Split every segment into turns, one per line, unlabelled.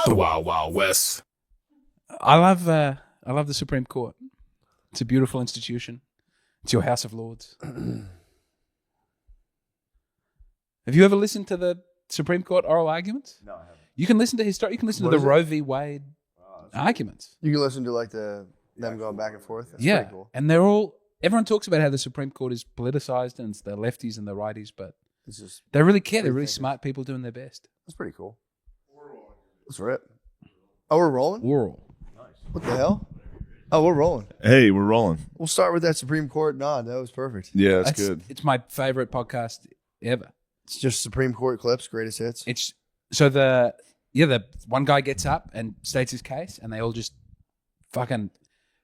The Wild Wild West.
I love the Supreme Court. It's a beautiful institution. It's your House of Lords. Have you ever listened to the Supreme Court oral arguments?
No, I haven't.
You can listen to You can listen
What
to
is
the
it?
Roe v. Wade arguments.
You can listen to like them going back and forth. That's
Yeah,
pretty cool.
and everyone talks about how the Supreme Court is politicized and it's the lefties and the righties, but
It's just
they really care. They're
Free
really
thinkers.
smart people doing their best.
that's pretty cool. Let's rip. Oh, we're rolling?
Oral.
What the hell? Oh, we're rolling.
Hey, we're rolling.
We'll start with that Supreme Court nod. That was perfect.
Yeah, that's good.
It's my favorite podcast ever.
It's just Supreme Court clips, greatest hits.
It's so the one guy gets up and states his case, and they all just fucking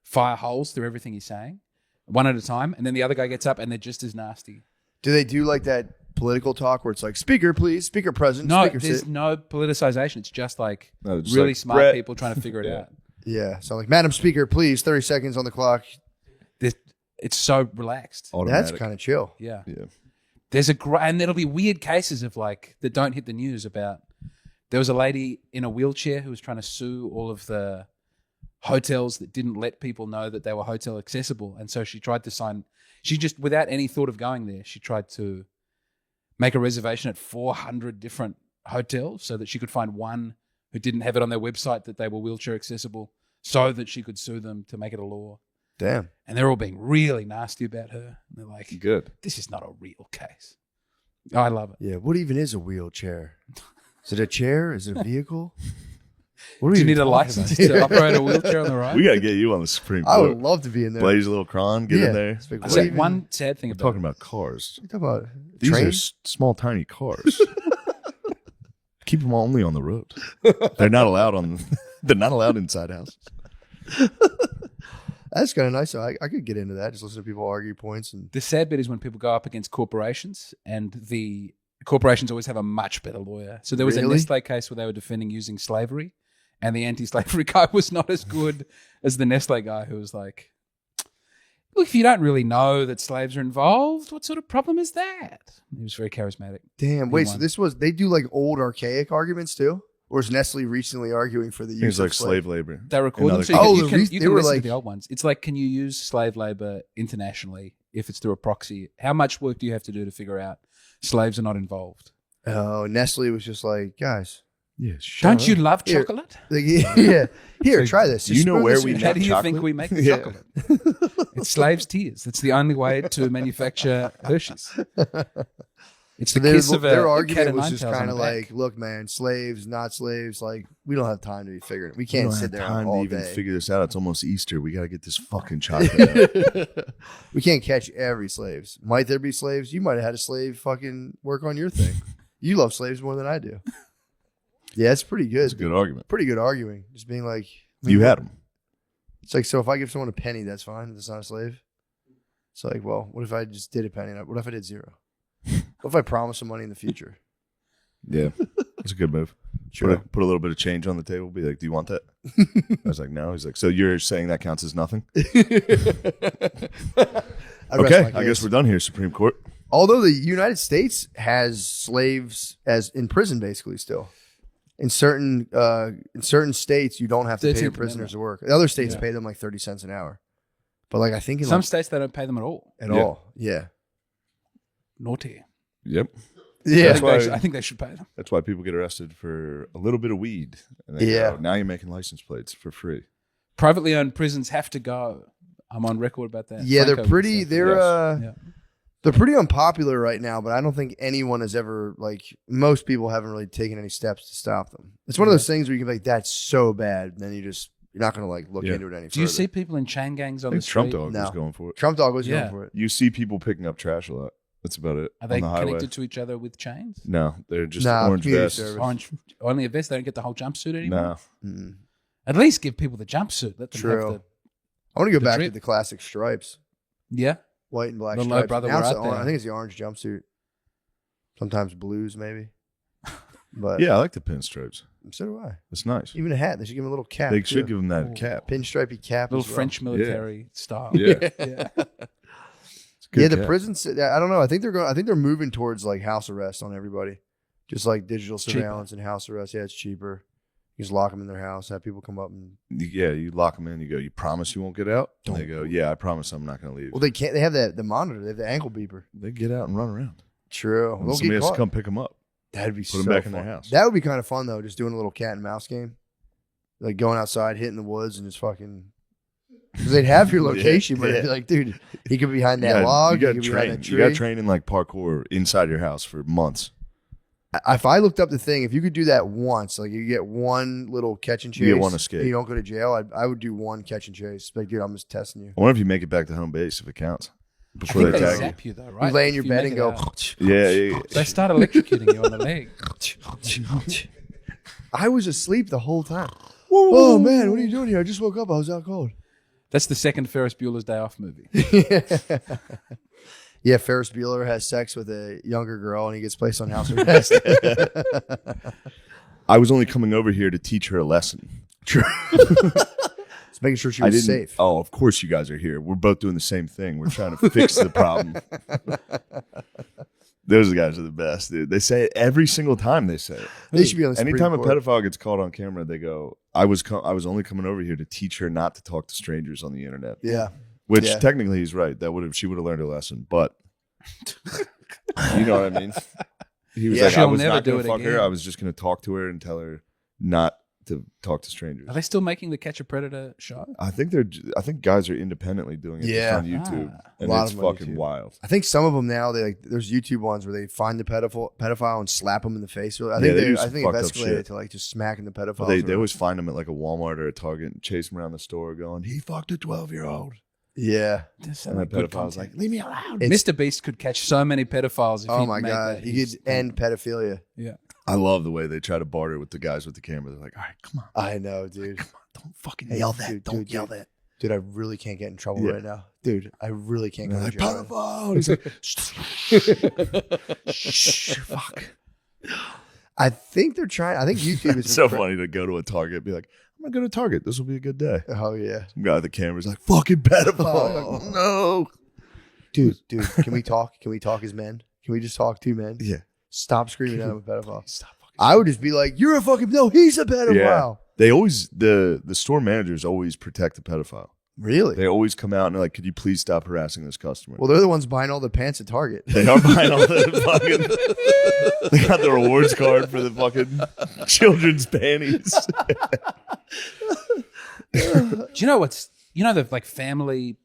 fire holes through everything he's saying, one at a time, and then the other guy gets up and they're just as nasty.
Do they do like that political talk where it's like, speaker, please, speaker present,
No,
speaker
there's
sit?
no politicization. It's just like
No, it's
really
like,
smart
Brett.
people trying to figure it out.
Yeah. So like, Madam Speaker, please, 30 seconds on the clock.
It's so relaxed.
Automatic.
That's kind of chill.
Yeah.
Yeah.
There's and there'll be weird cases of like that don't hit the news about. There was a lady in a wheelchair who was trying to sue all of the hotels that didn't let people know that they were hotel accessible, and so she tried to sign. She just, without any thought of going there, she tried to make a reservation at 400 different hotels so that she could find one who didn't have it on their website that they were wheelchair accessible, so that she could sue them to make it a law.
Damn.
And they're all being really nasty about her. And they're like,
Good.
this is not a real case. I love it.
Yeah. What even is a wheelchair? Is it a chair? Is it a vehicle? What are
Do you
we
need a
talking
license
about?
to operate a wheelchair on the road?
We got to get you on the Supreme
I
Court.
would love to be in there.
Blaze a little cron, get in there.
It's big.
I
What
said
even-
one sad thing
We're
about
talking
it.
about cars.
What are you talking about?
These
Train?
are small, tiny cars. Keep them only on the road. They're not allowed on. They're not allowed inside houses.
That's kind of nice. So I could get into that. Just listen to people argue points and
The sad bit is when people go up against corporations, and the corporations always have a much better lawyer. So there was
Really?
a Nestle case where they were defending using slavery, and the anti-slavery guy was not as good as the Nestle guy, who was like, look, if you don't really know that slaves are involved, what sort of problem is that? He was very charismatic.
damn.
He
Wait, so
won.
this was they do like old archaic arguments too, or is Nestle recently arguing for the use
Things
of
like slave labor.
They record them,
Another
so you
case.
can,
Oh,
you
the
can,
re-
you
they
can
were
listen
like-
to the old ones. It's like, can you use slave labor internationally if it's through a proxy? How much work do you have to do to figure out slaves are not involved?
Oh, Nestle was just like, guys,
Yeah.
Don't you love
Here.
chocolate?
like, yeah, here,
So
try this.
you
Just
know
spoon
where
this
we
in.
How
make
do you
chocolate?
think we make the
Yeah.
chocolate? It's slaves' tears. It's the only way to manufacture Hershey's. It's the kiss of a
their
cat
argument
of
was
nine
just
tails on
kind of
the back.
like, look, man, slaves, not slaves. Like, we don't have time to be figuring it. We
We
can't
don't
sit
have
there
time
all
to even
day.
figure this out. It's almost Easter. We got to get this fucking chocolate out.
We can't catch every slaves. Might there be slaves? You might have had a slave fucking work on your thing. You love slaves more than I do. Yeah, it's pretty good.
It's a good argument.
Pretty good arguing. Just being like,
You had them.
It's like, so if I give someone a penny, that's fine. That's not a slave. It's like, well, what if I just did a penny? What if I did zero? What if I promise some money in the future?
Yeah. It's a good move.
Sure.
Put a little bit of change on the table. Be like, do you want that? I was like, no. He's like, so you're saying that counts as nothing? Okay. I guess we're done here, Supreme Court.
Although the United States has slaves as in prison, basically still. In certain states, you don't have to pay your
13th
prisoners to work. The other states
Yeah.
pay them like 30 cents an hour. But like I think in
Some
like,
states they don't pay them at all.
at
Yeah.
all, yeah,
Naughty.
Yep.
yeah.
That's why-
I think they should pay them.
That's why people get arrested for a little bit of weed. And they
Yeah.
go, now you're making license plates for free.
Privately owned prisons have to go. I'm on record about that.
Yeah,
Franco
they're
would
pretty.
say.
They're
Yeah.
they're pretty unpopular right now. But I don't think anyone has ever like most people haven't really taken any steps to stop them. It's one of those things where you can be like, that's so bad, and then you're not going to like look
Yeah.
into it any further.
Do you see people in chain gangs
I
on the
think
street?
Trump Dog
No.
was going for it.
Trump Dog was
Yeah.
going for it?
You see people picking up trash a lot. That's about it.
Are they
on the highway.
connected to each other with chains?
No, they're just
Nah,
orange
community
vests.
service.
Orange, only a vest. They don't get the whole jumpsuit anymore.
No.
Mm.
At least give people the jumpsuit. Let them
True.
have the.
I want to go
The
back
drip.
to the classic stripes,
Yeah.
white and black
The low
stripes.
brother
Now
were
it's
out
the
there.
I think it's the orange jumpsuit. Sometimes blues, maybe. But
Yeah, I like the pinstripes.
so do I.
It's nice.
Even a hat. They should give him a little cap.
They
too.
should give them that cap.
Pinstripey cap.
Little
as well.
French military style.
Yeah.
Yeah.
It's a good
Yeah, the
cap.
prisons. I don't know. I think they're moving towards like house arrest on everybody, just like digital
Cheaper.
surveillance and house arrest. Yeah, it's cheaper. You just lock them in their house, have people come up and.
Yeah, you lock them in. You go, you promise you won't get out? And they go, yeah, I promise I'm not going to leave.
Well, they can't. They have the monitor. They have the ankle beeper.
They get out and run around.
True.
And somebody has to come pick them up.
That'd be
Put them back in their house.
That would be kind of fun though, just doing a little cat and mouse game, like going outside, hitting the woods, and just fucking. Because they'd have your location, but it'd be like, dude, he could be behind that log.
You got to train. You got to train in like parkour inside your house for months.
If I looked up the thing, if you could do that once, like you get one little catch and chase,
you get one escape.
and you don't go to jail, I would do one catch and chase. Like, dude, I'm just testing you.
I wonder if you make it back to home base if it counts. Before
I think
they
they
tag
zap you though, right?
You lay in your
If
bed
make
and
it
go.
out.
Yeah.
They start electrocuting you on the leg.
I was asleep the whole time. Oh man, what are you doing here? I just woke up. I was out cold.
That's the second Ferris Bueller's Day Off movie.
Yeah, Ferris Bueller has sex with a younger girl and he gets placed on house arrest.
I was only coming over here to teach her a lesson.
True. Just making sure she was safe.
Oh, of course you guys are here. We're both doing the same thing. We're trying to fix the problem. Those guys are the best, dude. They say it every single time they say it.
They should be on the Supreme
Anytime a
Court.
pedophile gets caught on camera, they go, I was only coming over here to teach her not to talk to strangers on the internet.
Yeah.
Which
Yeah.
technically he's right. She would have learned a lesson, but you know what I mean? He was
Yeah.
like, I
She'll
was
never
not
do
going to
it
fuck her.
again.
I was just going to talk to her and tell her not to talk to strangers.
Are they still making the Catch a Predator show?
I think guys are independently doing it
Yeah.
just on YouTube, and
A lot
it's
of them on
fucking
YouTube.
wild.
I think some of them now, there's YouTube ones where they find the pedophile and slap them in the face. I
Yeah,
think
they do
I
some
think
fucked
it's
up
escalated
shit.
to like just smacking the pedophile.
But they always find him at like a Walmart or a Target and chase him around the store, going, "He fucked a 12-year-old."
Yeah.
That's
And the
good
pedophile's
content.
like, "Leave me alone."
Mr. Beast could catch so many pedophiles. If
Oh
he'd
my
make
god,
that
he
his
could end pedophilia.
Yeah.
I love the way they try to barter with the guys with the camera. They're like, "All right, come on,
I know, dude.
don't fucking
Hey,
yell that.
dude,
Don't
dude,
yell
dude.
that."
Dude, I really can't get in trouble
Yeah.
right now. Dude, I really can't
And
go
they're
to
like,
jail.
"Pedophile." He's like, "Shh, fuck."
I think they're trying. I think YouTube is
It's so funny to go to a Target, and be like, "I'm gonna go to Target. This will be a good day."
Oh yeah,
Some guy at the camera's like, "Fucking pedophile." I'm like, no.
dude. Can we talk? Can we talk as men? Can we just talk two men?
Yeah.
Stop screaming at him a pedophile.
Stop fucking.
I would just be like, "You're a fucking no. He's a pedophile."
Yeah. They always the store managers always protect the pedophile.
Really?
They always come out and they're like, "Could you please stop harassing this customer?"
Well, they're the ones buying all the pants at Target.
They are buying all the fucking. They got the rewards card for the fucking children's panties.
Do you know the like family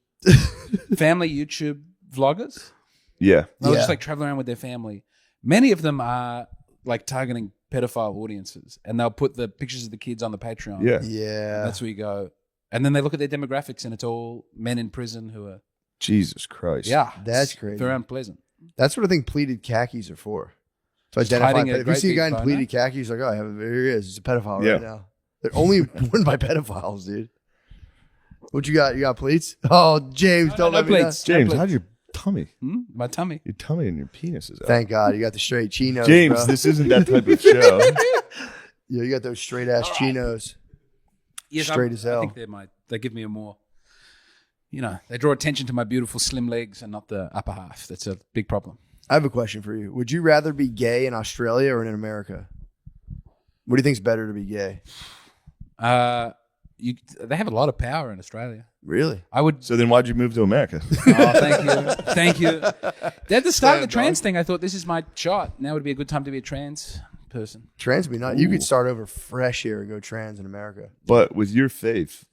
YouTube vloggers?
Yeah,
They'll
Yeah.
just like travel around with their family. Many of them are like targeting pedophile audiences, and they'll put the pictures of the kids on the Patreon.
yeah.
Yeah.
That's where you go. And then they look at their demographics, and it's all men in prison who are
Jesus Christ.
That's
it's
crazy.
very unpleasant.
That's what I think pleated khakis are for. To
Just
identify.
hiding a
If you
great
see a
big
guy in
boner?
pleated khakis, like, oh, here he is. He's a pedophile
Yeah.
right now. They're only worn by pedophiles, dude. What you got? You got pleats? Oh, James, don't let me know.
plates.
James,
No
how's your tummy?
My tummy.
Your tummy and your penis is out.
Thank God you got the straight chinos,
James,
bro.
this isn't that type of show.
Yeah, you got those straight ass chinos.
Yes,
Straight as hell.
I think they give me a more, they draw attention to my beautiful slim legs and not the upper half. That's a big problem.
I have a question for you. Would you rather be gay in Australia or in America? What do you think's better to be gay?
They have a lot of power in Australia.
Really?
I would.
So then why'd you move to America?
Oh, thank you, thank you. At the start of the trans thing, I thought this is my shot. Now would be a good time to be a trans person.
Trans would be not. You could start over fresh here and go trans in America.
But with your faith,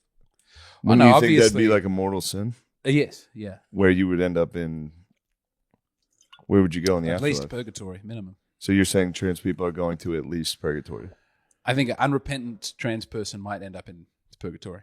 Well,
wouldn't
no,
you think that'd
obviously-
be like a mortal sin?
Yes, yeah.
Where you would end up in? Where would you go in the
At
afterlife?
least purgatory, minimum.
So you're saying trans people are going to at least purgatory?
I think an unrepentant trans person might end up in purgatory.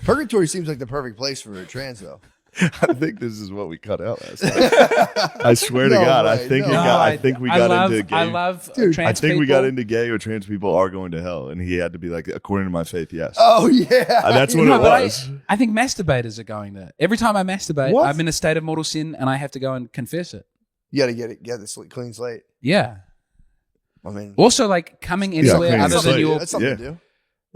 Purgatory seems like the perfect place for a trans, though.
I think this is what we cut out last time. I swear to
No
God, I
way,
think
no.
we got. I think we got into gay.
I love
Dude,
trans
I think we got
people.
into gay or trans people are going to hell, and he had to be like, according to my faith, yes.
Oh yeah,
That's what
No,
it
but
was.
I think masturbators are going there. Every time I masturbate,
What?
I'm in a state of mortal sin, and I have to go and confess it.
you got to get this clean slate.
Yeah.
I mean,
Also, like coming anywhere
clean
other than
slate.
your.
that's something
yeah.
to do.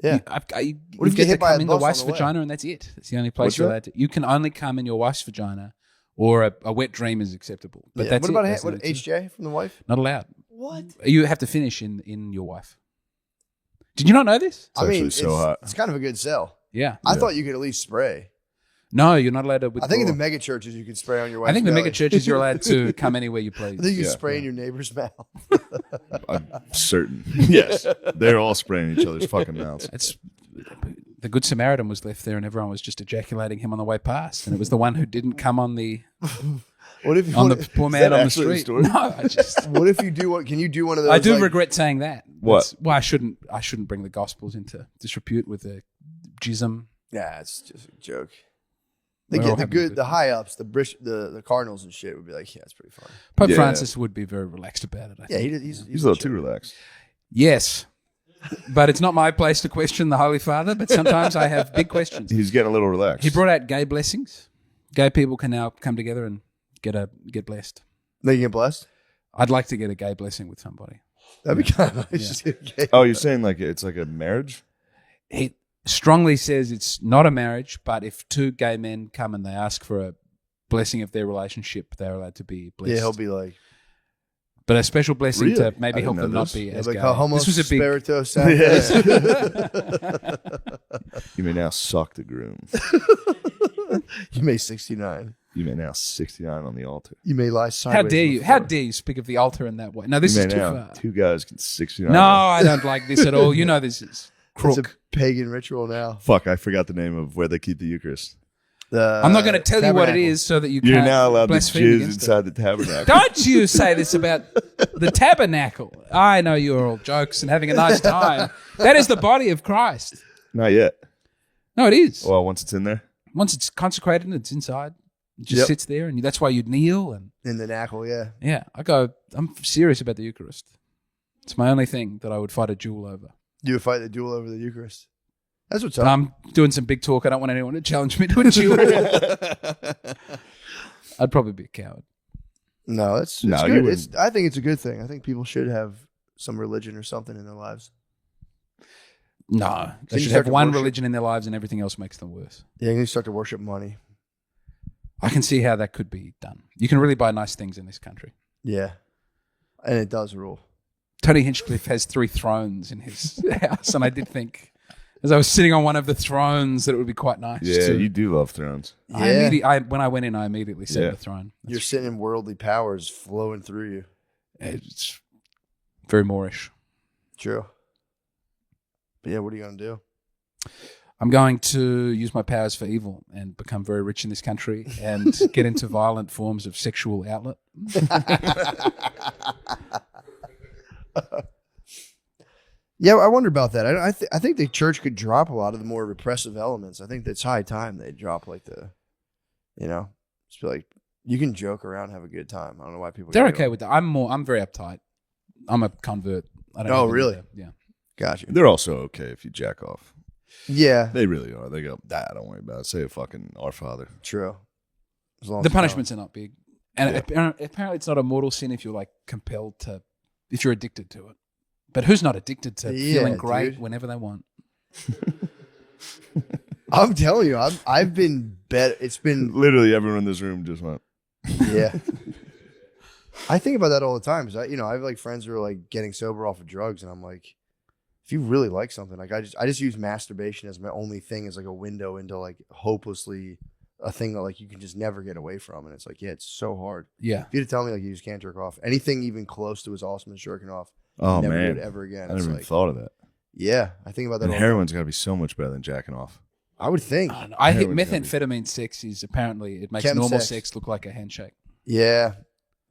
Yeah.
You
What if you
get
get hit
to
by
come
a
in the
bus on
wife's
the way?
vagina, and that's it. It's the only place
What's
you're
that?
allowed to. You can only come in your wife's vagina, or a wet dream is acceptable. But
Yeah.
that's
what about
it. That's
what
the only two.
HJ from the wife?
Not allowed.
What?
You have to finish in your wife. Did you not know this?
I mean,
actually so hot.
it's kind of a good sell.
Yeah.
I thought you could at least spray.
No, you're not allowed to withdraw.
I think in the mega churches you can spray on your wife's
I think the
belly.
mega churches you're allowed to come anywhere you please.
I think you
Yeah.
spray in your neighbor's mouth.
I'm certain. Yes. They're all spraying each other's fucking mouths.
It's the Good Samaritan was left there, and everyone was just ejaculating him on the way past, and it was the one who didn't come on the
What if you
on
want
the poor man on the
actually the
street.
story?
No, I just
What if you do what? Can you do one of those?
I do
like,
regret saying that.
What?
Well, I shouldn't bring the Gospels into disrepute with the jism.
Yeah, it's just a joke. They
We're all
get the
having a
good,
good
the
time.
high ups, the Cardinals and shit would be like, yeah, it's pretty fun.
Pope
Yeah.
Francis would be very relaxed about it. I
Yeah,
think.
he's
He's a little too relaxed.
Yes, but it's not my place to question the Holy Father. But sometimes I have big questions.
He's getting a little relaxed.
He brought out gay blessings. Gay people can now come together and get blessed.
They can get blessed.
I'd like to get a gay blessing with somebody.
That'd be kind of nice. Yeah.
Oh, you're saying like it's like a marriage?
He strongly says it's not a marriage, but if two gay men come and they ask for a blessing of their relationship, they're allowed to be blessed.
Yeah, he'll be like,
but a special blessing
Really?
to maybe
I
help
didn't
them
know
not
this.
be as
like
gay.
a homo
This was a big.
spirito
You may now suck the groom.
You may 69.
You may now 69 on the altar.
You may lie
How
sideways.
dare
on the
you? How
floor.
dare you speak of the altar in that way? No, this
You
is
may
too
now
far.
two guys can 69.
No, I don't like this at all. You know this is
It's
crook.
a pagan ritual now.
Fuck, I forgot the name of where they keep the Eucharist.
I'm not going to tell you what it
tabernacle.
is so that you
You're
can't
now allowed to
blaspheme
jizz
against it.
inside the tabernacle.
Don't you say this about the tabernacle. I know you're all jokes and having a nice time. That is the body of Christ.
Not yet.
No, it is.
Well, once it's in there.
Once it's consecrated and it's inside, it just
Yep.
sits there, and that's why you'd kneel. And
In the knackle, yeah.
yeah, I'm serious about the Eucharist. It's my only thing that I would fight a duel over.
You would fight the duel over the Eucharist. That's what's
But
up.
I'm doing some big talk. I don't want anyone to challenge me to a duel. I'd probably be a coward.
No, it's
No, you
good.
wouldn't.
I think it's a good thing. I think people should have some religion or something in their lives.
No, they
you
should
start
have
to
one
worship-
religion in their lives, and everything else makes them worse.
Yeah, you start to worship money.
I can see how that could be done. You can really buy nice things in this country.
Yeah, and it does rule.
Tony Hinchcliffe has 3 thrones in his house, and I did think, as I was sitting on one of the thrones, that it would be quite nice.
Yeah,
to,
you do love thrones.
Yeah,
when I went in, I immediately sat
Yeah.
on the throne.
you're sitting in worldly powers flowing through you.
It's very Moorish.
True. But yeah, what are you gonna do?
I'm going to use my powers for evil and become very rich in this country and get into violent forms of sexual outlet.
Yeah, I wonder about that. I think the church could drop a lot of the more repressive elements. I think it's high time they drop like just be like, you can joke around, have a good time. I don't know why people.
They're
get
okay with that. I'm very uptight. I'm a convert. I don't
Oh,
have any
really?
of that. Yeah.
Gotcha.
They're also okay if you jack off.
Yeah,
They really are. They go, don't worry about it. Say a fucking Our Father.
true. As long as
The
it's
punishments are not big. And
Yeah.
apparently it's not a mortal sin if you're like compelled to, if you're addicted to it. But who's not addicted to
Yeah,
feeling great
dude.
whenever they want?
I'm telling you, I've been bet. It's been
Literally everyone in this room just went.
yeah. I think about that all the time. 'Cause I have like friends who are like getting sober off of drugs, and I'm like, if you really like something, like I just use masturbation as my only thing, as like a window into like hopelessly a thing that like you can just never get away from, and it's like, yeah, it's so hard.
Yeah.
If you to tell me like you just can't jerk off, anything even close to as awesome as jerking off,
Oh,
never do
man.
it ever again.
I
It's
never even
like,
thought of that.
yeah, I think about that.
And
all
heroin's got to be so much better than jacking off.
I would think.
I don't know. I hit
Heroin's gotta be-
methamphetamine sex is apparently, it makes
Chem
normal
sex.
sex look like a handshake.
Yeah,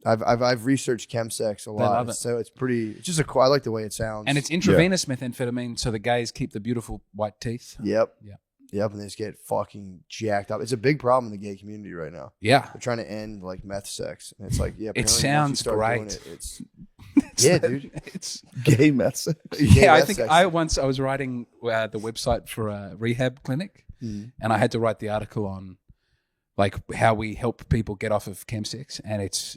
I've researched chemsex a lot,
love it.
so it's pretty. It's just I like the way it sounds.
And it's intravenous methamphetamine, so the gays keep the beautiful white teeth.
Yep.
Yeah.
Yep, and they just get fucking jacked up. It's a big problem in the gay community right now.
Yeah.
They're trying to end like meth sex, and it's like, yeah,
It
apparently once you
sounds
start doing
great.
it, it's yeah, dude.
It's
Gay meth.
yeah. I
meth
think
sex.
I was writing the website for a rehab clinic,
Mhm.
and I had to write the article on like how we help people get off of chemsex, and it's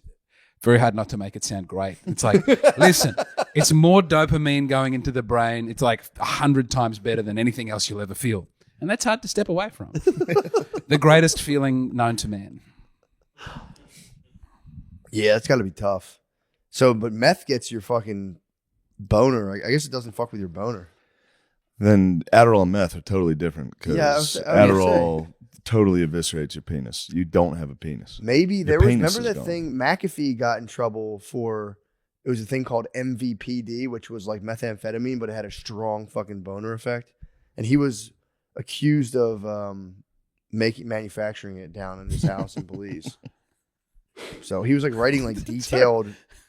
very hard not to make it sound great. It's like, listen, it's more dopamine going into the brain. It's like 100 times better than anything else you'll ever feel, and that's hard to step away from. The greatest feeling known to man.
Yeah, it's got to be tough. So, but meth gets your fucking boner. I guess it doesn't fuck with your boner.
Then Adderall and meth are totally different because
Yeah, I was
Adderall totally eviscerates your penis. You don't have a penis.
Maybe there
Your
was.
penis
Remember
is
that
gone.
thing? McAfee got in trouble for. It was a thing called MVPD, which was like methamphetamine, but it had a strong fucking boner effect. And he was accused of manufacturing it down in his house in Belize. So he was like writing like detailed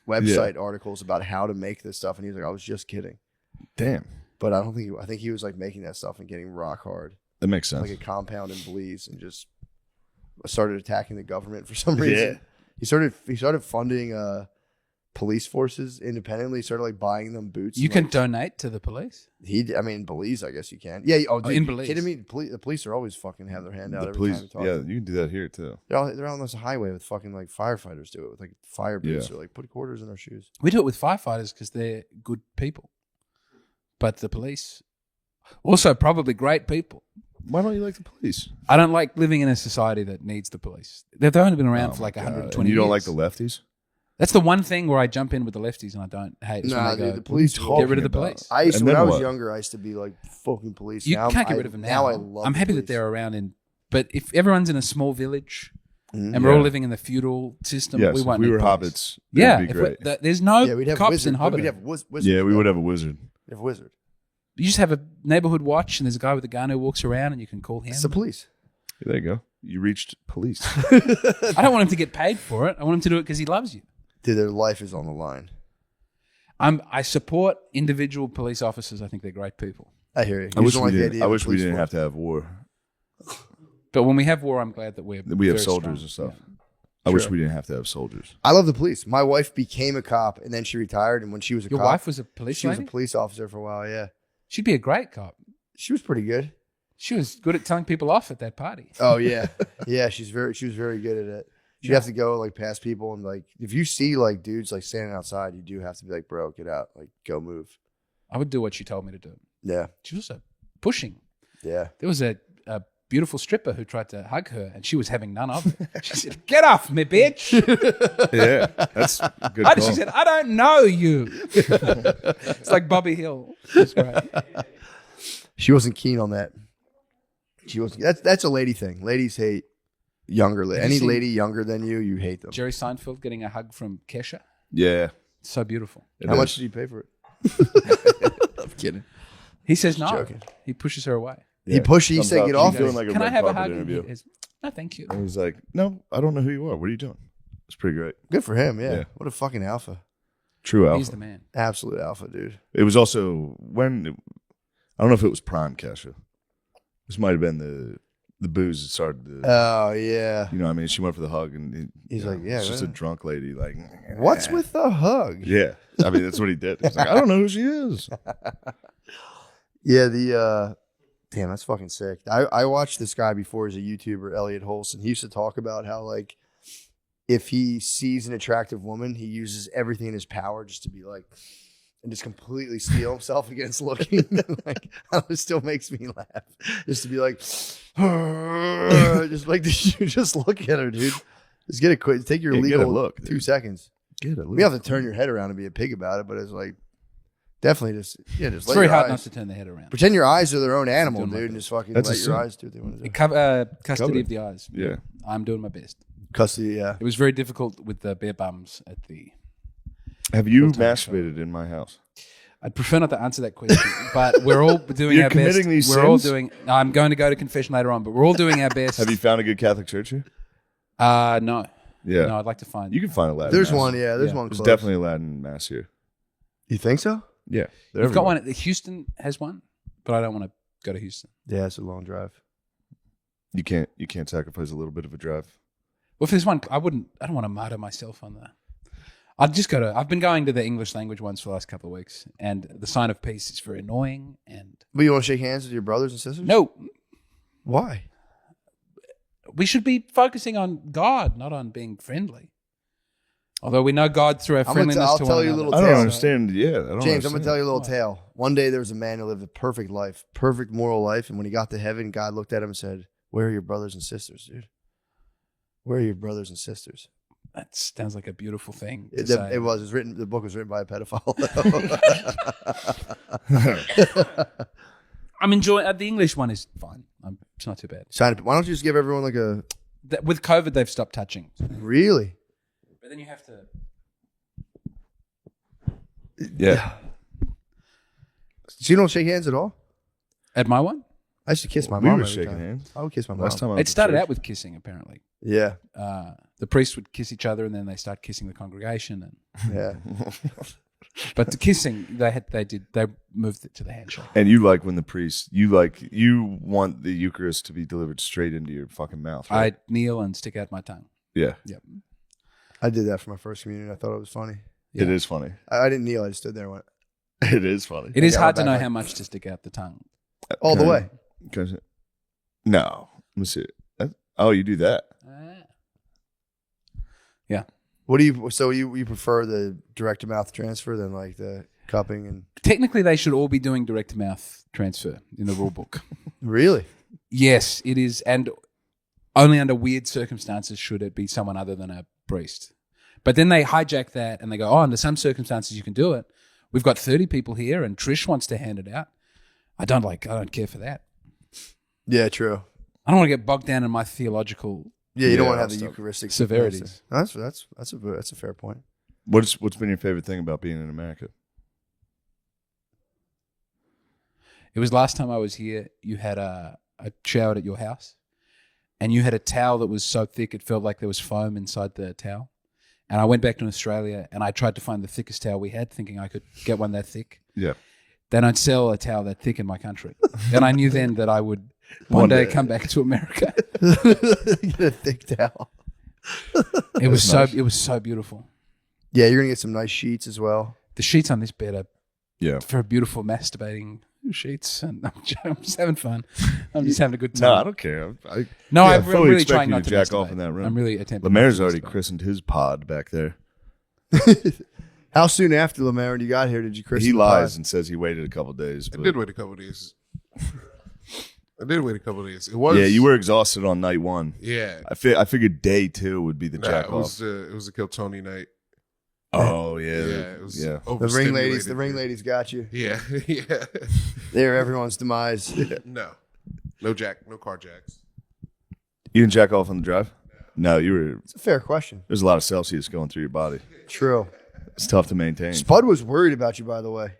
website articles about how to make this stuff, and he was like, "I was just kidding."
Damn.
But I don't think. I think he was like making that stuff and getting rock hard,
That makes sense.
like a compound in Belize, and just started attacking the government for some reason.
Yeah.
He started funding police forces independently. He started like buying them boots.
You
and,
can
like,
donate to the police.
I mean, Belize, I guess you can. Yeah. Oh, dude,
in
you
Belize.
kidding me? The police are always fucking have their hand out
The
every
police,
time we talk.
yeah, you can do that here too.
They're on this highway with fucking like firefighters do it with like fire boots.
Yeah.
They're like, put quarters in our shoes.
We do it with firefighters because they're good people. But the police, also probably great people.
Why don't you like the police?
I don't like living in a society that needs the police. They've only been around
Oh
for
my
like
God.
120
And
years.
you don't like the lefties?
That's the one thing where I jump in with the lefties and I don't hate. Is
Nah,
when they
dude,
go,
the police
get rid of the
talking about?
police.
I used to,
And
when
then
I was
what?
younger, I used to be like fucking police.
You
Now
can't get rid of them now.
I love.
I'm
the
happy that
police.
they're around but if everyone's in a small village
Mhm.
and we're all
Yeah.
living in the feudal system,
Yes,
we
if
won't
we
need
were
police.
hobbits.
Yeah,
It'd be great.
there's no
Yeah, we'd have
cops
wizard,
in Hobbit.
We'd have wizards.
Yeah, we
though.
would have a wizard.
We'd have a wizard.
You just have a neighborhood watch and there's a guy with a gun who walks around and you can call him.
It's the police.
There you go. You reached police.
I don't want him to get paid for it. I want him to do it because he loves you.
Dude, their life is on the line.
I support individual police officers. I think they're great people.
I hear you.
I wish we
didn't.
didn't. I wish we didn't have to have war.
But when we have war, I'm glad that
We have
very
soldiers
strong.
and stuff. I wish
True.
we didn't have to have soldiers.
I love the police. My wife became a cop and then she retired. And when she was a
Your
cop,
wife was a police
she was a
lady?
police officer for a while. Yeah,
She'd be a great cop.
she was pretty good.
She was good at telling people off at that party.
Oh yeah, yeah. She was very good at it. She'd have to go like past people and like if you see like dudes like standing outside, you do have to be like, bro, get out, like go move.
I would do what she told me to do.
Yeah,
She was also pushing.
yeah.
There was a beautiful stripper who tried to hug her, and she was having none of it. She said, "Get off me, bitch!"
Yeah, that's a good.
She
Call.
said, "I don't know you." It's like Bobby Hill. It's great.
She wasn't keen on that. She was. That's a lady thing. Ladies hate younger.
Have you
Any
seen
lady younger than you hate them.
Jerry Seinfeld getting a hug from Kesha.
Yeah.
It's so beautiful.
it
How
is.
much did you pay for it? I'm kidding.
He says no.
Joking.
He pushes her away.
He pushed. He
Comes
said,
up,
"Get
she's
off."
doing
me."
like a
Can I
red
have a
carpet
hug?
interview.
No, thank you.
And he's like, "No, I don't know who you are. What are you doing?" It's pretty great.
Good for him. Yeah.
Yeah.
What a fucking alpha.
True alpha.
He's the man.
Absolute alpha, dude.
It was also I don't know if it was prime Kesha. This might have been the booze that started the.
Oh yeah.
You know what I mean? She went for the hug and
He's
you know,
like, yeah,
it's just a
man.
drunk lady. Like,
What's with the hug?
Yeah, I mean that's what he did. He's like, I don't know who she is.
Yeah, damn, that's fucking sick. I watched this guy before as a YouTuber, Elliot Holson. He used to talk about how like if he sees an attractive woman, he uses everything in his power just to be like and just completely steel himself against looking. Like it still makes me laugh. Just to be like just like just look at her, dude. Just get it quick. Take your
Yeah, get a
legal
look,
2
dude.
seconds.
Get it.
You have to turn your head around and be a pig about it, but it's like definitely just
It's very hard not to turn the head around.
pretend your eyes are their own animal,
doing my
dude, and
best.
just fucking
That's
let
a
your
sin.
eyes do what they want to do.
Custody
Covered.
of the eyes.
Yeah.
I'm doing my best.
Custody, yeah.
It was very difficult with the bare bums at the.
Have you
Full-time
masturbated in my house?
I'd prefer not to answer that question, but we're all doing
You're
our best.
committing these
We're all
sins?
doing. No, I'm going to go to confession later on, but we're all doing our best.
Have you found a good Catholic church here?
No.
Yeah.
No, I'd like to find.
You can find a Latin
There's
mass.
one, yeah. There's
Yeah.
one
There's
close.
definitely a Latin mass here.
You think so?
Yeah. they're
You've got
everywhere.
one. Houston has one, but I don't want to go to Houston.
Yeah, it's a long drive.
You can't sacrifice a little bit of a drive.
Well, if there's one, I don't want to martyr myself on that. I'd just go to. I've been going to the English language ones for the last couple of weeks, and the sign of peace is very annoying. And
But you want to shake hands with your brothers and sisters?
no,
Why?
we should be focusing on God, not on being friendly. Although we know God through our friendliness
I'll
to
tell
one
you a
another.
little
I don't
tale.
understand. Yeah, I don't
James, I'm
understand.
going to tell you a little
What?
tale. One day there was a man who lived a perfect life, perfect moral life, and when he got to heaven, God looked at him and said, "Where are your brothers and sisters, dude? Where are your brothers and sisters?"
That sounds like a beautiful thing.
It
say.
was. It was written. The book was written by a pedophile.
I'm enjoying the English one is fine. It's not too bad.
Why don't you just give everyone like a
With COVID, they've stopped touching.
really?
But then you have to.
Yeah.
So you don't shake hands at all?
At my one,
I used to kiss my
We
mom
were
every
shaking
time.
hands.
I would kiss my mom.
Last time I was
it started out with kissing. Apparently,
Yeah,
the priest would kiss each other, and then they start kissing the congregation. And
yeah.
but the kissing, they moved it to the handshake.
And you like when the priest, you want the Eucharist to be delivered straight into your fucking mouth, right?
I kneel and stick out my tongue.
Yeah.
Yep.
I did that for my first communion. I thought it was funny.
Yeah.
It is funny.
I didn't kneel. I just stood there and went
It is funny.
It is
got
hard
my
to know
back
how
like-
much to stick out the tongue.
all the
Can I-
way.
can I say- No. Let me see. Oh, you do that.
What do you? So you prefer the direct to mouth transfer than like the cupping and
Technically, they should all be doing direct to mouth transfer in the rule book.
really?
Yes, it is, and only under weird circumstances should it be someone other than a priest. But then they hijack that and they go, "Oh, under some circumstances you can do it. We've got 30 people here, and Trish wants to hand it out. I don't care for that.
Yeah, true.
I don't want to get bogged down in my theological
Yeah, you don't
Yeah,
want to have the
stuff.
Eucharistic
severities.
That's a fair point.
What's been your favorite thing about being in America?
It was last time I was here. You had I showered at your house, and you had a towel that was so thick it felt like there was foam inside the towel. And I went back to Australia and I tried to find the thickest towel we had, thinking I could get one that thick.
Yeah.
They don't sell a towel that thick in my country. And I knew then that I would one day come back to America.
Get a thick towel.
It was
nice.
it was so beautiful.
Yeah, you're gonna get some nice sheets as well.
The sheets on this bed are
Yeah.
for beautiful masturbating sheets, and I'm just having fun. I'm just having a good
No, I
time.
don't care.
No,
I
I'm
fully
really
expect
trying
you
not
to
to
jack off
masturbate.
in that room.
I'm really attempting.
Lemaire's
not to
already
masturbate.
christened his pod back there.
How soon after Lemaire when you got here did you christen
He
the
lies
pod?
and says he waited a couple days.
I
but-
did wait a couple of days. I did wait a couple of days. It was
Yeah, you were exhausted on night one.
Yeah,
I figured day two would be the
nah,
jack
it
off.
was a Kill Tony night.
Oh
Yeah,
yeah,
it was
yeah.
The ring ladies got you.
Yeah, yeah.
They're everyone's demise.
No car jacks.
You didn't jack off on the drive? No, you were.
It's a fair question.
There's a lot of Celsius going through your body.
True.
It's tough to maintain.
Spud was worried about you, by the way.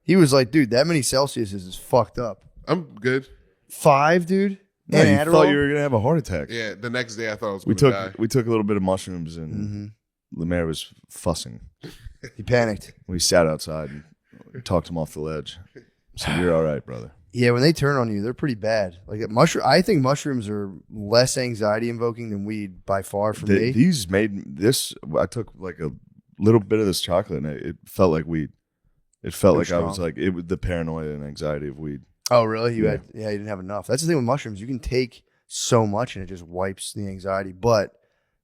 He was like, dude, that many Celsius is fucked up.
I'm good.
5, dude?
No,
And
you
Adderall?
thought you were gonna have a heart attack.
Yeah, the next day I thought I was
We
going to
took
die.
we took a little bit of mushrooms and
Mhm.
Lemaire was fussing.
He panicked.
We sat outside and talked him off the ledge. So you're all right, brother.
Yeah, when they turn on you, they're pretty bad. Like I think mushrooms are less anxiety invoking than weed by far for me.
These made this. I took like a little bit of this chocolate and it felt like weed. It felt
It
like
was
I was
strong.
like it was the paranoia and anxiety of weed.
Oh, really? You
Yeah.
you didn't have enough. That's the thing with mushrooms. You can take so much and it just wipes the anxiety. But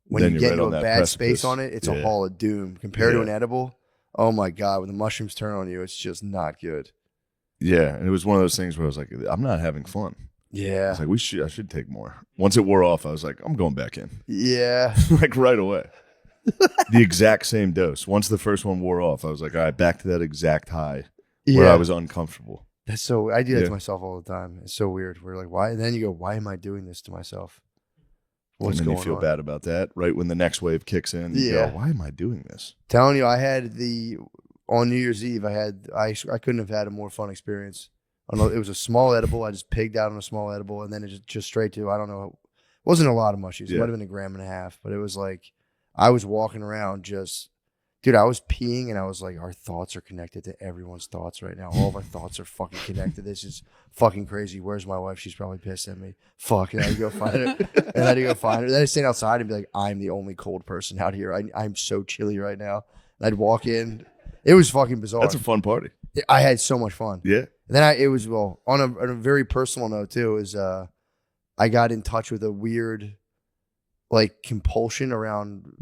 when
Then
you
you're
get
right
into
on
a
that
bad
precipice.
space on it, it's a
Yeah.
hall of doom. Compared to
Yeah.
an edible, oh my God, when the mushrooms turn on you, it's just not good.
Yeah, and it was one of those things where I was like, I'm not having fun. I
Yeah.
was like, I should take more. Once it wore off, I was like, I'm going back in,
Yeah.
like right away. The exact same dose. Once the first one wore off, I was like, all right, back to that exact high where I was uncomfortable.
That's so, I do that
Yeah.
to myself all the time. It's so weird. We're like, why? And then you go, why am I doing this to myself? What's
and then
going
you feel
on?
bad about that. Right when the next wave kicks in, you
Yeah.
go, why am I doing this?
Telling you, I had on New Year's Eve, I couldn't have had a more fun experience. I don't know, it was a small edible. I just pigged out on a small edible, and then it just straight to, I don't know, it wasn't a lot of mushies. It
Yeah.
might have been 1.5 grams, but it was like, I was walking around just, dude, I was peeing, and I was like, our thoughts are connected to everyone's thoughts right now. All of our thoughts are fucking connected. This is fucking crazy. Where's my wife? She's probably pissed at me. Fuck, and I had to go find her. And I had to go find her. Then I'd stand outside and be like, I'm the only cold person out here. I'm so chilly right now. And I'd walk in. It was fucking bizarre.
That's a fun party.
I had so much fun.
Yeah.
And then it was, well, on a very personal note too, is I got in touch with a weird like compulsion around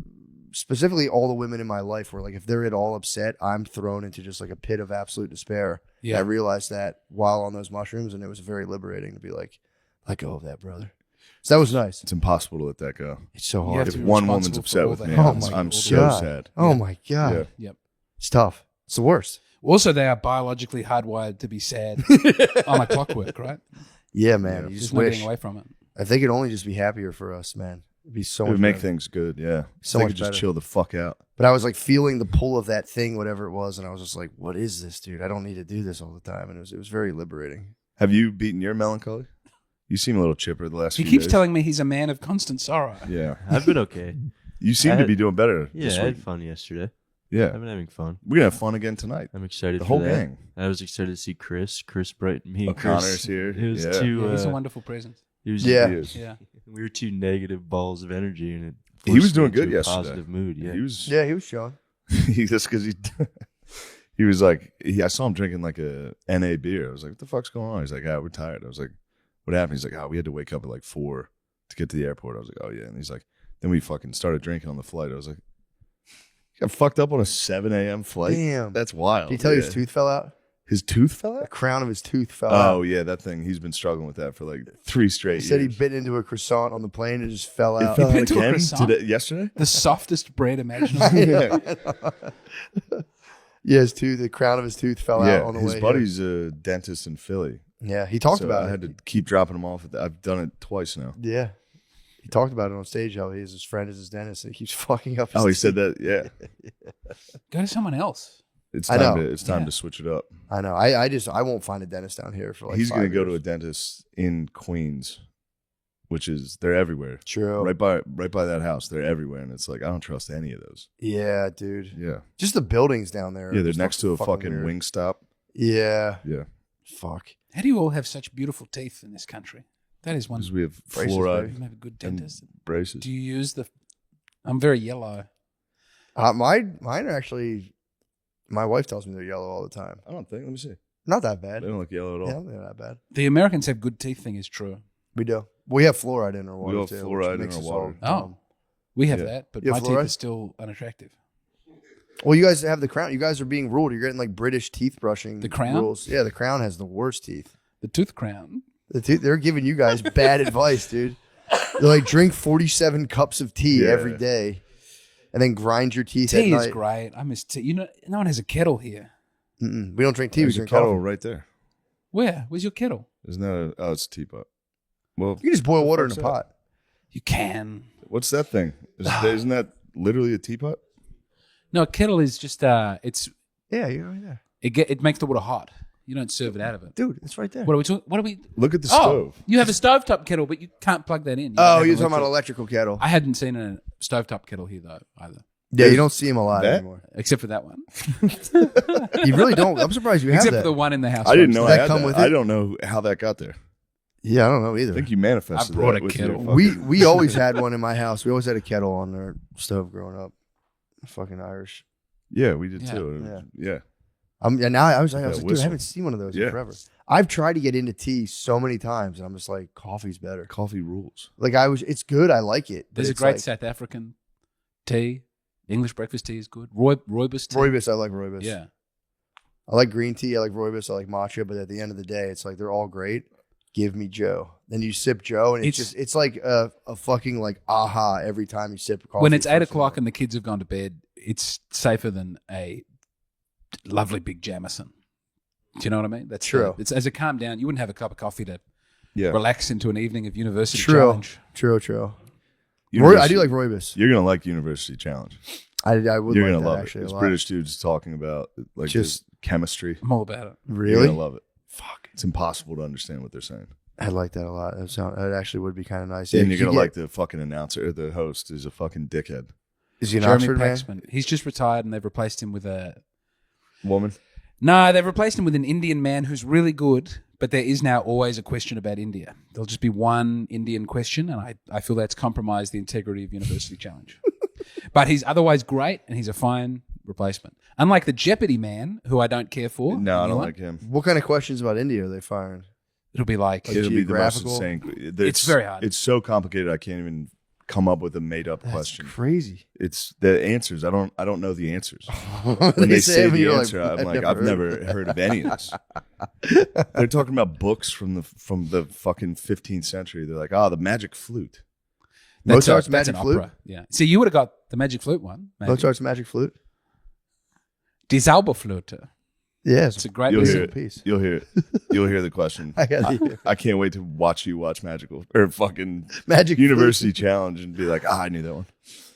specifically all the women in my life where like if they're at all upset, I'm thrown into just like a pit of absolute despair.
Yeah.
I realized that while on those mushrooms, and it was very liberating to be like, let go of that, brother. So that was nice.
It's impossible to let that go.
It's so
You
hard.
have
If
to be
one woman's
responsible
upset
for
with
all
me,
that.
Oh
I'm,
my
I'm
God.
so sad.
Oh
Yeah.
my God.
Yeah.
Yep.
It's tough. It's the worst.
Also, they are biologically hardwired to be sad on a clockwork, right?
Yeah, man. You
There's
just
no
wish.
getting away from it.
If they could only just be happier for us, man. It'd be so
It
much
would make
better.
things good, yeah.
So
They
much
could just
better.
chill the fuck out.
But I was like feeling the pull of that thing, whatever it was, and I was just like, "What is this, dude? I don't need to do this all the time." And it was very liberating.
Have you beaten your melancholy? You seem a little chipper the last
He
few
keeps
days.
telling me he's a man of constant sorrow.
Yeah.
I've been okay.
You seem
I
to
had-
be doing better
Yeah,
this
I
week.
had fun yesterday.
Yeah.
I've been having fun.
We're going to have fun again tonight.
I'm excited
The
for
whole
that.
gang.
I was excited to see Chris. Chris brightened me. and
O'Connor's
Chris.
here.
It was
Yeah.
too.
Yeah, he's a wonderful presence.
It was,
Yeah.
He is.
Yeah.
We were two negative balls of energy, and it
He was
forced me
doing good
into a
yesterday.
Positive mood. Yeah.
He was
Yeah, he was showing.
just because he was like, I saw him drinking like a NA beer. I was like, what the fuck's going on? He's like, we're tired. I was like, what happened? He's like, we had to wake up at like 4 to get to the airport. I was like, oh yeah. And he's like, then we fucking started drinking on the flight. I was like, you got fucked up on a 7 a.m. flight?
Damn.
That's wild.
Did he tell you
Yeah.
his tooth fell out?
His tooth fell
The
out?
crown of his tooth fell out.
Oh yeah, that thing. He's been struggling with that for like 3 straight
He said he
years.
bit into a croissant on the plane and it just fell
It
out.
fell out
bit into a
again
croissant?
yesterday?
The softest bread imaginable.
Yeah, the crown of his tooth fell out on the
his
way.
buddy's a dentist in Philly.
Here. Yeah, he talked
So
about
I
it.
had to keep dropping him off. I've done it twice now.
Yeah. He talked about it on stage how his friend is his dentist and he keeps fucking up his
Oh, he
teeth.
said that. Yeah,
Go to someone else.
it's
I
time.
know.
It's time
Yeah.
to switch it up.
I know. I won't find a dentist down here for like
He's
going
to go to a dentist in Queens, which is they're everywhere.
True.
Right by that house, they're everywhere, and it's like I don't trust any of those.
Yeah, dude.
Yeah,
Just the buildings down there.
yeah,
are
they're
just
next to a fucking
weird.
wing stop.
Yeah.
Yeah,
Fuck.
How do you all have such beautiful teeth in this country? That is one.
because we have
Braces,
You
fluoride
have a good
and
dentist.
braces.
Do you use the? I'm very yellow.
Mine are actually. My wife tells me they're yellow all the time.
I don't think. Let me see.
Not that
They
bad.
don't look yellow at all.
Yeah, they're not bad.
The Americans have good teeth thing is true.
We do. We have fluoride in our water
have
too. which
fluoride in
makes
our
us
water.
all
Oh. We have
Yeah.
that, but
You
my
have
teeth
fluoride?
are still unattractive.
Well, you guys have the crown. You guys are being ruled. You're getting like British teeth brushing
The Crown?
rules. Yeah, the crown has the worst teeth.
The tooth crown.
They're giving you guys bad advice, dude. They're like drink 47 cups of tea
Yeah.
every day, and then grind your teeth at
Tea is
night.
great. I miss tea. You know, no one has a kettle here.
Mm-mm. We don't drink tea.
There's
we
a
drink
kettle
coffee.
right there.
Where? Where's your kettle?
Isn't that a? Oh, it's a teapot. Well,
You can just boil water in a
fuck's that?
pot.
You can.
what's that thing? Isn't that literally a teapot?
No, a kettle is just it's
Yeah, you're right there,
it makes the water hot. You don't serve it out of it.
dude. It's right there.
What are we talking? What are we?
Look at the
Oh,
stove.
you have a stovetop kettle, but you can't plug that in. You
Oh,
don't
you're
have
talking about
electric-
electrical kettle.
I hadn't seen a stovetop kettle here though either,
Yeah, you don't see them a lot
That?
anymore.
except for that one.
You really don't. I'm surprised you have
Except
that.
for the one in the house.
I didn't know
Does
I
that
had
come
that.
with
I
it?
don't know how that got there.
Yeah, I don't know
I
either.
think you manifested
I brought
that
a
with your
kettle.
fucking-
We always had one in my house. We always had a kettle on our stove growing up. Fucking Irish.
Yeah, we did
Yeah.
too. Yeah.
And now I was like,
That
dude, I
whistle.
haven't seen one of those in
Yeah.
forever. I've tried to get into tea so many times, and I'm just like, coffee's better.
Coffee rules.
Like it's good. I like it. but
There's a
it's
great
like,
South African tea. English breakfast tea is good. Rooibos tea.
Rooibos. I like Rooibos.
Yeah.
I like green tea. I like Rooibos. I like matcha. But at the end of the day, it's like they're all great. Give me Joe. Then you sip Joe, and it's like a fucking like aha every time you sip coffee.
When it's
first
8
thing.
o'clock and the kids have gone to bed, it's safer than a lovely big Jameson. Do you know what I mean? That's
True.
It's as it calmed down, you wouldn't have a cup of coffee to
Yeah.
relax into an evening of university
True.
challenge.
True. I
University-
do like Rooibos.
You're gonna like University Challenge.
I would
You're
like
gonna
that
love
actually
it.
a
It's
lot.
British dudes talking about like
Just-
just chemistry.
I'm all about it.
You're
Really?
gonna love it.
Fuck.
It's impossible to understand what they're saying.
I like that a lot. That actually would be kind of nice.
and
Yeah,
you're gonna
you
like the fucking announcer, or the host is a fucking dickhead.
Is he an
Jeremy
Oxford man?
Paxman. He's just retired and they've replaced him with a
Woman.
No, they've replaced him with an Indian man who's really good, but there is now always a question about India. There'll just be one Indian question, and I feel that's compromised the integrity of University Challenge. But he's otherwise great, and he's a fine replacement. Unlike the Jeopardy man, who I don't care for.
No, I
You
don't
know
like him.
What kind of questions about India are they firing?
It'll be like
Like
It'll be the most
geographical?
insane.
It's very hard.
It's so complicated. I can't even come up with a made up question.
Crazy.
It's the answers. I don't know the answers.
When
When they say
them,
the
you're
answer, I'm like, I've never heard of any of this. They're talking about books from the fucking 15th century. They're like, the magic flute.
Mozart's
that's
Magic
an
Flute?
opera. Yeah. See, you would have got the magic flute one. Maybe.
Mozart's Magic Flute.
Die Zauberflöte.
Yeah,
It's a great
You'll
piece
hear
of
it.
piece.
You'll hear it. You'll hear the question.
I got it.
I can't wait to watch you watch Magical or fucking
Magic Flute.
University Challenge and be like, I knew that one.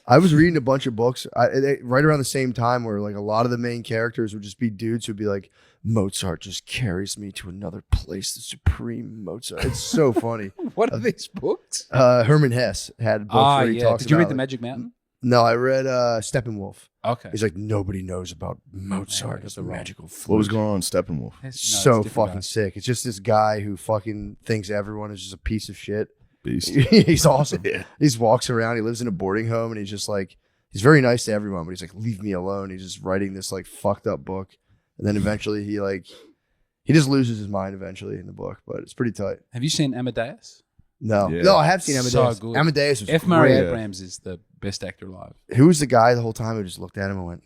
I was reading a bunch of books right around the same time where like a lot of the main characters would just be dudes who'd be like, Mozart just carries me to another place, the supreme Mozart. It's so funny.
What are these books?
Herman Hesse had a book where he talks
Did you read
about,
The
like-
Magic Mountain?
No, I read Steppenwolf.
Okay.
He's like, nobody knows about Mozart
got
as
the
the
wrong-
magical flute.
What was going on in Steppenwolf?
So fucking sick. It's just this guy who fucking thinks everyone is just a piece of shit.
Beast.
He's awesome.
Yeah.
He just walks around. He lives in a boarding home, and he's just like, he's very nice to everyone, but he's like, leave me alone. He's just writing this like fucked up book, and then eventually he just loses his mind eventually in the book, but it's pretty tight.
Have you seen Amadeus?
No,
Yeah.
no, I have seen
So
Amadeus.
good.
Amadeus was
F. Murray
great.
Abrams is the best actor alive.
Who was the guy the whole time who just looked at him and went,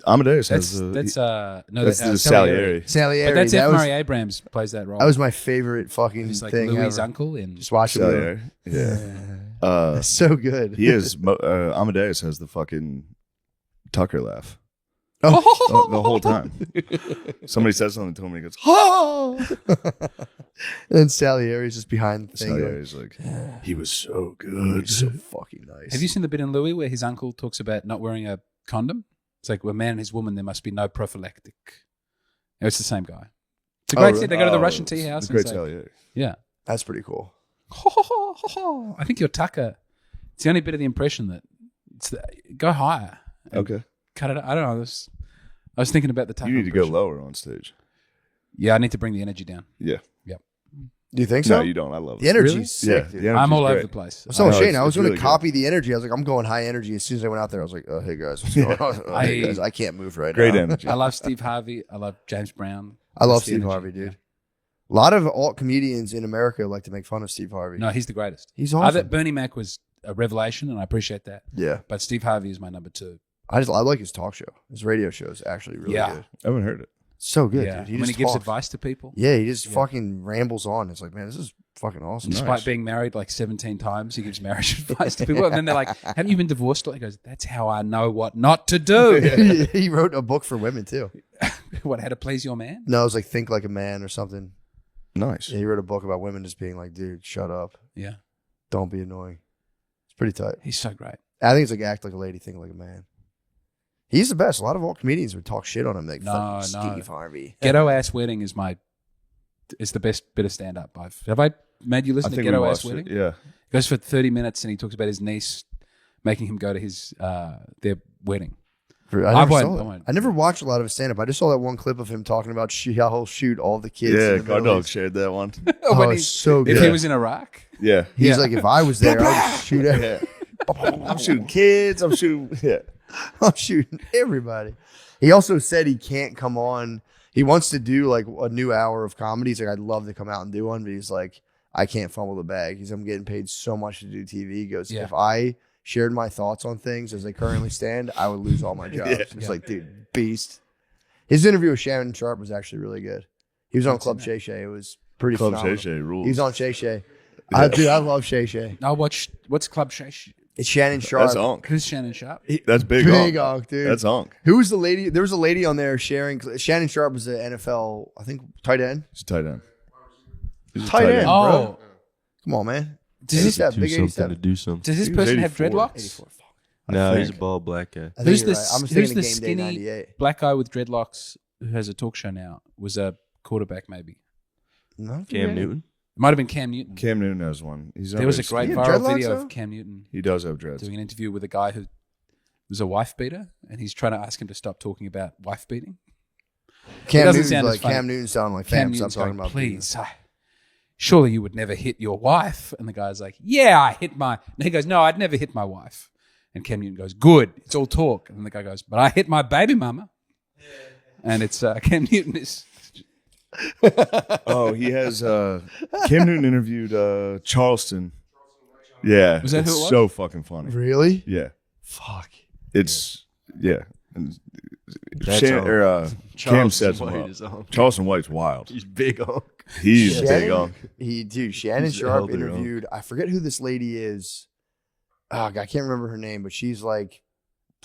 Amadeus
That's
has
that's
the Salieri.
Salieri?
But that's
that
F.
was,
Murray Abrams plays that role.
that was my favorite fucking
He's like
thing
Louis'
ever.
uncle in.
Just watch him.
Salieri. Yeah.
It's so good.
He is. Amadeus has the fucking Tucker laugh
Oh.
the whole time. Somebody says something to him and he goes, "Ha!"
And then Salieri's just behind the thing. going,
Salieri's like, he was so
"He's
good.
so fucking nice.
Have you seen the bit in Louis where his uncle talks about not wearing a condom? It's like, with a man and his woman, there must be no prophylactic. It's the same guy. It's a great
really?
scene. They go to the
Oh,
Russian tea house.
The
And
great
it's like,
Salieri.
yeah.
That's pretty cool.
I think your Tucker. It's the only bit of the impression that go higher. and
Okay.
Cut it. I don't know. I was thinking about the Tucker.
You need to go
impression.
lower on stage.
Yeah, I need to bring the energy down.
Yeah.
Do you think so?
No, you don't. I love
The
it.
energy's
Really?
sick,
Yeah,
dude.
the energy's
I'm all over
great.
the place.
I was telling
I know,
Shane,
it's-
I was
it's
going
really
to copy the energy. I was like, I'm going high energy. As soon as I went out there, I was like, oh, hey guys, what's going on? Oh, hey
I-
guys, I can't move right
Great
now.
energy.
I love Steve Harvey. I love James Brown.
I love
That's the
Steve
energy.
Harvey, dude.
Yeah.
A lot of alt comedians in America like to make fun of Steve Harvey.
No, he's the greatest.
He's
I
awesome.
thought Bernie Mac was a revelation, and I appreciate that.
Yeah,
But Steve Harvey is my number two.
I like his talk show. His radio show is actually really
Yeah.
good.
I haven't heard it.
So good,
yeah.
dude. He
When
just
he gives
talks.
advice to people,
Yeah, he just fucking rambles on. It's like, man, this is fucking awesome.
Nice.
despite being married like 17 times, he gives marriage advice to people. And then they're like, haven't you been divorced? He goes, that's how I know what not to do.
He wrote a book for women too.
What, how to please your man?
No, it was like Think Like a Man or something.
Nice.
Yeah, he wrote a book about women just being like, dude, shut up.
Yeah.
Don't be annoying. It's pretty tight.
He's so great.
I think it's like act like a lady, think like a man. He's the best. A lot of alt comedians would talk shit on him. Like,
No,
fucking
no.
Steve Harvey.
Ghetto Ass Wedding is the best bit of stand up. Have I made you
I
listen to
think we
Ghetto Ass
watched
Wedding?
it. Yeah.
He goes for 30 minutes and he talks about his niece making him go to his their wedding.
I never,
won't-
saw
I
that.
won't.
I never watched a lot of his stand up. I just saw that one clip of him talking about how he'll shoot all the kids.
Yeah,
in the Middle
Cardog
East.
shared that one.
Oh,
When
it's so good.
if he was in Iraq,
Yeah.
He's
Yeah.
like, if I was there, I would shoot every-
I'm shooting kids. I'm shooting. Yeah.
I'm shooting everybody. He also said he can't come on. He wants to do like a new hour of comedy. He's like, I'd love to come out and do one, but he's like, I can't fumble the bag. He's I'm getting paid so much to do TV. He goes,
Yeah.
if I shared my thoughts on things as they currently stand, I would lose all my jobs.
Yeah.
It's like, dude, beast. His interview with Shannon Sharp was actually really good. He was on Club Shay Shay. It was pretty
Club
phenomenal.
Shay Shay rules.
He was on Shay Shay.
Yeah.
Dude, I love Shay Shay.
I'll watch what's Club Shash.
It's Shannon Sharp.
That's Onk.
Who's Shannon Sharp?
That's big.
Big
Onk.
Onk, dude.
That's Onk.
Who was the lady? There was a lady on there sharing. Shannon Sharp was the NFL, I think, tight end.
He's a tight end. He's a
Tight end.
Oh,
bro. Come on, man.
does this
87,
Do
big
something
87.
to do something.
does this
He was
person have
84.
dreadlocks?
84. Fuck.
No, he's a
think.
bald black guy.
I think
Who's
you're
this?
right. I'm
Who's
thinking
the
of Game Day
skinny
98.
black guy with dreadlocks who has a talk show now? Was a quarterback maybe?
No,
Cam Newton.
It might have been Cam Newton.
Cam Newton has one. He's
There was a
not
great
He
very
had
viral
dreadlocks,
video
though?
of Cam Newton
He does have dreads.
doing an interview with a guy who was a wife beater, and he's trying to ask him to stop talking about wife beating.
Cam
doesn't
Newton's
sound as
like
funny.
Cam Newton sounding like
Cam
fam. Stop
Newton's
talking
going,
about
please, surely you would never hit your wife. And the guy's like, yeah, I hit my. And he goes, no, I'd never hit my wife. And Cam Newton goes, good, it's all talk. And the guy goes, but I hit my baby mama. And it's Cam Newton is.
Oh, he has. Cam Newton interviewed Charleston. Yeah,
Was that
it's
who it was?
so fucking funny.
Really?
Yeah,
Fuck.
it's yeah. And
That's
Cam
Charleston
sets him
White
up.
is on.
Charleston White's wild.
He's big on.
He's
Shannon?
big on.
Shannon
He's
Sharp
elder,
interviewed. I forget who this lady is. Oh, God, I can't remember her name, but she's like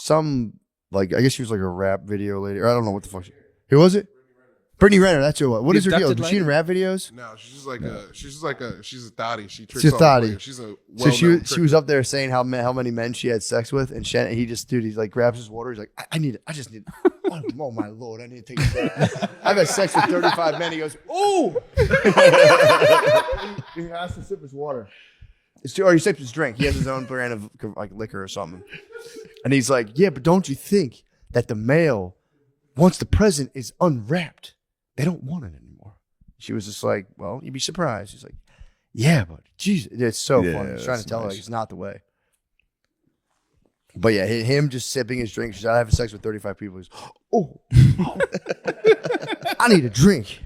I guess she was like a rap video lady, or I don't know what the fuck. Who was it? Brittany Renner. That's who it was. What
The
is her deal?
abducted
Was she in
lady?
rap videos?
No, she's a thotty. She tricks
She's a
all the
thotty.
players. She's a
So she
well-known
was up there saying how many men she had sex with, and Shannon, he's like grabs his water. He's like, I just need. Oh my lord, I need to take a bath. I've had sex with 35 men. He goes, oh. He has to sip his water. Or he sips his drink. He has his own brand of like liquor or something. And he's like, yeah, but don't you think that the male, once the present is unwrapped, they don't want it anymore? She was just like, well, you'd be surprised. He's like, yeah, but Jesus, it's so
Yeah,
funny. He's trying to
that's
tell her
nice.
like it's not the way. But yeah, him just sipping his drink. She's like, I have sex with 35 people. He's, oh, I need a drink.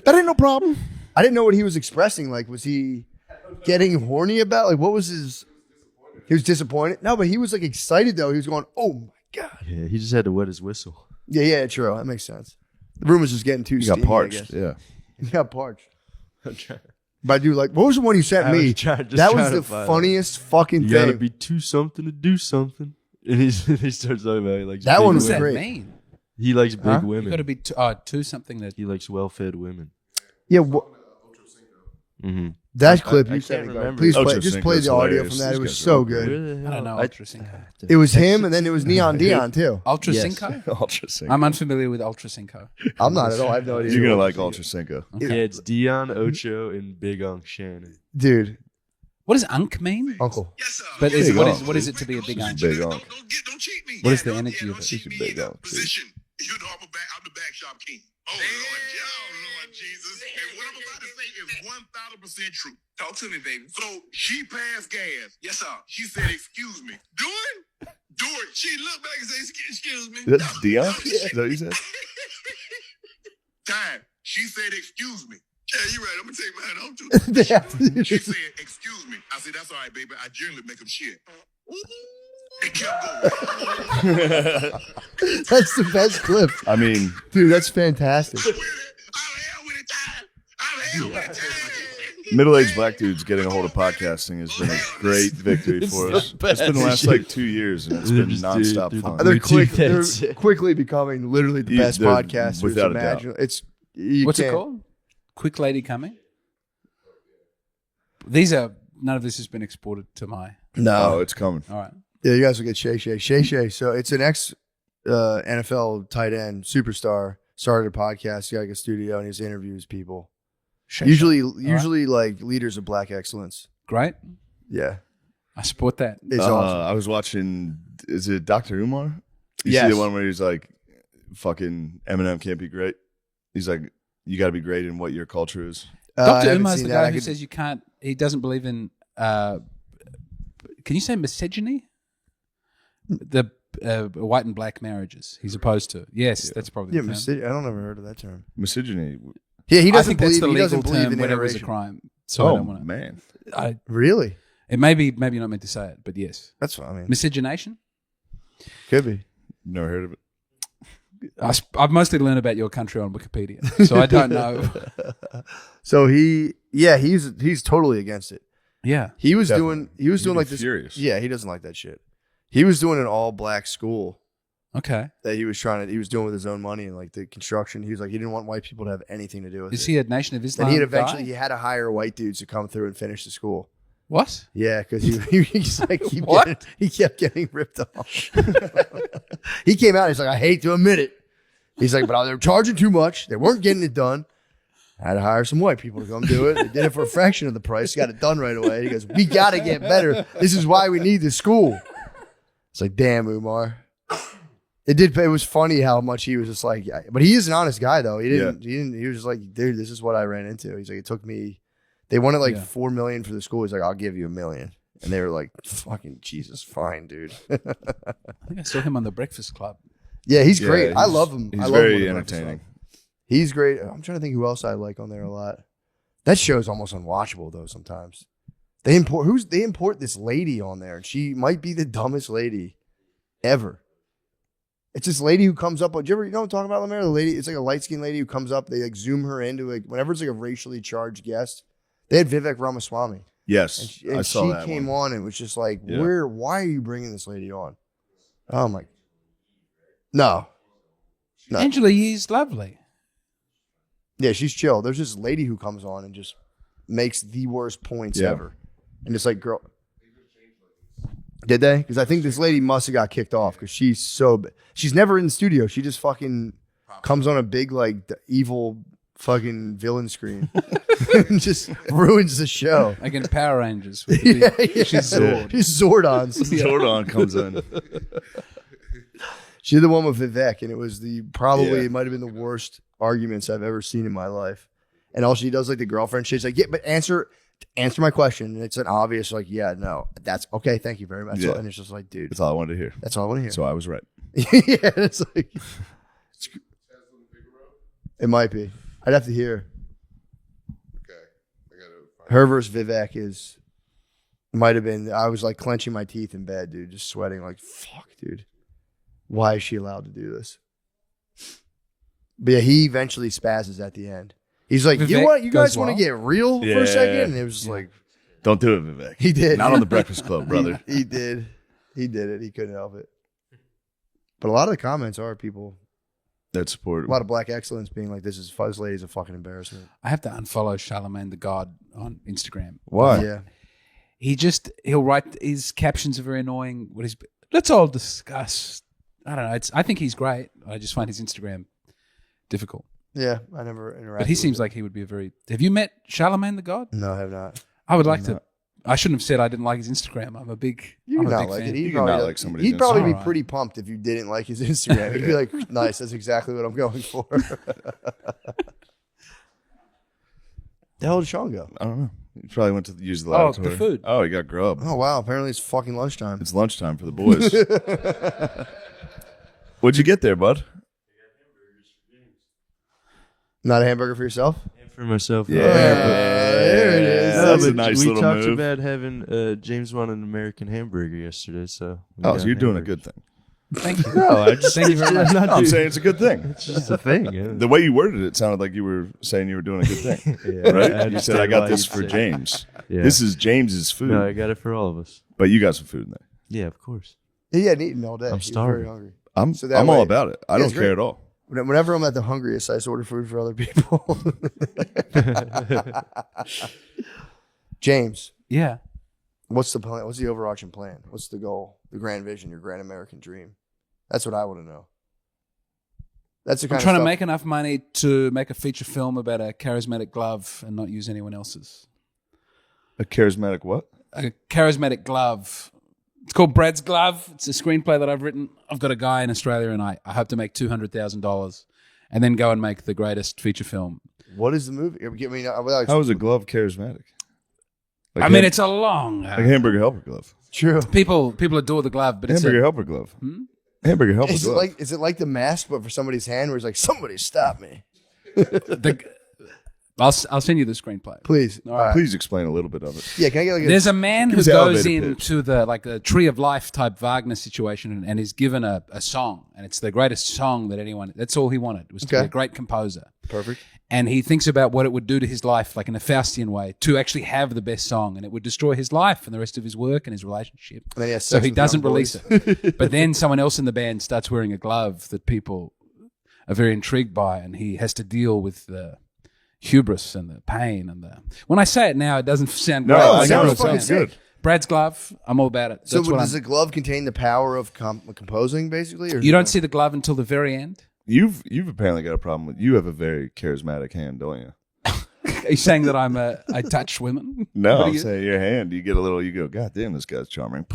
That ain't no problem. I didn't know what he was expressing. Like, was he getting horny about? Like, what was his? He was disappointed. No, but he was like excited though. He was going, "Oh my god!"
Yeah, he just had to wet his whistle.
Yeah, true. That makes sense. The room was just getting too.
He got
steamy, I
parched.
guess.
Yeah.
He got parched. But I do like. What was the one you sent
I was
me?
just
That was
trying
the
to find
funniest fucking
You gotta
thing.
be to something to do something. And he starts talking about like
That
big
one
What
was
does that
women.
great.
mean?
He likes big
Huh?
You
women.
got to be to something that.
He likes well-fed women.
Yeah,
Mm-hmm.
that clip
I
you sent
can't
me. Bro.
remember.
Please play.
Ultra
Just play
Synchro's
the audio
hilarious.
from that.
These
It was
guys are
so
all
good.
I don't know Ultra Cinco.
It was him, and then it was Neon Dion too.
Ultra
Yes.
Cinco?
Ultra Cinco.
I'm unfamiliar with Ultra Cinco.
I'm not at all. I have no idea.
You're gonna
what
like
to
Ultra Cinco.
Yeah, it's Dion, Ocho, and Big Unc Shannon.
do. Dude,
What does unk mean?
Uncle.
But
Big
what
unk.
is what is it to be a big unk?
Big unk.
Don't cheat me.
What is the energy of it?
She's a big unk.
Position. You know I'm the back shop king. Oh Lord Jesus. And what I'm about to say is 1,000% true. Talk to me, baby. So she passed gas. Yes, sir. She said, "Excuse me." Do it. She looked back and said, "Excuse me."
That's Dion? Is that what you said?
Time. She said, "Excuse me." Yeah, you're right. I'm gonna take mine home too.
They have to do
She
this.
said, "Excuse me." I said, "That's all right, baby. I generally make them shit." It kept going.
That's the best clip.
I mean,
Dude, that's fantastic.
I'm hell with it, time. I'm hell with it, time.
middle-aged black dudes getting a hold of podcasting has been a great victory for us. It's been the last like 2 years, and it's been nonstop fun.
They're,
Dude, that's
they're
it.
quickly becoming literally the best
They're-
podcasters
without a doubt.
imaginable. It's you
What's it
can't-
called? Quick Lady Coming? These are none of this has been exported to my.
No.
Oh, it's coming.
All right.
Yeah, you guys will get Shay Shay. Shay Shay. So it's an ex NFL tight end superstar. Started a podcast. He got like a studio and he just interviews people. Usually like leaders of black excellence.
Great.
Yeah,
I support that.
it's awesome.
I was watching. Is it Dr. Umar? You
Yes.
see the one where he's like, "Fucking Eminem can't be great." He's like, "You got to be great in what your culture is."
I
Dr.
haven't
Umar's
seen
the
that.
guy
I
who
could-
says you can't. He doesn't believe in. Can you say misogyny? The white and black marriages. He's opposed to. Yes, that's probably.
yeah,
the term.
I don't ever heard of that term.
Misogyny.
Yeah, he
I
doesn't
think that's
believe.
the
He
legal
doesn't believe
term
in
when it was a
interracial.
crime. So I
Oh
don't want to.
man,
Really?
It may be maybe not meant to say it, but yes,
That's what I mean.
miscegenation.
Could be.
never heard of it.
I've mostly learned about your country on Wikipedia, so I don't know.
So he's totally against it.
Yeah,
He was
Definitely.
doing like this.
Furious.
Yeah, he doesn't like that shit. He was doing an all black school
okay.
that he was doing with his own money and like the construction. He was like he didn't want white people to have anything to do with
Is
it.
he a Nation of Islam?
And he
guy?
had to hire white dudes to come through and finish the school.
What?
Yeah, because he's like
What?
he kept getting ripped off. He came out. He's like, I hate to admit it. He's like, but they were charging too much. They weren't getting it done. I had to hire some white people to come do it. They did it for a fraction of the price. Got it done right away. He goes, we got to get better. This is why we need this school. It's like, damn, Umar. It was funny how much he was just like, but he is an honest guy though. He was just like, dude, this is what I ran into. He's like, it took me, they wanted like $4 million for the school. He's like, I'll give you $1 million. And they were like, fucking Jesus, fine, dude.
I think I saw him on the Breakfast Club.
Yeah, he's
Yeah,
great. I
he's-
love him.
He's
I love him
very
on the Breakfast
entertaining.
Club. He's great. I'm trying to think who else I like on there a lot. That show's almost unwatchable though sometimes. They import this lady on there, and she might be the dumbest lady ever. It's this lady who comes up. You know what I'm talking about, Lemaire? The lady, it's like a light-skinned lady who comes up. They like zoom her into like whenever it's like a racially charged guest. They had Vivek Ramaswamy.
Yes,
And
I saw that.
She came on and was just like,
Yeah.
why are you bringing this lady on? Oh my. No.
Angela Yee's lovely.
Yeah, she's chill. There's this lady who comes on and just makes the worst points ever. And it's like, girl. Did they? Because I think this lady must have got kicked off because she's never in the studio. She just fucking comes on a big, like, evil fucking villain screen and just ruins the show.
Like in Power Rangers. With the big, she's Zord.
She's Zordon.
Zordon comes in.
She's the one with Vivek, and it was it might have been the worst arguments I've ever seen in my life. And all she does, like the girlfriend, she's like, yeah, but answer my question. And it's an obvious, like, yeah, no, that's okay. Thank you very much.
Yeah.
And it's just like, dude,
That's all I wanted to hear.
that's all I want to hear.
So I was right.
Yeah, it's like, it might be. I'd have to hear.
Okay. I gotta find
Her versus Vivek might have been, I was like clenching my teeth in bed, dude, just sweating like, fuck, dude. Why is she allowed to do this? But yeah, he eventually spazzes at the end. He's like,
Vivek
you guys
goes
want to
wild?
get real for a second? And it was just like,
Don't do it, Vivek.
he did.
Not on the Breakfast Club, brother.
He did. He did it. He couldn't help it. But a lot of the comments are people,
That support.
a lot of black excellence being like, this lady's a fucking embarrassment.
I have to unfollow Charlemagne the God on Instagram.
Why?
Yeah.
He'll write, his captions are very annoying. Let's all discuss. I don't know. I think he's great. I just find his Instagram difficult.
Yeah. I never interacted
But he
with
seems
him.
like he would be a very. Have you met Charlemagne the God?
No, I have not.
I would like to. I shouldn't have said I didn't like his Instagram. I'm a big.
You
I'm
can
a
not
big
like
fan.
it.
You can not like somebody's
He'd probably be
Instagram.
pretty pumped if you didn't like his Instagram. He'd be like, nice, that's exactly what I'm going for. The hell did Sean go?
I don't know. He probably went to use the
Oh,
lavatory.
the food.
Oh, he got grub.
Oh, wow. Apparently it's fucking lunchtime.
It's lunchtime for the boys. What'd you get there, bud?
Not a hamburger for yourself?
For myself.
Yeah.
There it is.
That's a
but
nice
we
little
talked
move.
about having James want an American hamburger yesterday, so we
Oh,
got
so you're doing a
hamburgers.
good thing.
Thank you.
No, I just
Thank you very much.
I'm not
I'm
doing,
saying it's a good thing.
it's just a thing. Yeah.
The way you worded it sounded like you were saying you were doing a good thing.
Yeah, I
Right? You
understand
said, I got
why
this
you'd
for
say-
James.
Yeah.
This is James's food.
No, I got it for all of us.
But you got some food in there.
Yeah, of course.
He hadn't eaten all day.
I'm
He was
starving.
very hungry.
I'm
So that
I'm
way-
all about it. I
Yeah,
don't
it's
care
great.
at all.
Whenever I'm at the hungriest, I just order food for other people. James,
Yeah.
what's the plan? What's the overarching plan? What's the goal? The grand vision, your grand American dream? That's what I want to know. That's the kind
I'm trying
of
to
stuff.
make enough money to make a feature film about a charismatic glove and not use anyone else's.
A charismatic what?
A charismatic glove. It's called Brad's Glove. It's a screenplay that I've written. I've got a guy in Australia, and I hope to make $200,000 and then go and make the greatest feature film.
What is the movie?
How is a glove charismatic? Like
I mean, it's a long.
like a hamburger helper glove.
true.
People adore the glove, but it's
Hamburger helper glove. Hamburger helper
Is it
glove.
like the mask, but for somebody's hand, where it's like, somebody stop me,
I'll send you the screenplay.
please.
All right.
Please explain a little bit of it.
Yeah, can I get like
There's a man who
us the
goes
elevator pitch.
into the Tree of Life type Wagner situation and is given a song, and it's the greatest song that anyone. That's all he wanted was to be
Okay.
a great composer.
perfect?
And he thinks about what it would do to his life, like in a Faustian way, to actually have the best song, and it would destroy his life and the rest of his work and his relationship.
And then he has
So
sex
he
with
doesn't
young
release
boys.
it. But then someone else in the band starts wearing a glove that people are very intrigued by, and he has to deal with the hubris and the pain and the. When I say it now, it doesn't sound
No,
great.
it
Like
sounds
everyone
fucking
says.
good.
Brad's Glove, I'm all about it.
So
That's what
does
I'm-
the glove contain the power of composing, basically? Or
you don't see the glove until the very end.
You've apparently got a problem with. You have a very charismatic hand, don't you?
Are you saying that I touch women?
No,
What are
I'm
you-
saying your hand. You get a little. You go, God damn, this guy's charming.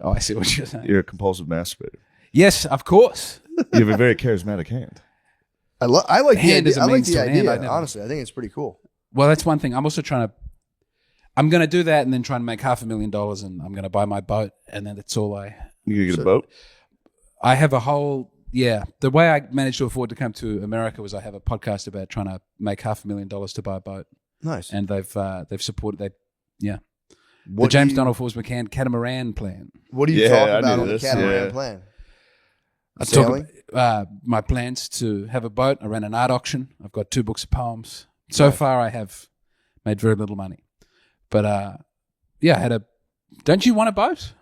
Oh, I see what you're saying.
You're a compulsive masturbator.
Yes, of course.
You have a very charismatic hand.
I like the
Hand
idea.
is a
I like
means
the
to an end,
idea.
I never-
Honestly, I think it's pretty cool.
Well, that's one thing. I'm also I'm going to do that and then try and make $500,000, and I'm going to buy my boat, and then that's all
You gonna get a boat?
I have a whole, the way I managed to afford to come to America was I have a podcast about trying to make $500,000 to buy a boat,
Nice.
and they've supported, The James Donald Force McCann catamaran plan.
What do you
Yeah,
talk
I
about
knew
on the
this,
catamaran
yeah.
plan?
I
Sailing?
talk about my plans to have a boat. I ran an art auction. I've got 2 books of poems. So far, I have made very little money. But yeah, I had a. Don't you want a boat?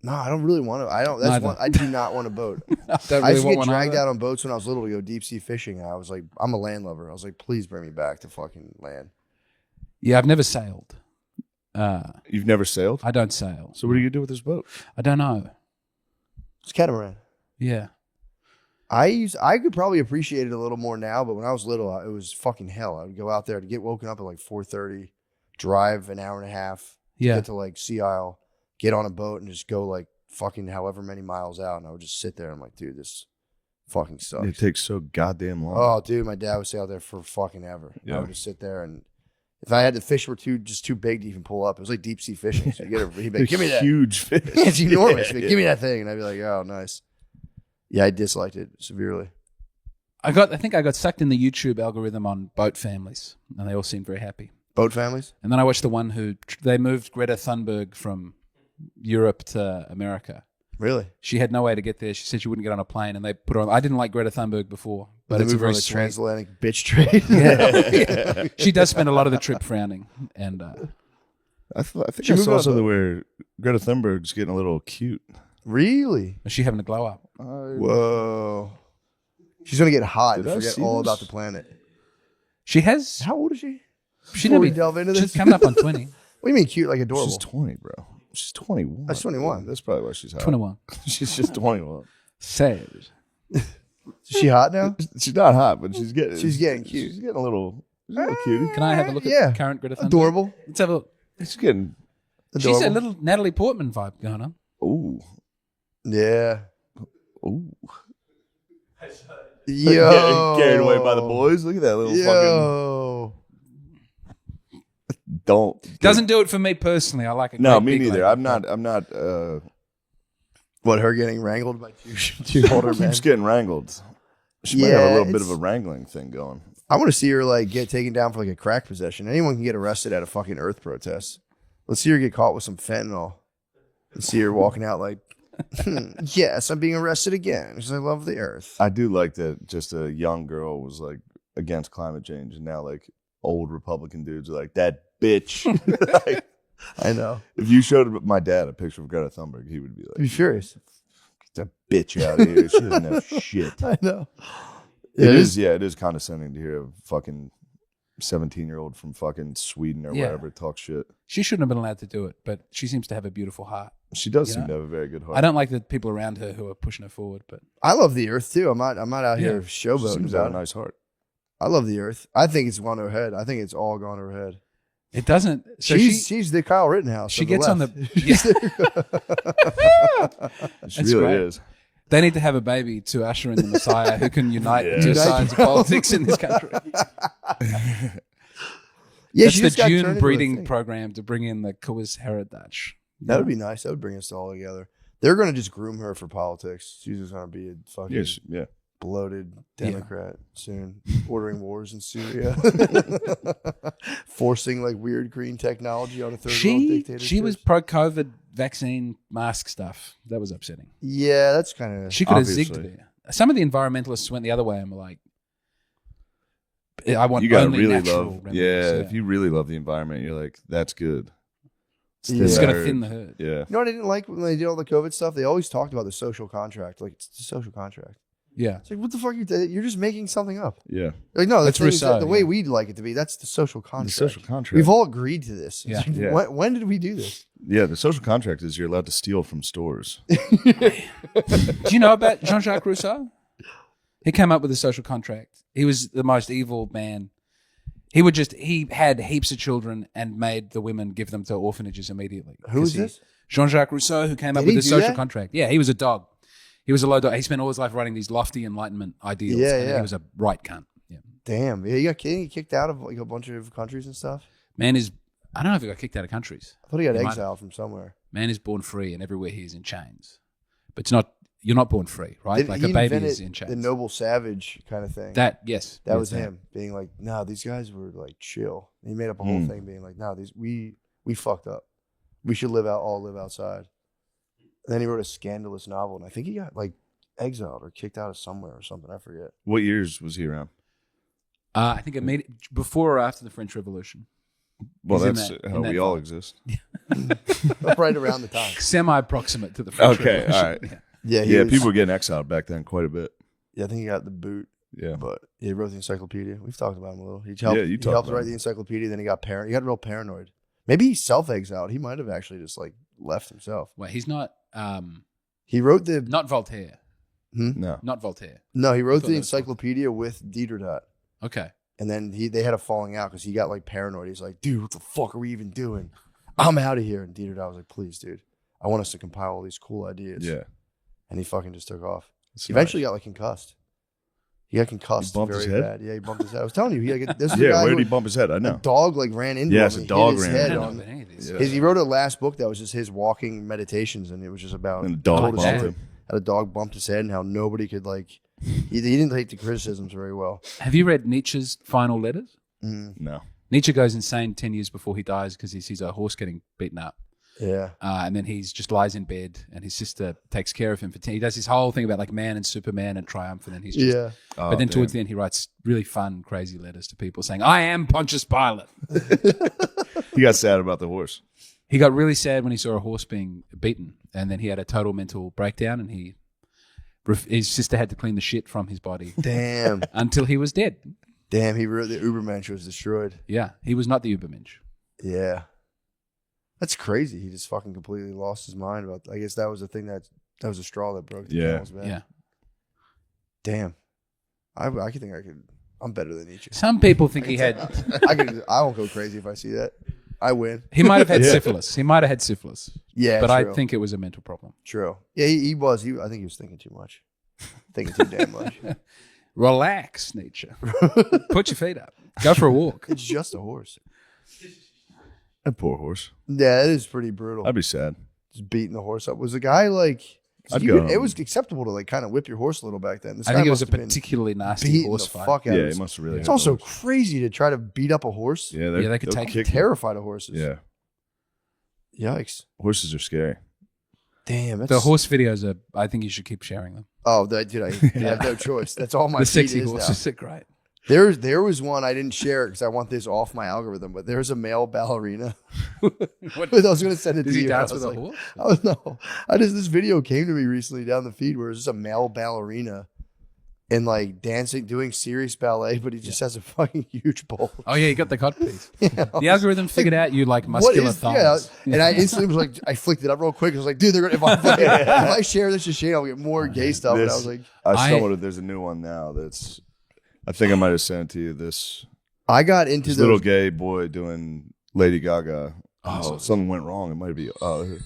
No, I don't really want to. I don't. That's
Neither.
one. I do not want a boat.
I don't
I
really
used to
want
get
one
dragged
either.
out on boats when I was little to go deep sea fishing. And I was like, I'm a landlubber. I was like, please bring me back to fucking land.
Yeah, I've never sailed.
You've never sailed?
I don't sail.
So what do you do with this boat?
I don't know.
It's catamaran.
Yeah.
I could probably appreciate it a little more now, but when I was little, it was fucking hell. I would go out there to get woken up at like 4:30, drive an hour and a half,
Yeah.
get to like Sea Isle, get on a boat and just go like fucking however many miles out. And I would just sit there and I'm like, dude, this fucking sucks.
It takes so goddamn long.
Oh, dude, my dad would stay out there for fucking ever. I
Yeah.
would just sit there and if I had the fish were too big to even pull up, it was like deep sea fishing. So you get he'd be like, give me that.
Huge fish.
It's enormous.
Yeah,
He'd be like, give me that thing. And I'd be like, oh, nice. Yeah, I disliked it severely.
I think I got sucked in the YouTube algorithm on boat families, and they all seemed very happy.
Boat families?
And then I watched the one who they moved Greta Thunberg from Europe to America.
Really?
She had no way to get there. She said she wouldn't get on a plane, and they put her on. I didn't like Greta Thunberg before, but
They
it's a
move
very
on the
sweet.
transatlantic bitch trade.
Yeah. She does spend a lot of the trip frowning, and
I think
She
I
moved
saw
on
something
boat.
where Greta Thunberg's getting a little cute.
Really?
is she having a glow up?
Whoa. She's going to get hot and
Did I
forget
see
all
this?
about the planet.
She has.
How old is she?
She
Before we
never-
delve into
she's
this?
coming up on 20.
What do you mean cute, like adorable?
She's 20, bro. She's 21.
That's 21.
That's probably why she's hot.
21.
She's just 21.
Sad.
Is she hot now?
She's not hot, but she's getting
She's getting cute.
She's getting a little cutie.
Can I have a look
Yeah.
at current Greta Thunberg?
Adorable.
Let's have a look.
She's getting
Adorable.
She's a little Natalie Portman vibe going on.
ooh.
Yeah.
Ooh.
Yo.
Getting carried away by the boys. Look at that little fucking
Yo.
don't
Doesn't do it for me personally. I like a
No,
great
me
big
neither.
lady.
I'm not
What, her getting wrangled by two older men?
keeps getting wrangled. She might have a
Yeah,
little bit of
it's-
a wrangling thing going.
I want to see her like get taken down for like a crack possession. Anyone can get arrested at a fucking Earth protest. Let's see her get caught with some fentanyl. And see her walking out like, yes, I'm being arrested again because I love the Earth.
I do like that just a young girl was like against climate change and now like old Republican dudes are like, that bitch. Like,
I know.
if you showed my dad a picture of Greta Thunberg, he would be
I'd be
like,
furious.
get that bitch out of here. She doesn't have shit.
I know.
It is condescending to hear a fucking 17-year-old from fucking Sweden or
Yeah.
wherever talk shit.
She shouldn't have been allowed to do it, but she seems to have a beautiful heart.
She does
You
seem
know?
to have a very good heart.
I don't like the people around her who are pushing her forward, but
I love the Earth too. I'm not out here
She
showboating
seems to have
about
a
it.
nice heart.
I love the Earth. I think it's gone to her head. I think it's all gone to her head.
it doesn't. So
she's the Kyle Rittenhouse.
she
of
gets on
left.
the.
She
That's
really
great.
is.
They need to have a baby to usher in the Messiah who can unite the two
Unite
sides of politics in this country.
Yeah,
That's
she
the
just got turned
June
into a
breeding
thing.
program to bring in the Coors Heritage.
That would be nice. That would bring us all together. They're going to just groom her for politics. She's just going to be a fucking
Yes, yeah.
bloated Democrat soon, ordering wars in Syria, forcing like weird green technology on a third world dictatorship.
She was pro COVID vaccine mask stuff. That was upsetting.
Yeah, that's kind of.
She could have
Obviously.
zigged there. Some of the environmentalists went the other way and were like, I want
You gotta
only
really
natural
love.
remedies.
Yeah, if you really love the environment, you're like, that's good.
Yeah.
It's
Yeah.
going to thin the herd.
Yeah.
You know what I didn't like when they did all the COVID stuff? They always talked about the social contract. Like, it's the social contract.
Yeah.
It's like, what the fuck? You're just making something up.
Yeah.
Like, no,
That's
that's
Rousseau,
the way
yeah.
we'd like it to be. That's the social
The
contract.
social contract.
We've all agreed to this.
Yeah.
It's like,
Yeah.
When did we do this?
Yeah, the social contract is you're allowed to steal from stores.
Do you know about Jean-Jacques Rousseau? He came up with a social contract. He was the most evil man. He had heaps of children and made the women give them to orphanages immediately.
Who is
'Cause
this?
Jean-Jacques Rousseau, who came up
Did
with
he
the
do
social
that?
contract. Yeah, he was a dog. He was a low dog. He spent all his life writing these lofty Enlightenment ideals.
Yeah,
and
yeah.
he was a right cunt. Yeah.
Damn. Yeah, he got kicked out of like a bunch of countries and stuff.
Man is, I don't know if he got kicked out of countries.
I thought he got
He might-
exiled from somewhere.
Man is born free and everywhere he is in chains. But it's not, you're not born free, right?
Did
Like
he
a baby
invented
is in chains.
the noble savage kind of thing.
That, yes.
That
yes,
was him being like, no, these guys were like chill. He made up a whole thing being like, no, we fucked up. We should all live outside. And then he wrote a scandalous novel, and I think he got like exiled or kicked out of somewhere or something. I forget.
What years was he around?
I think it made it before or after the French Revolution.
Well,
He's in
that's
that-
how
in that
we all
vibe.
exist.
Right around the time.
Semi-proximate to the French
Okay,
Revolution.
all right.
Yeah,
Yeah,
was-
people were getting exiled back then quite a bit.
Yeah, I think he got the boot.
Yeah.
But he wrote the encyclopedia. We've talked about him a little. He helped,
Yeah, you
he
talked
helped
about
write
him.
the encyclopedia. Then he got He got real paranoid. Maybe he self-exiled. He might have actually just like left himself.
Wait, he's not
He wrote the
not Voltaire.
No.
Not Voltaire.
no. He wrote
thought
the
that was
encyclopedia with Diderot.
Okay.
And then they had a falling out because he got like paranoid. He's like, dude, what the fuck are we even doing? I'm out of here. And Diderot was like, please, dude, I want us to compile all these cool ideas.
Yeah.
And he fucking just took off.
That's
He eventually got like concussed. He got concussed
He bumped
very
his head?
bad. Yeah, he bumped his head. I was telling you, this is
Yeah,
a guy
where
who,
did he bump his head? I
a
know.
dog like ran into
Yes,
him.
a
and
dog
hit his
ran
head
I don't know
on.
about any of this.
Yeah.
He wrote a last book that was just his walking meditations, and it was just about
And the dog
told his
bumped
story.
him.
How a dog bumped his head and how nobody could like. He didn't take the criticisms very well.
Have you read Nietzsche's final letters?
No.
Nietzsche goes insane 10 years before he dies because he sees a horse getting beaten up.
Yeah,
And then he's just lies in bed and his sister takes care of him for 10. He does this whole thing about like man and Superman and triumph. And then he's just,
yeah.
Oh,
but then
damn.
towards the end, he writes really fun, crazy letters to people saying, I am Pontius Pilate.
He got sad about the horse.
He got really sad when he saw a horse being beaten. And then he had a total mental breakdown and his sister had to clean the shit from his body
Damn,
until he was dead.
damn. He wrote the Ubermensch was destroyed.
Yeah, he was not the Übermensch.
Yeah, that's crazy. He just fucking completely lost his mind about. I guess that was the thing that was a straw that broke the
Yeah.
camel's back.
Yeah.
Damn. I could think I could. I'm better than Nietzsche.
Some people think he had,
I won't go crazy if I see that. I win.
he might have had
Yeah.
syphilis. He might have had syphilis.
Yeah,
But
true.
I think it was a mental problem.
True. Yeah, he was. I think he was thinking too much. Thinking too damn much.
Relax, Nietzsche. Put your feet up. Go for a walk.
It's just a horse.
That poor horse.
Yeah, it is pretty brutal.
I'd be sad.
Just beating the horse up. Was the guy like?
I'd
you
go
could- it
home.
was acceptable to like kind of whip your horse a little back then. This
I
guy
think it was a
must have been
particularly nasty
beating
horse
the
fight.
fuck out
Yeah,
of
he
us.
must have really.
It's
had
also
those.
crazy to try to beat up a horse.
Yeah,
Yeah, they could
they'll
take
kick.
Terrified of horses.
Yeah,
Yikes.
horses are scary.
Damn. That's,
The horse videos are, I think you should keep sharing them.
Oh, dude, I have no choice. That's all my
The
feed
sexy
is
horses are great.
now. There was one I didn't share it because I want this off my algorithm. But there's a male ballerina.
What,
I was going to send it
does
to
he
you.
dance
I was
with a
like,
horse?
Oh no! This video came to me recently down the feed where it's just a male ballerina and like dancing, doing serious ballet, but he just has a fucking huge bowl.
Oh, yeah, you got the cod piece.
You know?
The algorithm figured out you like
What
muscular
is
thumbs.
yeah? And I instantly was like, I flicked it up real quick. I was like, dude, they're gonna if I share this to Shane, I'll get more gay stuff. And I was like,
I stumbled. There's a new one now. That's. I think I might have sent it to you. This
I got into
this
those.
little gay boy doing Lady Gaga.
Oh.
Something went wrong. It might be. Oh, here.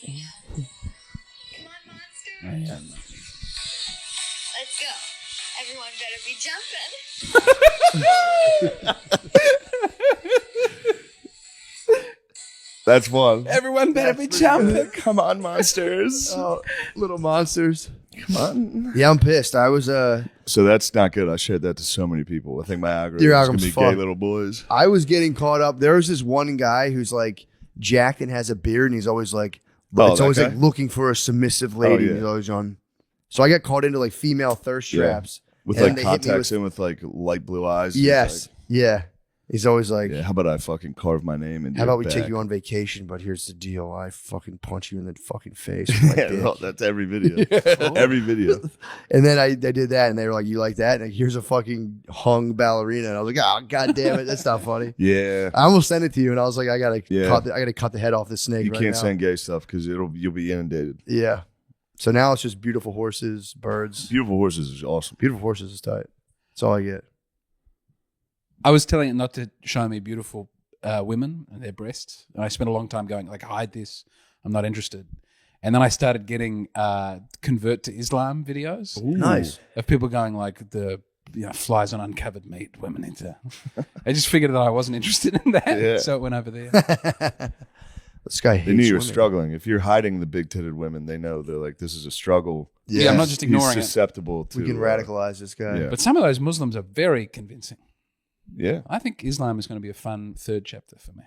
Come on, monster.
Yeah.
Let's go. Everyone better be jumping.
That's one.
Everyone better be jumping.
Come on, monsters.
Oh, little monsters.
Come on.
Yeah, I'm pissed. I was
So that's not good. I shared that to so many people. I think my algorithm
Your
is gonna
algorithm's
be
fucked.
gay little boys.
I was getting caught up. There was this one guy who's like jacked and has a beard, and he's always like,
Oh,
it's
that
always
guy?
like looking for a submissive lady.
yeah.
He's always on. So I got caught into like female thirst
Yeah.
traps.
With
And
like
they hit me
contacts
with-
in with like light blue eyes. and
Yes.
it's
Yeah. He's always like,
Like, yeah. How about I fucking carve my name in?
how about we take you on vacation? But here's the deal: I fucking punch you in the fucking face. With my
Yeah,
dick.
well, that's every video. Every video.
And then I did that, and they were like, "You like that?" And like, here's a fucking hung ballerina, and I was like, "Oh, god damn it, that's not funny."
Yeah.
I almost sent it to you, and I was like, "I gotta
Yeah.
cut the head off this snake."
You
right
can't
now.
send gay stuff because you'll be inundated.
Yeah. So now it's just beautiful horses, birds.
Beautiful horses is awesome.
Beautiful horses is tight. That's all I get.
I was telling it not to show me beautiful women and their breasts. And I spent a long time going, like, hide this. I'm not interested. And then I started getting convert to Islam videos
Nice.
of people going like the flies on uncovered meat, women into. I just figured that I wasn't interested in that,
Yeah.
so it went over there.
This guy hates
They knew you were
women.
struggling. If you're hiding the big-titted women, they know they're like, this is a struggle.
Yeah, I'm not just
He's
ignoring it.
susceptible to.
We can radicalize this guy.
yeah.
But some of those Muslims are very convincing.
Yeah.
I think Islam is going to be a fun third chapter for me.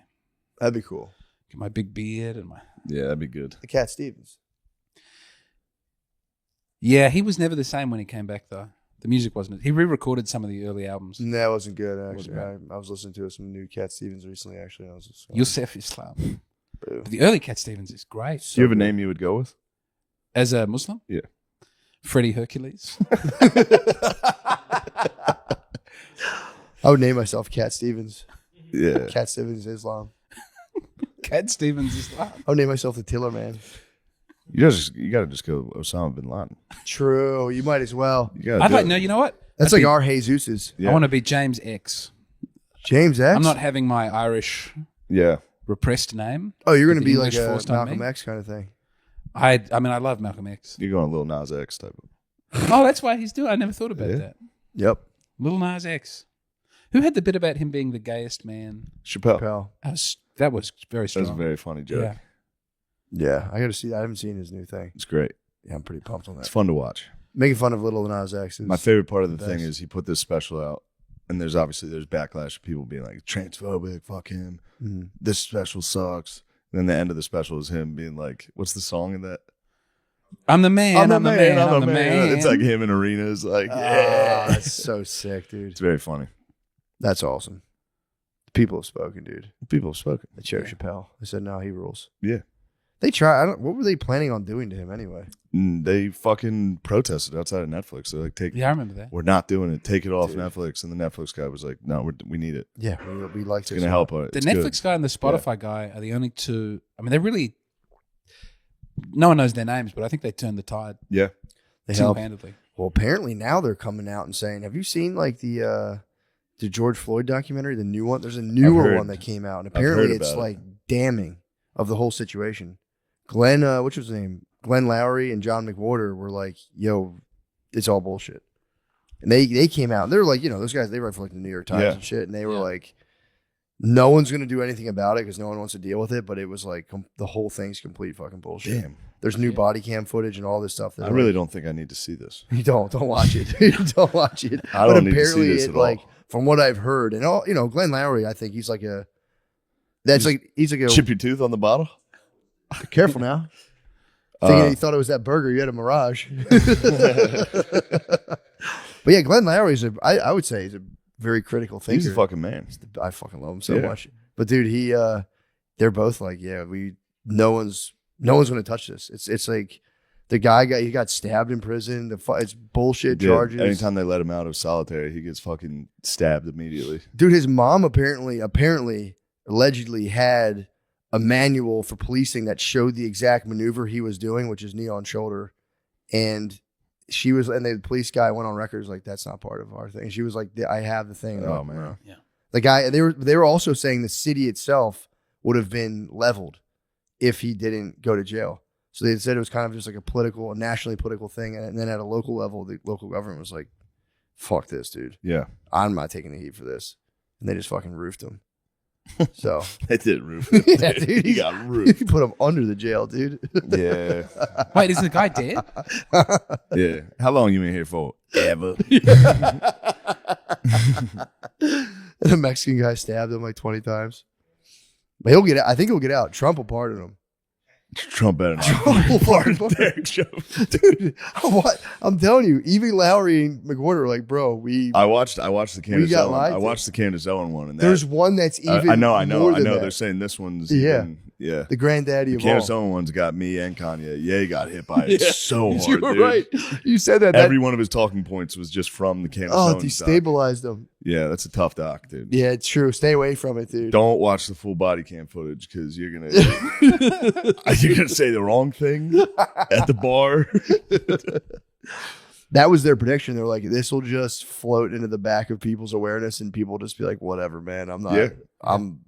That'd be cool.
Get my big beard and my.
Yeah, that'd be good.
The Cat Stevens.
Yeah, he was never the same when he came back though. The music wasn't. He re-recorded some of the early albums.
That wasn't good actually.
Wasn't
I was listening to some new Cat Stevens recently. Actually, I was just
Yusef Islam.
Boo.
But the early Cat Stevens is great.
Do you have a name you would go with?
As a Muslim?
Yeah.
Freddie Hercules.
I would name myself Cat Stevens.
Yeah.
Cat Stevens Islam.
Cat Stevens Islam.
I would name myself the Tiller Man.
You gotta just go Osama bin Laden.
True. You might as well.
You gotta
I'd
do
like.
it.
No, you know what?
That's like our Jesus's.
Yeah.
I want to be James X.
James X.
I'm not having my Irish
Yeah.
repressed name.
Oh, you're going
with
to
the
be like
English
a
forced on
Malcolm
me.
X kind of thing.
I mean, I love Malcolm X.
You're going a little Nas X type of.
Oh, that's why he's doing. I never thought about
Yeah.
that.
Yep.
Little Nas X. Who had the bit about him being the gayest man?
Chappelle.
Pal.
That was very
That
strong.
was a very funny joke.
Yeah.
Yeah, I got to see that. I haven't seen his new thing.
It's great.
Yeah, I'm pretty pumped on
It's
that.
fun to watch.
Making fun of Little Nas X. Is
My favorite part of the
the
thing
best.
is he put this special out, and there's backlash of people being like transphobic, fuck him,
Mhm.
this special sucks. And then the end of the special is him being like, what's the song in that?
I'm the man. I'm the man. I'm the man.
It's like him in arenas, like yeah.
That's so sick, dude.
It's very funny.
That's awesome. People have spoken, dude.
People have spoken.
They chose Chappelle. They said, no, he rules.
Yeah.
They try. What were they planning on doing to him anyway?
They fucking protested outside of Netflix. They're like,
Yeah, I remember that.
we're not doing it. Take it off
Dude.
Netflix. And the Netflix guy was like, no, we need it.
Yeah, we like
It's
to.
going to help.
The
It's
Netflix
good.
guy and the Spotify guy are the only two. I mean, they're really. No one knows their names, but I think they turned the tide
Yeah.
They help.
single-handedly.
Well, apparently now they're coming out and saying, "Have you seen like the George Floyd documentary, the new one? There's a newer
heard-
one that came out, and
I've heard
apparently it's
about it.
like damning of the whole situation." Glenn, which was his name? Glenn Lowry and John McWhorter were like, "Yo, it's all bullshit." And they came out and they were like, those guys, they write for like the New York Times
Yeah.
and shit, and they were
Yeah.
like, "No one's gonna do anything about it because no one wants to deal with it." But it was like the whole thing's complete fucking bullshit.
Damn.
There's new body cam footage and all this stuff.
I really don't think I need to see this.
You don't watch it. You don't watch it.
I don't
but
need to see
apparently
this
it
at all.
like from what I've heard and all Glenn Lowry, I think he's like a he's like a
Chip your tooth on the bottle?
careful now. Thinking he thought it was that burger you had a Mirage. But yeah, Glenn Lowry is I would say he's a very critical thinker.
He's a fucking man.
I fucking love him so
Yeah.
much. But dude, they're both like, no one's gonna touch this. It's like the guy he got stabbed in prison. It's bullshit
Yeah,
charges.
anytime they let him out of solitary, he gets fucking stabbed immediately.
Dude, his mom apparently allegedly had a manual for policing that showed the exact maneuver he was doing, which is knee on shoulder. And the police guy went on record, was like, that's not part of our thing. She was like, I have the thing.
Oh, man.
Yeah.
The guy, they were also saying the city itself would have been leveled if he didn't go to jail. So they said it was kind of just like a nationally political thing. And then at a local level, the local government was like, fuck this, dude.
Yeah.
I'm not taking the heat for this. And they just fucking roofed him. So
They did roof.
yeah, dude,
He got roofed.
He put him under the jail, dude.
Yeah.
Wait, is the guy dead?
Yeah. How long you been here for? Ever.
And the Mexican guy stabbed him like 20 times. But he'll get out. I think he'll get out. Trump will pardon him.
Trump better not.
Trump will pardon him.
Derek Chauvin.
Dude, what? I'm telling you, even Lowry and McWhorter are like, bro,
I watched the Candace
got
Owens.
lied
I
to.
watched the Candace Owens one, and
there's one that's even
I know.
more than
They're
that.
saying this one's
Yeah.
yeah.
The granddaddy
The
of
Candace
all.
Owens one's got me and Kanye. Yeah, got hit by it so hard,
You were
dude.
right. You said that.
Every one of his talking points was just from the Candace Owens doc.
destabilized him.
Yeah, that's a tough doc, dude.
Yeah, it's true. Stay away from it, dude.
Don't watch the full body cam footage because you're gonna say the wrong thing at the bar.
That was their prediction. They're like, this will just float into the back of people's awareness, and people will just be like, whatever, man. I'm not.
Yeah.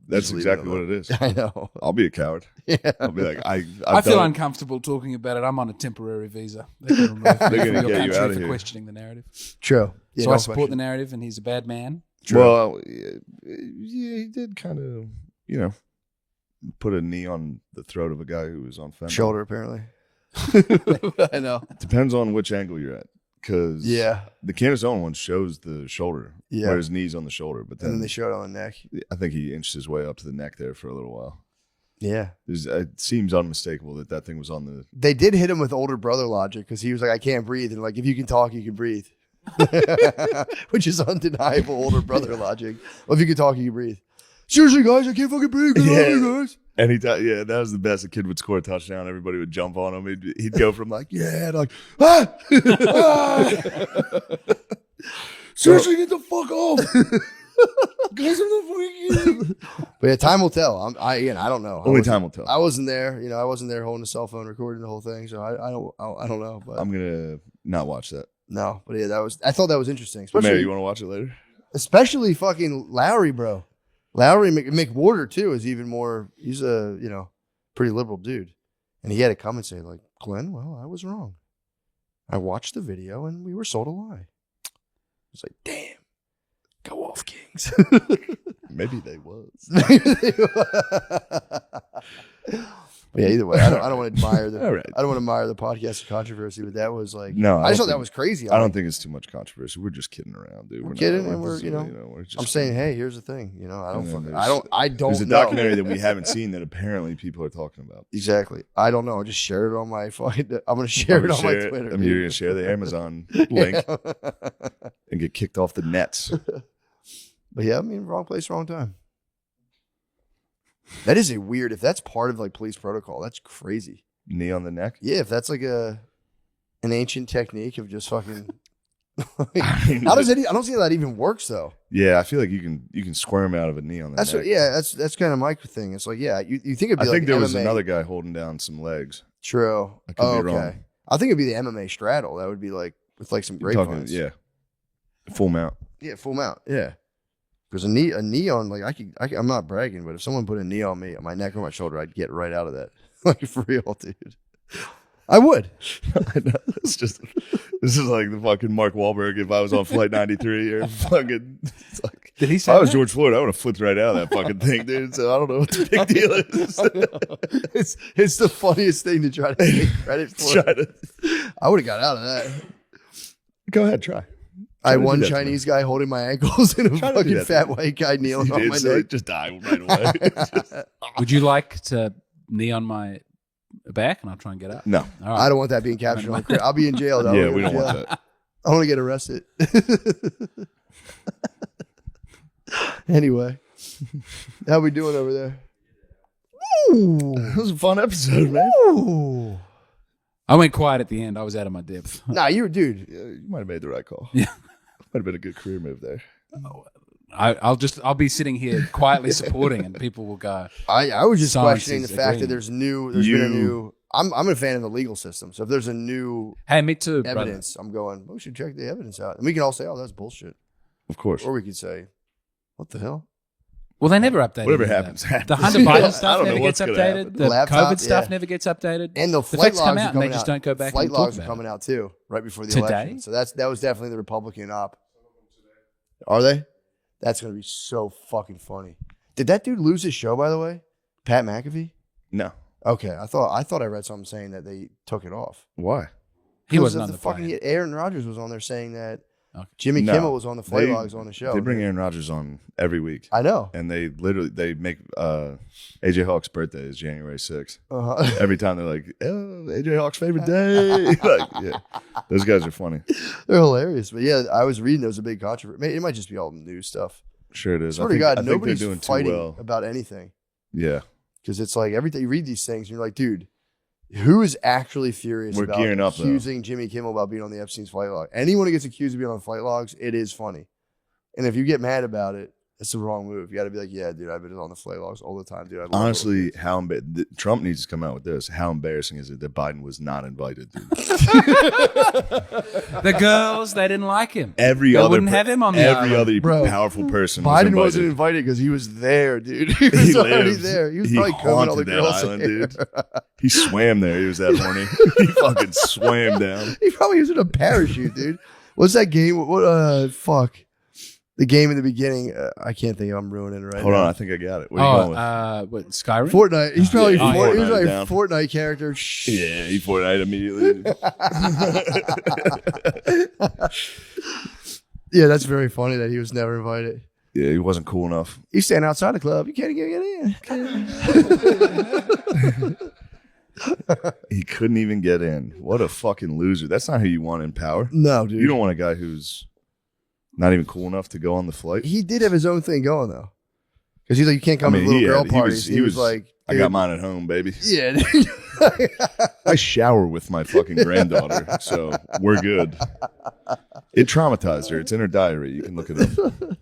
That's
just leaving
exactly
it
what it is.
alone. I know.
I'll be a coward.
Yeah.
I'll be like,
I
I've
feel
done it.
uncomfortable talking about it. I'm on a temporary visa. They're going to remove me
They're
from
gonna
your
get you
country
out of
for
here.
questioning the narrative.
True. Yeah,
So
no
I support the
question.
narrative, and he's a bad man.
Well, yeah, he did kind of, put a knee on the throat of a guy who was on fentanyl.
Shoulder, apparently. I know.
Depends on which angle you're at. Because
Yeah.
the Candace Owens one shows the shoulder,
Yeah.
where his knee's on the shoulder. But
And then
then
they showed it on the neck.
I think he inched his way up to the neck there for a little while.
Yeah.
It seems unmistakable that thing was on the.
They did hit him with older brother logic because he was like, I can't breathe. And like, if you can talk, you can breathe. Which is undeniable older brother logic. Well, if you can talk, you can breathe. Seriously, guys, I can't fucking breathe. Guys.
Anytime, yeah, that was the best. A kid would score a touchdown, everybody would jump on him. He'd go from like, yeah, to like, ah! Seriously, get the fuck off. Guys, I'm the fucking.
But yeah, time will tell. I don't know.
Only time will tell.
I wasn't there. I wasn't there holding a cell phone, recording the whole thing. So I don't know. But
I'm gonna not watch that.
no. But yeah, I thought that was interesting.
Mary, you want to watch it later?
Especially fucking Lowry, bro. Lowry McWhorter too is even more. He's a pretty liberal dude, and he had to come and say like, Glenn, well, I was wrong. I watched the video and we were sold a lie. It's like, damn, go off, Kings.
Maybe they was.
But yeah, either way, I don't want to admire the.
All right.
I don't want to admire the podcast controversy, but that was like,
No,
I just thought that was crazy.
I don't think it's too much controversy. We're just kidding around, dude.
We're kidding, and we're
just
I'm saying, hey, here's the thing. I don't.
And then
I don't.
There's a
know.
documentary that we haven't seen that apparently people are talking about.
Exactly. I don't know. I just shared it on my fucking. I'm gonna share it on my Twitter.
I mean, you're gonna share the Amazon link and get kicked off the nets.
But yeah, I mean, wrong place, wrong time. That is a weird. If that's part of like police protocol, that's crazy.
Knee on the neck.
Yeah, if that's like an ancient technique of just fucking.
I mean,
How does it? I don't see how that even works though.
Yeah, I feel like you can squirm out of a knee on the
That's
neck.
what, yeah. That's kind of my thing. It's like you think it'd be.
I think there was
MMA.
another guy holding down some legs.
True.
I could be
okay.
wrong.
I think it'd be the MMA straddle. That would be like with like some grapevines.
Yeah, full mount.
Yeah, full mount. Yeah. Because a knee on like I'm not bragging, but if someone put a knee on me, on my neck or my shoulder, I'd get right out of that. Like for real, dude. I would.
I know. This is like the fucking Mark Wahlberg if I was on Flight 93 or fucking. It's like,
Did he
if
say
I was
that?
George Floyd, I would have flipped right out of that fucking thing, dude. So I don't know what the big deal is.
It's the funniest thing to try to take credit for. I would have got out of that.
Go ahead, try.
I had
to do
one
that to
Chinese guy holding my ankles and a
Try to do
fucking
that
fat
to me.
white guy kneeling on my
So
neck.
just die right away.
Would you like to knee on my back and I'll try and get up?
No.
All right.
I don't want that being captured on camera. I'll be in jail though.
Yeah, we don't want that.
I want to get arrested. Anyway, how we doing over there?
That was a fun episode, man.
Ooh.
I went quiet at the end. I was out of my depth.
Nah, you were, dude.
Yeah, you might have made the right call.
Yeah.
Might have been a good career move there.
I'll be sitting here quietly supporting, and people will go.
I was just
Silence
questioning the
is
fact that
agreeing.
there's been a new. I'm a fan of the legal system. So if there's a new
Hey, me too, brother.
evidence, I'm going. We should check the evidence out, and we can all say, "Oh, that's bullshit,"
Of course.
or we could say, "What the hell?"
Well, they never update
Whatever
any of
happens,
that.
happens.
The Hunter Biden
I
stuff
don't know
never
what's
gets
gonna
updated.
happen.
The
Laptop,
COVID stuff
yeah.
never gets updated.
And the flight
facts
logs
come
are
out, and they
coming
just
out.
don't go back
Flight
and talk
logs are
about
coming out too, right before the
Today?
election. So that was definitely the Republican op. Are they? That's gonna be so fucking funny. Did that dude lose his show, by the way? Pat McAfee?
No.
Okay, I thought I read something saying that they took it off.
Why?
He wasn't
Because
on
of
the plane.
fucking Aaron Rodgers was on there saying that
Okay.
Jimmy
No.
Kimmel was on the flight logs on the show.
They bring Aaron Rodgers on every week.
I know.
And they make AJ Hawk's birthday is January 6th.
Uh-huh.
Every time they're like, oh, AJ Hawk's favorite day. Like, yeah. Those guys are funny.
They're hilarious. But yeah, I was reading there was a big controversy. It might just be all new stuff.
Sure it is.
Swear to God,
I think they're
nobody's
doing too
fighting
well.
about anything.
Yeah.
Because it's like every time you read these things, you're like, dude, who is actually furious
We're
about
gearing up, though.
accusing Jimmy Kimmel about being on the Epstein's flight log? Anyone who gets accused of being on flight logs, it is funny. And if you get mad about it, it's the wrong move. You got to be like, yeah, dude, I've been on the flight logs all the time, dude. I love
Honestly,
little kids.
Trump needs to come out with this. How embarrassing is it that Biden was not invited? Dude?
The girls, they didn't like him.
Every
They
other
wouldn't have him on the
every
island.
other
Bro,
powerful person. was
Biden
invited.
wasn't invited because he was there, dude. He was already
lived.
there. He was probably combing all the
haunted that
girls
island,
there.
dude. He swam there. He was that horny. He fucking swam down.
He probably was in a parachute, dude. What's that game? What? Fuck. The game in the beginning. I can't think. I'm ruining it right
Hold
now.
on, I think I got it. Where are you going with?
What, Skyrim?
Fortnite. He's probably
Yeah,
he was
Fortnite
like a
down.
Fortnite character. Shh.
Yeah, he Fortnite immediately.
Yeah, that's very funny that he was never invited.
Yeah, he wasn't cool enough.
You stand outside the club, you can't get in.
He couldn't even get in. What a fucking loser. That's not who you want in power.
No, dude.
You don't want a guy who's not even cool enough to go on the flight.
He did have his own thing going though, because he's like, you can't come to little girl parties. He was like,
I got mine at home, baby.
yeah.
I shower with my fucking granddaughter, so we're good. It traumatized her. It's in her diary. You can look it up.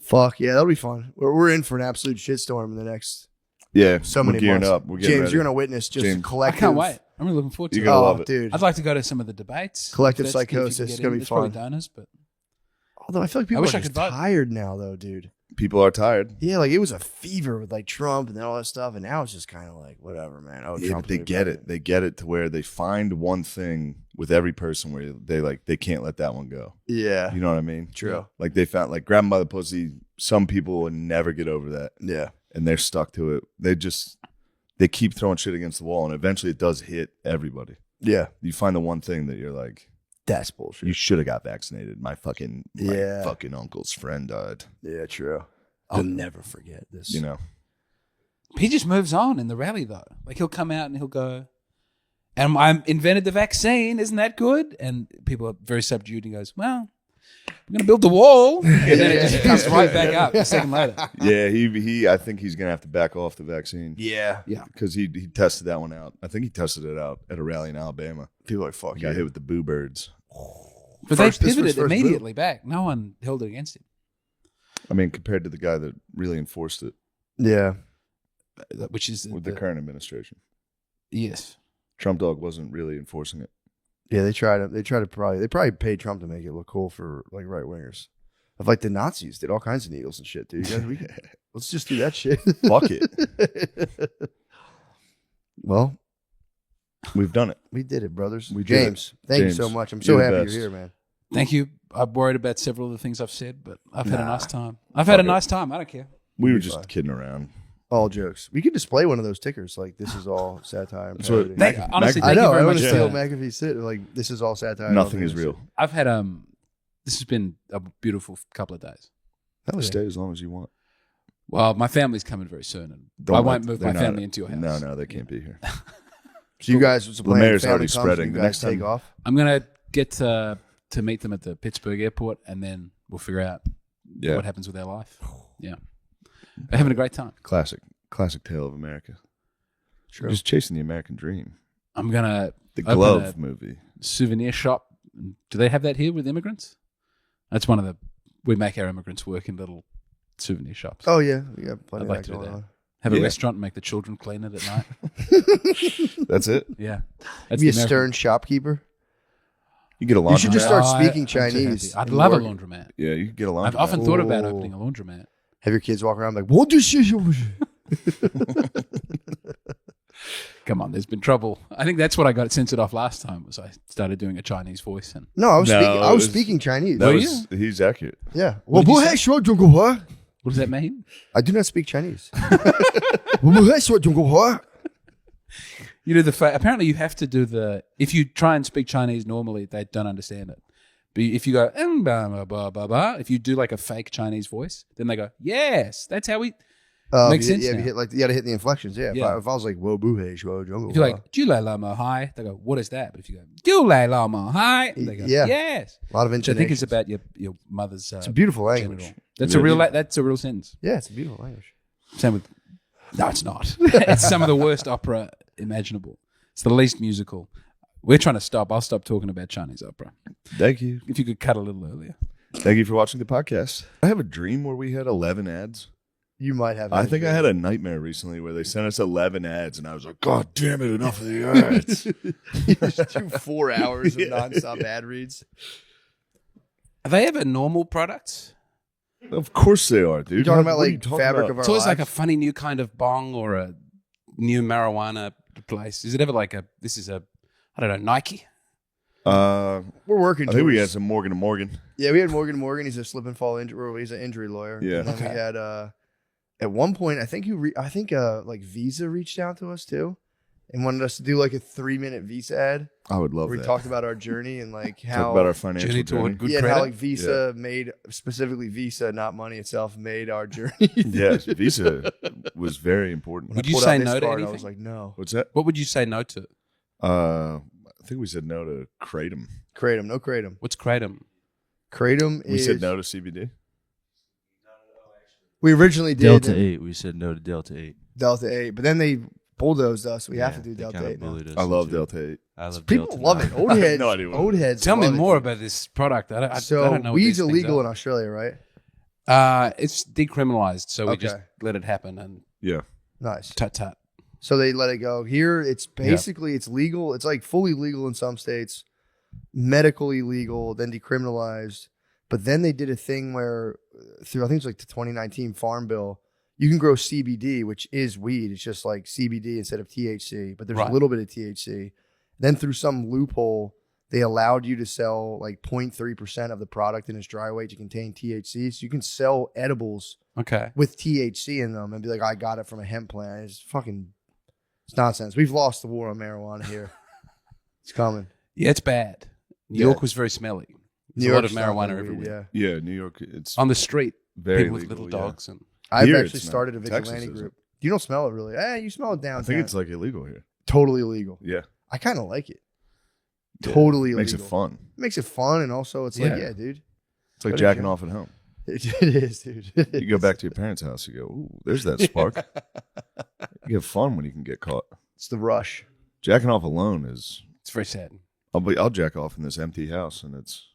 Fuck yeah, that'll be fun. We're in for an absolute shitstorm in the next
Yeah,
so
we're
many
gearing
months.
up. We're getting
James,
ready.
you're gonna witness just
James.
I
collective.
can't wait. I'm really looking forward to
You're
it.
gonna love it.
Dude.
I'd like to go to some of the debates.
Collective
If that's- if you can
psychosis.
get
It's gonna
in.
be
There's probably
fun.
donors, but
Although I feel like people
wish
are
I
just
could vote.
tired now, though, dude.
People are tired.
Yeah, like it was a fever with like Trump and then all that stuff, and now it's just kind of like whatever, man. Oh,
Yeah,
Trump's
but they
really
get
bad.
it. They get it to where they find one thing with every person where they can't let that one go.
Yeah,
You know what I mean?
true.
Like they found like grab 'em by the pussy. Some people will never get over that,
Yeah,
and they're stuck to it. They keep throwing shit against the wall, and eventually it does hit everybody.
yeah,
You find the one thing that you're like,
that's bullshit.
you should have got vaccinated. My fucking uncle's friend died.
Yeah, true. I'll never forget this.
You know,
he just moves on in the rally though. Like he'll come out and he'll go, and I invented the vaccine. Isn't that good? And people are very subdued and goes, well, we're going to build the wall. And then it just comes right back up a second later.
yeah, he. I think he's gonna have to back off the vaccine.
Yeah,
Because he tested that one out. I think he tested it out at a rally in Alabama.
people are like, fuck
He
yeah.
got hit with the boo birds.
But
This was
they pivoted
first
immediately back. No one held it against him,
I mean, compared to the guy that really enforced it
Yeah,
which is
with the current administration.
Yes.
Trump dog wasn't really enforcing it.
yeah. They probably paid Trump to make it look cool for like right wingers. Of like the Nazis did all kinds of needles and shit, dude. You guys, let's just do that shit.
Fuck it.
Well,
We've done it.
we did it, brothers.
We did it.
James, thank you
James,
so much. I'm so
you're the
happy
best.
you're here, man.
Thank you. I'm worried about several of the things I've said, but I've had a nice time. I've had a nice time. I don't care.
We were
be
just
fine.
kidding around.
All jokes. We could display one of those stickers, like this is all satire. And
That's what-
parody.
Honestly,
I
thank
I know.
you
I
very
want
much.
to
for
steal
that.
McAfee sit like this is all satire.
Nothing is real.
I've had this has been a beautiful couple of days.
Hell yeah.
Stay as long as you want.
Well, my family's coming very soon, and
Don't
I
let-
won't move
they're
my
not-
family into your house.
No, they can't be here.
So you guys, what's the plan?
Lemaire's
Family
already
comes,
spreading.
You
The
guys
next
take
time-
off.
I'm gonna get to meet them at the Pittsburgh airport, and then we'll figure out
Yeah.
what happens with their life. Yeah, they're having a great time.
Classic tale of America.
True.
Just chasing the American dream.
I'm gonna
The
open
Glove
a
movie.
souvenir shop. Do they have that here with immigrants? That's one of the. We make our immigrants work in little souvenir shops.
Oh yeah, we got plenty
I'd like
of
to
that
do
going
that.
on.
Have a
Yeah.
restaurant and make the children clean it at night.
That's it.
Yeah, that's
Be a
the American-
stern shopkeeper.
You get a laundromat.
You should just start
Oh,
speaking
I'm too
Chinese.
happy. I'd
and
love a
work.
laundromat.
Yeah, you could get a laundromat.
I've often thought about
Ooh.
opening a laundromat.
Have your kids walk around like, what this is?
Come on, there's been trouble. I think that's what I got censored off last time. Was I started doing a Chinese voice and
No, I was
No,
speaking. I
it
was
was-
speaking Chinese.
That
Were
was he's accurate.
Yeah.
What did you say?
What
what does that mean?
I do not speak Chinese.
You do the apparently you have to do the if you try and speak Chinese normally they don't understand it. But if you go blah, blah, blah, blah, if you do like a fake Chinese voice, then they go yes. That's how we. Makes sense
Yeah,
now.
you hit like you got to hit the inflections. Yeah.
Yeah.
If I was like, whoa, boo, hey, shwo, jungle.
If you're like "Ju lai lama hai," they go what is that? But if you go "Ju lai lama hai," they go
Yeah.
yes.
a lot of
Which I think is
intonation.
about your mother's.
It's a beautiful language.
genital. That's a real. That's a real sentence.
Yeah, it's a beautiful language.
Same with. No, it's not. It's some of the worst opera imaginable. It's the least musical. We're trying to stop. I'll stop talking about Chinese opera.
Thank you.
If you could cut a little earlier.
Thank you for watching the podcast. I have a dream where we had 11 ads.
You might have.
I think I had a nightmare recently where they sent us 11 ads, and I was like, God damn it, enough of the ads.
You just do 4 hours of nonstop ad reads.
Are they ever normal products?
Of course they are, dude.
You talking about
What are you
like
talking
fabric
about?
of our
It's always like a
lives?
funny new kind of bong or a new marijuana place. Is it ever like this is a, I don't know, Nike?
We're
working.
I think we
towards-
had some Morgan & Morgan.
Yeah, we had Morgan. He's a slip and fall injury. He's an injury lawyer.
Yeah.
And then we had at one point, I think like Visa reached out to us too, and wanted us to do like a 3-minute Visa ad
I would love
where we
that.
talked about our journey and like how
Talk about our financial
Journey toward
journey.
good
and
credit.
how like Visa made specifically Visa, not money itself, made our journey.
Yes, Visa was very important.
Would
I
you
pulled
say
out this
no to
card,
anything?
I was like, no.
What's that?
What would you say no to?
I think we said no to Kratom.
Kratom, no Kratom.
What's kratom?
Kratom
We
is.
said no to CBD.
We originally did
Delta 8. We said no to Delta 8.
Delta 8, but then they bulldozed us. We have to do
they
Delta
kinda
8 now.
bullied us
I love
into
Delta 8.
I love
People
Delta
love
now.
it. Old
I have
heads.
no idea what
Old
it is.
heads.
Tell me
love it.
more about this product. I don't know what
weed's
these things
illegal
are.
in Australia, right?
It's decriminalized, so we just
Okay.
let it happen and
Yeah.
Nice.
tut tut.
So they let it go. Here, it's basically it's legal. It's like fully legal in some states, medically legal, then decriminalized. But then they did a thing where through I think it's like the 2019 Farm Bill, you can grow CBD, which is weed. It's just like CBD instead of THC, but there's
Right.
a little bit of THC. Then through some loophole, they allowed you to sell like 0.3% of the product in its dry weight to contain THC. So you can sell edibles
Okay.
with THC in them and be like, I got it from a hemp plant. It's nonsense. We've lost the war on marijuana here. It's coming.
Yeah, it's bad. New
Yeah.
York was very smelly. There's
New
a lot of
York's not
marijuana
good weed,
everywhere.
Yeah.
Yeah, New York. It's
On the street,
very
people with
legal,
little
yeah.
dogs. And
I've
Here
actually
it's not.
started a
Texas
vigilante
isn't.
group. You don't smell it really. You smell it
I
downtown.
think it's like illegal here.
totally illegal.
Yeah.
I kind of like it.
Yeah.
Totally
Makes
illegal.
it fun.
Makes it fun, and also it's like,
Yeah.
yeah, dude.
It's like
Go to
jacking
jail.
off at home.
It is, dude.
You go back to your parents' house, you go, ooh, there's that spark. You have fun when you can get caught.
It's the rush.
Jacking off alone is
it's very sad.
I'll jack off in this empty house and it's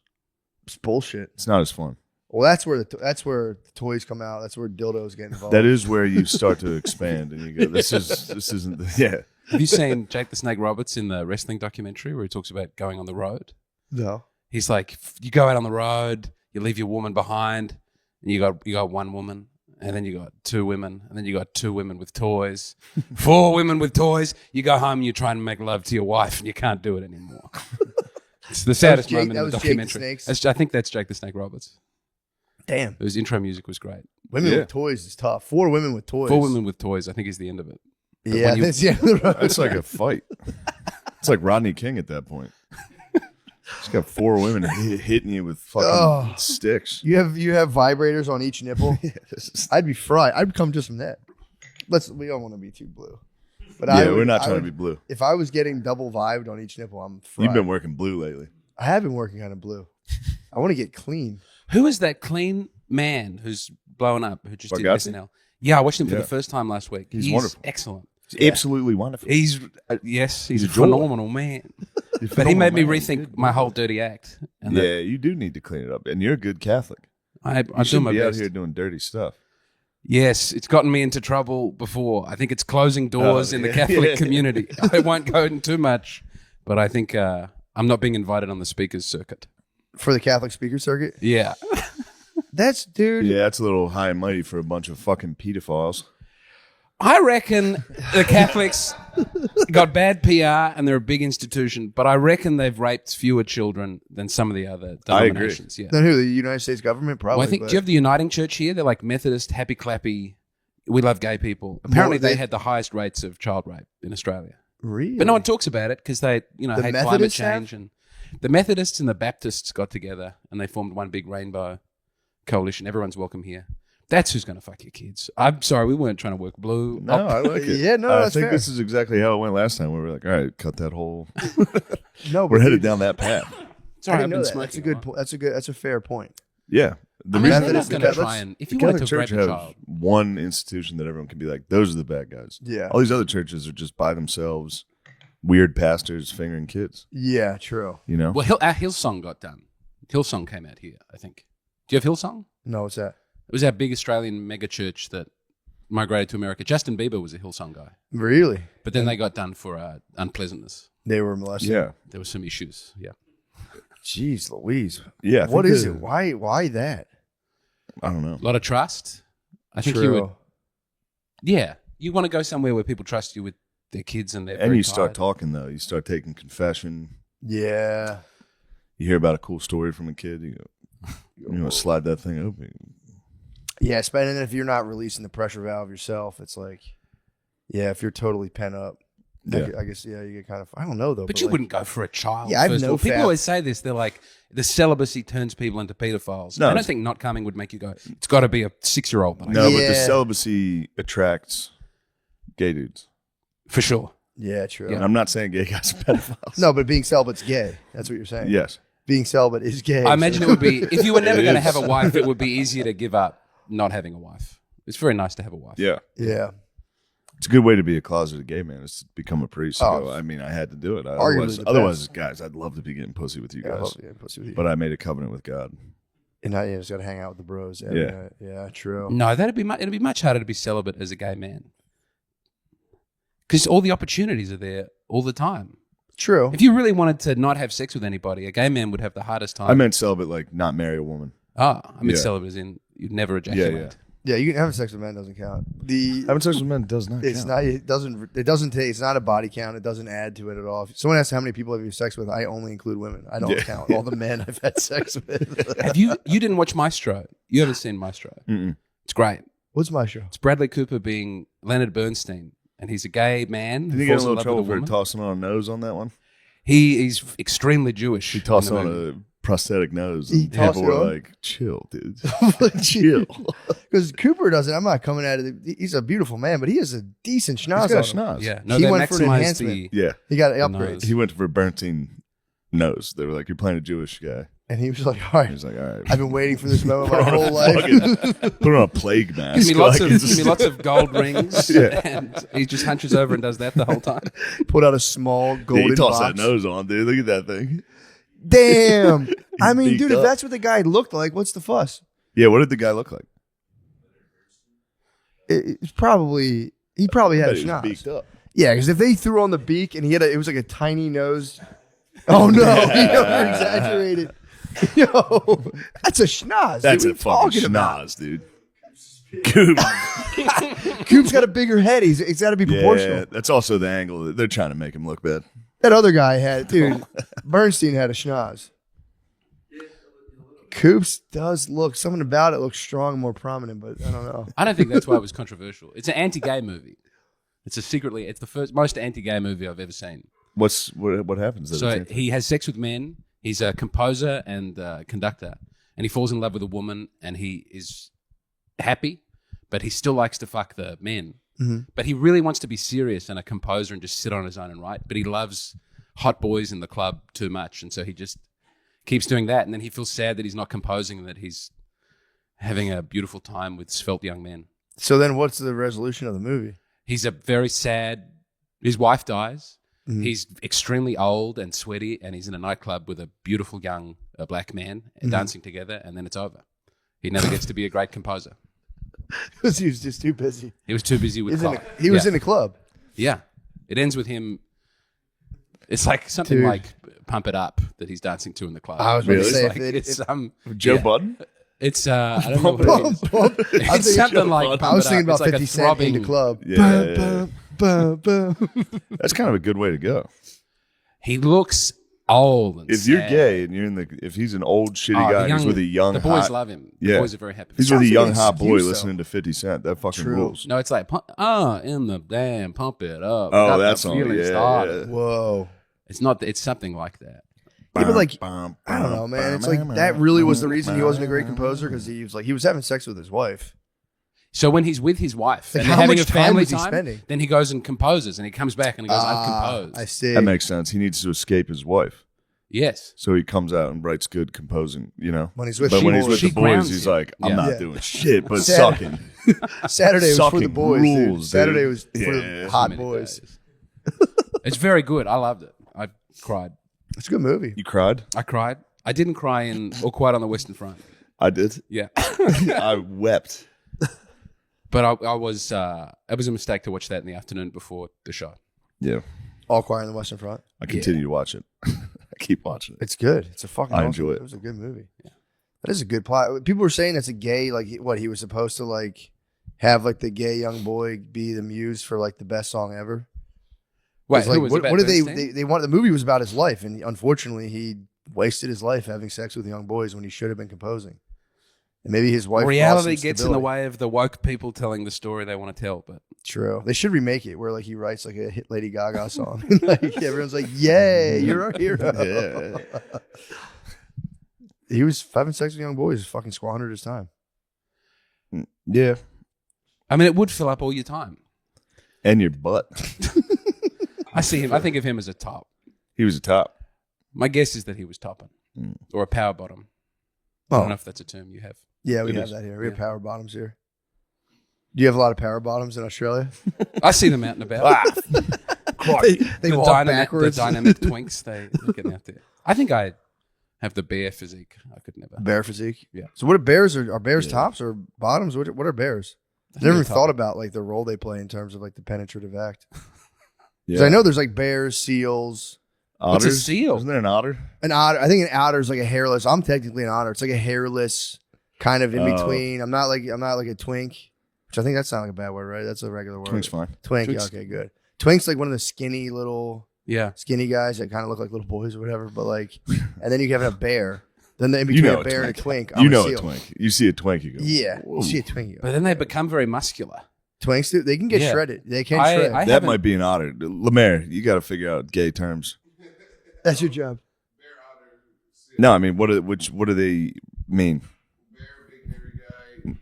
bullshit.
not as fun.
Well, that's where the toys come out. That's where dildos get involved.
That is where you start to expand and you go, this isn't yeah.
Have you seen Jake the Snake Roberts in the wrestling documentary where he talks about going on the road?
No.
He's like, you go out on the road, you leave your woman behind, and you got one woman, and then you got two women, and then you got two women with toys, 4 women with toys. You go home and you try and make love to your wife, and you can't do it anymore. It's the saddest
Jake-
moment
that
in the
was Jake the
documentary.
Snakes?
I think that's Jake the Snake Roberts.
Damn.
His intro music was great.
Women
Yeah.
with toys is tough. 4 women with toys.
4 women with toys, I think, is the end of it.
Yeah,
when you-
that's the end of the road.
That's like a fight. It's like Rodney King at that point. He's got 4 women hitting you with fucking
Oh.
sticks.
You have vibrators on each nipple. I'd be fried. I'd come just from that. We don't want to be too blue. But
Yeah,
I would,
we're not
I
trying
would-
to be blue.
If I was getting double vibed on each nipple, I'm fried.
You've been working blue lately.
I have been working kind of blue. I want to get clean.
Who is that clean man who's blowing up, who just did
Bargatze?
SNL? Yeah, I watched him for
Yeah.
the first time last week.
He's wonderful.
Excellent.
It's absolutely wonderful.
He's he's
a
a
joy.
phenomenal man. But he made me rethink my whole dirty act. And
Yeah, you do need to clean it up. And you're a good Catholic.
I
You
do
shouldn't
my
be
best.
out here doing dirty stuff.
Yes, it's gotten me into trouble before. I think it's closing doors in the
yeah.
Catholic
Yeah.
community. I won't go into too much, but I think I'm not being invited on the speakers circuit.
For the Catholic speaker circuit?
Yeah.
That's, dude.
Yeah, that's a little high and mighty for a bunch of fucking pedophiles.
I reckon the Catholics got bad PR and they're a big institution, but I reckon they've raped fewer children than some of the other
I agree.
denominations. Yeah.
Then who? The United States government? Probably.
Well, I think,
but-
do you have the Uniting Church here? They're like Methodist, happy clappy, we love gay people. Apparently they had the highest rates of child rape in Australia.
Really?
But no one talks about it because they,
The
hate climate
Methodists
change.
have?
And the Methodists and the Baptists got together and they formed one big rainbow coalition. Everyone's welcome here. That's who's going to fuck your kids. I'm sorry, we weren't trying to work blue.
No, I like it.
Yeah, no,
I
that's
think
fair.
this is exactly how it went last time. We were like, all right, cut that whole.
No,
We're
but
headed
dude,
down that path.
I
Sorry, I've
didn't know
been
that.
smoking.
That's a good point. That's a fair point.
Yeah. The
I mean, they're not
Methodist-
going to
the
try
Catholics-
and if
The
you want
Catholic
to rape
Church
a
has
child,
one institution that everyone can be like, those are the bad guys.
Yeah.
All these other churches are just by themselves, weird pastors fingering kids.
Yeah, true.
You know?
well, our Hillsong got done. Hillsong came out here, I think. Do you have Hillsong?
No, what's that?
It was our big Australian mega church that migrated to America. Justin Bieber was a Hillsong guy,
Really?
but then they got done for unpleasantness.
They were molested.
Yeah.
There were some issues. Yeah.
Jeez, Louise.
Yeah. I
What
think
is
that-
it? Why that?
I don't know.
A lot of trust. I think
True.
you would. Yeah, you want to go somewhere where people trust you with their kids and they're
And
very
you start
tired.
talking, though. You start taking confession.
Yeah.
You hear about a cool story from a kid. You go, you know, slide that thing open.
Yeah, and then if you're not releasing the pressure valve yourself, it's like, yeah, if you're totally pent up.
Yeah.
I guess you get kind of. I don't know though.
But you
like,
wouldn't go for a child.
Yeah, I have
first of
no
all. People
fat-
always say this. They're like, the celibacy turns people into pedophiles.
No,
I don't
it's-
think not coming would make you go, it's got to be a 6-year-old. that I
No,
get."
but the
Yeah.
celibacy attracts gay dudes.
For sure.
Yeah, true.
Yeah.
And I'm not saying gay guys are pedophiles.
No, but being celibate's gay. That's what you're saying.
Yes.
Being celibate is gay.
I imagine it would be, if you were never
It
going to
is.
have a wife, it would be easier to give up not having a wife. It's very nice to have a wife.
Yeah.
Yeah.
It's a good way to be a closeted gay man is to become a priest.
Oh.
So, I mean, I had to do it.
Arguably the
Otherwise, guys, I'd love to be getting pussy with you
Yeah, I
guys.
love getting pussy with you.
But I made a covenant with God.
And I just got to hang out with the bros. Every
Yeah.
night. Yeah, true.
No, it'd be much harder to be celibate as a gay man. Because all the opportunities are there all the time.
True.
If you really wanted to not have sex with anybody, a gay man would have the hardest time.
I meant celibate, like not marry a woman.
I mean,
Yeah.
celibate as in you'd never ejaculate.
Yeah, you can having sex with men doesn't count.
Having sex with men does not
It's
count.
not. It doesn't take. It's not a body count. It doesn't add to it at all. If someone asks how many people have you sex with, I only include women. I don't
Yeah.
count all the men I've had sex with.
Have you didn't watch Maestro? You haven't seen Maestro?
Mm-mm.
It's great.
What's my show?
It's Bradley Cooper being Leonard Bernstein, and he's a gay man.
Did
who
he get in
falls
a little
love
trouble
with a
for
woman.
tossing on a nose on that one?
He's extremely Jewish.
He tossed
in the
on
movie.
a prosthetic nose.
He
And
tossed
people
it
were
on?
like, chill, dude.
Chill. Because Cooper doesn't. I'm not coming at it. He's a beautiful man, but he has a decent schnoz.
He's got a
on him.
schnoz.
Yeah, no,
He
they
went for an
maximized
enhancement.
the.
Yeah.
He got
The
upgrades,
nose.
He went for Bernstein nose. They were like, you're playing a Jewish guy.
and he was like, "All right,
He was like, all right.
I've been waiting for this moment my whole life."
Put on a plague mask.
Give me lots
Like,
of give me lots of gold rings,
Yeah.
and he just hunches over and does that the whole time.
Put out a small
yeah,
golden
he tossed
box.
that nose on, dude. Look at that thing.
Damn. I mean,
beaked
dude, if
up.
that's what the guy looked like, what's the fuss?
Yeah, what did the guy look like?
It's probably he probably had a
Bet he was
schnoz.
beaked up.
Yeah, because if they threw on the beak and he had it was like a tiny nose. Oh no, you're exaggerated. Yo, that's a schnoz.
That's
dude.
a
What are
fucking
you talking about?
schnoz, dude. Coop.
Coop's got a bigger head. It's got to be proportional.
Yeah, that's also the angle. They're trying to make him look bad.
That other guy had, dude. Bernstein had a schnoz. Coops does look something about it looks strong, more prominent, but I don't know.
I don't think that's why it was controversial. It's an anti-gay movie. It's the first most anti-gay movie I've ever seen.
What happens? That
So
it's anti-
he has sex with men. He's a composer and conductor, and he falls in love with a woman, and he is happy, but he still likes to fuck the men.
Mhm.
But he really wants to be serious and a composer and just sit on his own and write. But he loves hot boys in the club too much, and so he just keeps doing that. And then he feels sad that he's not composing and that he's having a beautiful time with svelte young men.
So then, what's the resolution of the movie?
He's a very sad. His wife dies.
Mhm.
He's extremely old and sweaty, and he's in a nightclub with a beautiful young black man and dancing together, and then it's over. He never gets to be a great composer.
Because he was just too busy.
He was too busy with
He was,
cock.
he was
Yeah.
in a club.
Yeah. It ends with him. It's like something
Dude.
like Pump It Up that he's dancing to in the club.
I was about
Really?
to say,
It's like,
Joe
yeah.
Budden?
It's I don't know what it is.
I
It's something like
I
Pump
was
It
thinking
Up.
about
It's like
50
a
Cent in
throbbing.
the club.
Yeah.
Bum, bum, bum.
That's kind of a good way to go.
He looks old. And
If you're
sad.
gay and you're if he's an old shitty
Oh, the
guy, and he's
young-
with a young
the boys
hot,
love him.
Yeah.
The boys are very happy.
he's with a
Sounds
young
like
hot
an
boy
excuse,
listening to 50 Cent. That fucking
True.
rules.
No, it's like in the damn pump it up.
Oh,
Got the
that song.
feeling
Yeah,
started.
yeah.
Whoa.
It's not. It's something like that.
Yeah, but like, I don't know, man. It's like that really was the reason he wasn't a great composer because he was having sex with his wife.
So when he's with his wife
Like,
and
how
they're having
much
a
time
family
was he spending?
then he goes and composes, and he comes back and he goes, "I've composed."
I see.
That makes sense. He needs to escape his wife.
Yes.
So he comes out and writes good composing, you know.
When he's with
But when he's
boys.
with
She
the boys,
grounds
he's
him.
like, I'm
Yeah.
not
Yeah.
doing shit, but
Sad-
sucking.
Saturday was for the
Sucking
boys. Dude.
rules, dude.
Saturday was for
Yeah.
the hot
Many
boys.
days. It's very good. I loved it. I cried.
It's a good movie.
You cried?
I cried. I didn't cry in All Quiet on the Western Front.
I did.
Yeah.
I wept.
But I was. It was a mistake to watch that in the afternoon before the show.
Yeah.
All Quiet on the Western Front.
I continue to watch it. I keep watching it.
It's good. It's a fucking.
I
awesome-
enjoy it.
It was a good movie. Yeah. That is a good plot. People were saying that's a gay, like what he was supposed to like have like the gay young boy be the muse for like the best song ever.
Wait,
'Cause, like,
who was
what did
Bernstein?
they want? The movie was about his life, and unfortunately, he wasted his life having sex with young boys when he should have been composing. And maybe his wife.
Reality gets in the way of the woke people telling the story they want to tell. But
True. They should remake it where like he writes like a hit Lady Gaga song. Like everyone's like, "Yay, you're our hero."
Yeah.
He was having sex with young boys. Fucking squandered his time.
Yeah.
I mean, it would fill up all your time.
And your butt.
I see him. I think of him as a top.
He was a top.
My guess is that he was topping or a power bottom. I don't know if that's a term you have.
Yeah, we have that here. We have power bottoms here. Do you have a lot of power bottoms in Australia?
I see them out and about.
They walk backwards.
The dynamic twinks, they get out there. I think I have the bear physique. I could never.
Bear physique?
Yeah.
So what are bears? Are bears tops or bottoms? What are bears? I've never even thought about like the role they play in terms of like the penetrative act. Because I know there's like bears, seals.
What's a seal?
Isn't there an otter?
An otter. I think an otter is like a hairless. I'm technically an otter. It's like a hairless kind of in between. I'm not like a twink, which I think that's not like a bad word, right? That's a regular word.
Twink's fine.
Twink. Yeah, okay, good. Twink's like one of the skinny little skinny guys that kind of look like little boys or whatever. But like, and then you have a bear. Then in between a bear and a twink, I'm a seal.
A twink. You see a twink, you go,
yeah.
whoa.
You see a twink.
But then they become very muscular.
Twinks, dude, they can get shredded. They can shred.
That might be an otter. Lemaire, you got to figure out gay terms.
That's your job.
No, I mean, what do they mean?
Bear, big hairy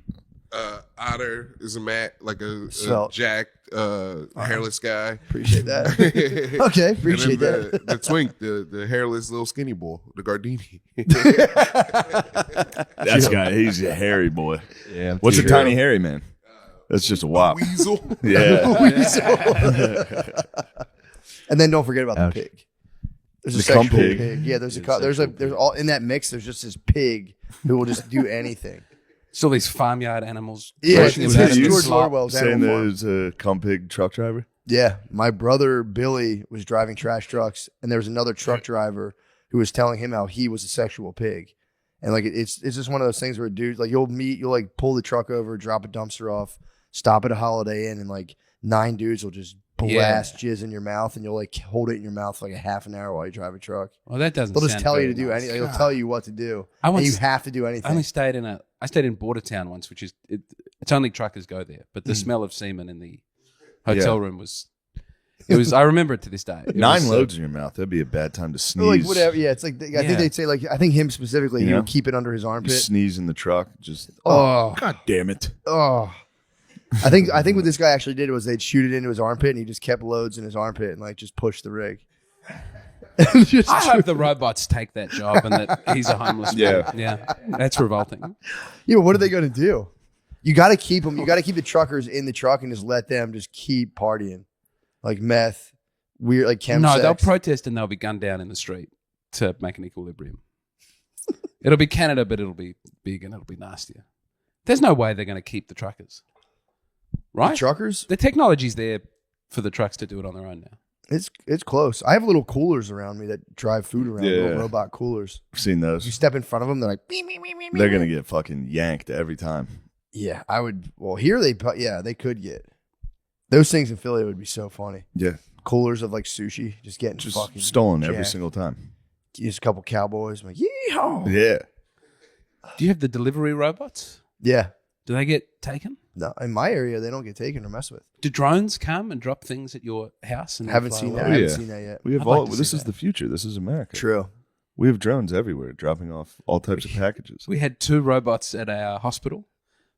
guy. Otter is a jacked, hairless guy.
Appreciate that. Okay, appreciate that.
The twink, the hairless little skinny boy, the Gardini.
That guy, he's a hairy boy.
Yeah.
What's a tiny hairy man? That's just a wop.
Weasel.
Yeah.
And then don't forget about the pig. There's a
The
sexual
cum pig.
pig. Yeah, there's all in that mix. There's just this pig who will just do anything.
Still these farmyard animals.
Yeah,
pushing
it's
about in the
George
slop.
Orwell's
Saying
Animal Farm.
there's a cum pig truck driver?
Yeah, my brother Billy was driving trash trucks, and there was another truck driver who was telling him how he was a sexual pig, and like it's just one of those things where dudes like you'll like pull the truck over, drop a dumpster off, stop at a Holiday Inn, and like 9 dudes will just blast jizz in your mouth, and you'll like hold it in your mouth for like a half an hour while you drive a truck.
Well, that doesn't.
They'll just
sound
tell you
very
to do
nice.
anything. They'll tell you what to do,
I
and
once-
you have to do anything.
I only stayed in Bordertown once, which is it's only truckers go there, but the smell of semen in the hotel room was. It was. I remember it to this day. It
9
was,
loads in your mouth. That'd be a bad time to sneeze.
Like whatever, yeah. It's like I think they'd say like I think him specifically. He
Yeah.
would keep it under his
You
armpit.
sneeze in the truck. Just
Oh,
God damn it!
oh. I think what this guy actually did was they'd shoot it into his armpit, and he just kept loads in his armpit and like just pushed the rig.
I hope the robots take that job and that he's a homeless man. Yeah, that's revolting.
Yeah, but what are they going to do? You got to keep them. You got to keep the truckers in the truck and just let them just keep partying, like meth, weird, like chem.
No,
sex.
they'll protest and they'll be gunned down in the street to make an equilibrium. It'll be Canada, but it'll be big and it'll be nastier. There's no way they're going to keep the truckers, right?
The truckers.
The technology's there for the trucks to do it on their own now.
It's close. I have little coolers around me that drive food around.
Yeah.
Little robot coolers.
I've seen
You
those.
step in front of them, they're like, beep, beep, beep, beep,
They're
beep.
gonna get fucking yanked every time.
Yeah, I would. Well, here they could get those things in Philly. Would be so funny.
Yeah,
Coolers of like sushi, just getting
just
fucking
stolen every
jacked.
single time.
Just a couple cowboys. I'm like, yeehaw.
Yeah,
Do you have the delivery robots?
Yeah.
Do they get taken?
No, in my area, they don't get taken or messed with.
Do drones come and drop things at your house? And then
Haven't
fly
seen
away?
that.
Oh,
I haven't
yeah.
seen that yet.
we have
I'd like
all.
to see
This is
that.
the future. This is America.
True.
We have drones everywhere, dropping off all types of packages.
We had 2 robots at our hospital.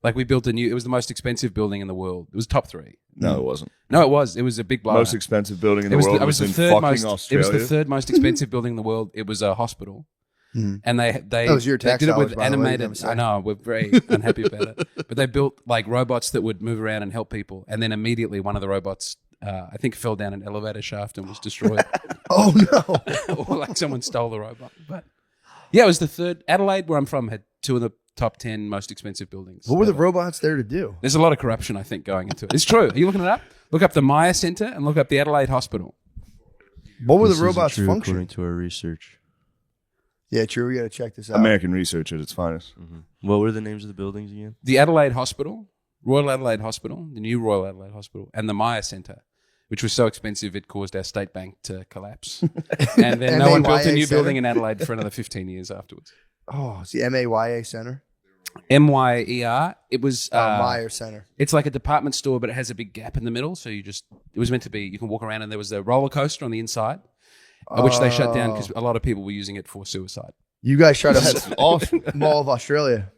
Like we built it was the most expensive building in the world. It was top 3.
No, it wasn't.
No, it was. It was a big blow.
Most expensive building in the
it was
world
the, it
was
was
in
the third
fucking
most.
Australia.
It was the third most expensive building in the world. It was a hospital, and they
That was your
they
tax
did it
dollars,
with
by the way,
animated.
you
I know we're very unhappy about it, but they built like robots that would move around and help people, and then immediately one of the robots, I think, fell down an elevator shaft and was destroyed,
Oh no.
or like someone stole the robot. But yeah, it was the third. Adelaide, where I'm from, had 2 of the top 10 most expensive buildings.
What were the
ever.
robots there to do?
There's a lot of corruption, I think, going into it. It's true. Are you looking it up? Look up the Maya Centre and look up the Adelaide Hospital.
What were
This
the
isn't
robots
true
function?
according to our research.
Yeah, true. We got to check this out.
American research at its finest.
What were the names of the buildings again?
The Adelaide Hospital, Royal Adelaide Hospital, the new Royal Adelaide Hospital, and the Maya Centre, which was so expensive it caused our state bank to collapse. And then no one built a
MAYA
new
Centre?
building in Adelaide for another 15 years afterwards.
Oh, it's the MAYA Center.
Myer. It was
Meyer Center.
It's like a department store, but it has a big gap in the middle. So it was meant to be, you can walk around, and there was a roller coaster on the inside, which they shut down because a lot of people were using it for suicide.
You guys tried to have awesome Mall of Australia.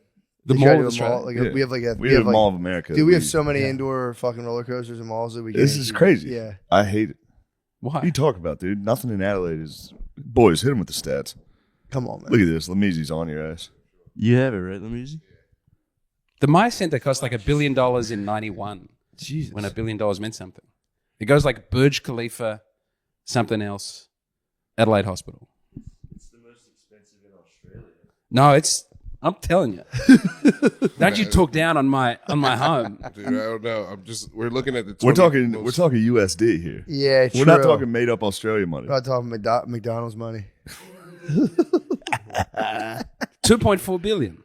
The
They tried
Mall
to
of
do a mall,
Australia.
we have like a
We have Mall of America.
Dude, we have so many indoor fucking roller coasters and malls that we.
This
can't
is
do.
crazy.
Yeah.
I hate it.
Why?
What are you talking about, dude? Nothing in Adelaide is. Boys, hit him with the stats.
Come on, man.
Look at this. Lamizzi's on your ass.
You have it, right? Let me see.
The Myer Center cost like $1 billion in 91.
Jesus.
When $1 billion meant something. It goes like Burj Khalifa, something else, Adelaide Hospital.
It's the most expensive in Australia.
No, I'm telling you. Don't you talk down on my home.
Dude, I don't know. We're looking at the.
We're
20
talking USD here.
Yeah,
We're not talking made up Australia money.
We're not talking McDonald's money.
$2.4 billion.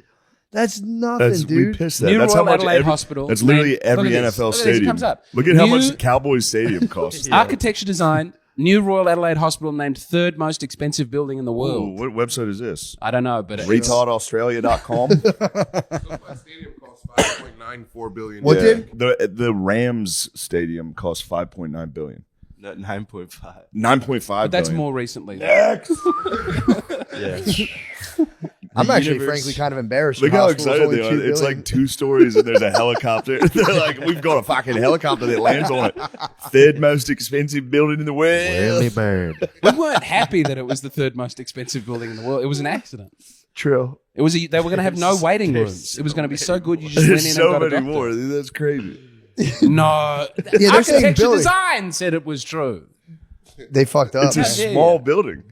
That's nothing,
We
dude.
pissed that.
New
That's
Royal
how much
Adelaide Hospital.
That's literally
Look
every
at this.
NFL
Look at this. It
stadium.
comes up.
Look at how
New-
much Cowboys Stadium costs.
Architecture design. New Royal Adelaide Hospital named third most expensive building in the
Ooh,
world.
what website is this?
I don't know, but
RetardAustralia.com.
SoFi Stadium costs $5.94 billion.
What did?
The Rams Stadium costs $5.9 billion.
Not 9.5.
$9.5
but that's
billion.
more recently.
Yeah.
I'm actually,
universe-
frankly, kind of embarrassed.
Look
Your
how
hospital's
excited
only
they are.
$2
It's
billion.
like 2 stories and there's a helicopter. They're like, we've got a fucking helicopter that lands on it. Third most expensive building in the world.
bird.
We weren't happy that it was the third most expensive building in the world. It was an accident.
True.
They were going to have no waiting rooms. It was going to be so good you just went in
There's
and
so
got a
many
doctor.
more. Dude, that's crazy.
No,
they're saying
architecture
building.
design said it was true.
They fucked up.
It's a
man.
Yeah.
small building.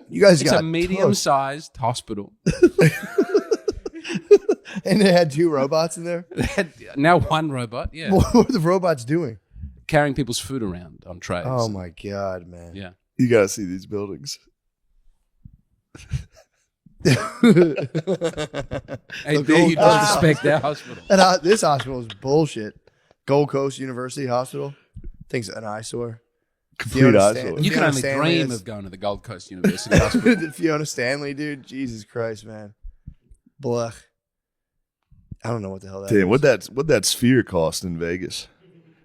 You guys
It's
got
a medium-sized hospital.
and they had 2 robots in there.
They had now one robot, yeah,
What were the robots doing?
carrying people's food around on trays.
Oh my god, man!
Yeah.
You got to see these buildings.
Hey,
The
dare you
Gold-
disrespect our hospital?
And, this hospital is bullshit. Gold Coast University Hospital. Thing's an eyesore.
Complete
Fiona
eyesore.
Stan-
You can
Fiona
only
Stanley
dream
is-
of going to the Gold Coast University Hospital.
Fiona Stanley, dude. Jesus Christ, man. Blech. I don't know what the hell that is.
Damn, what that sphere cost in Vegas?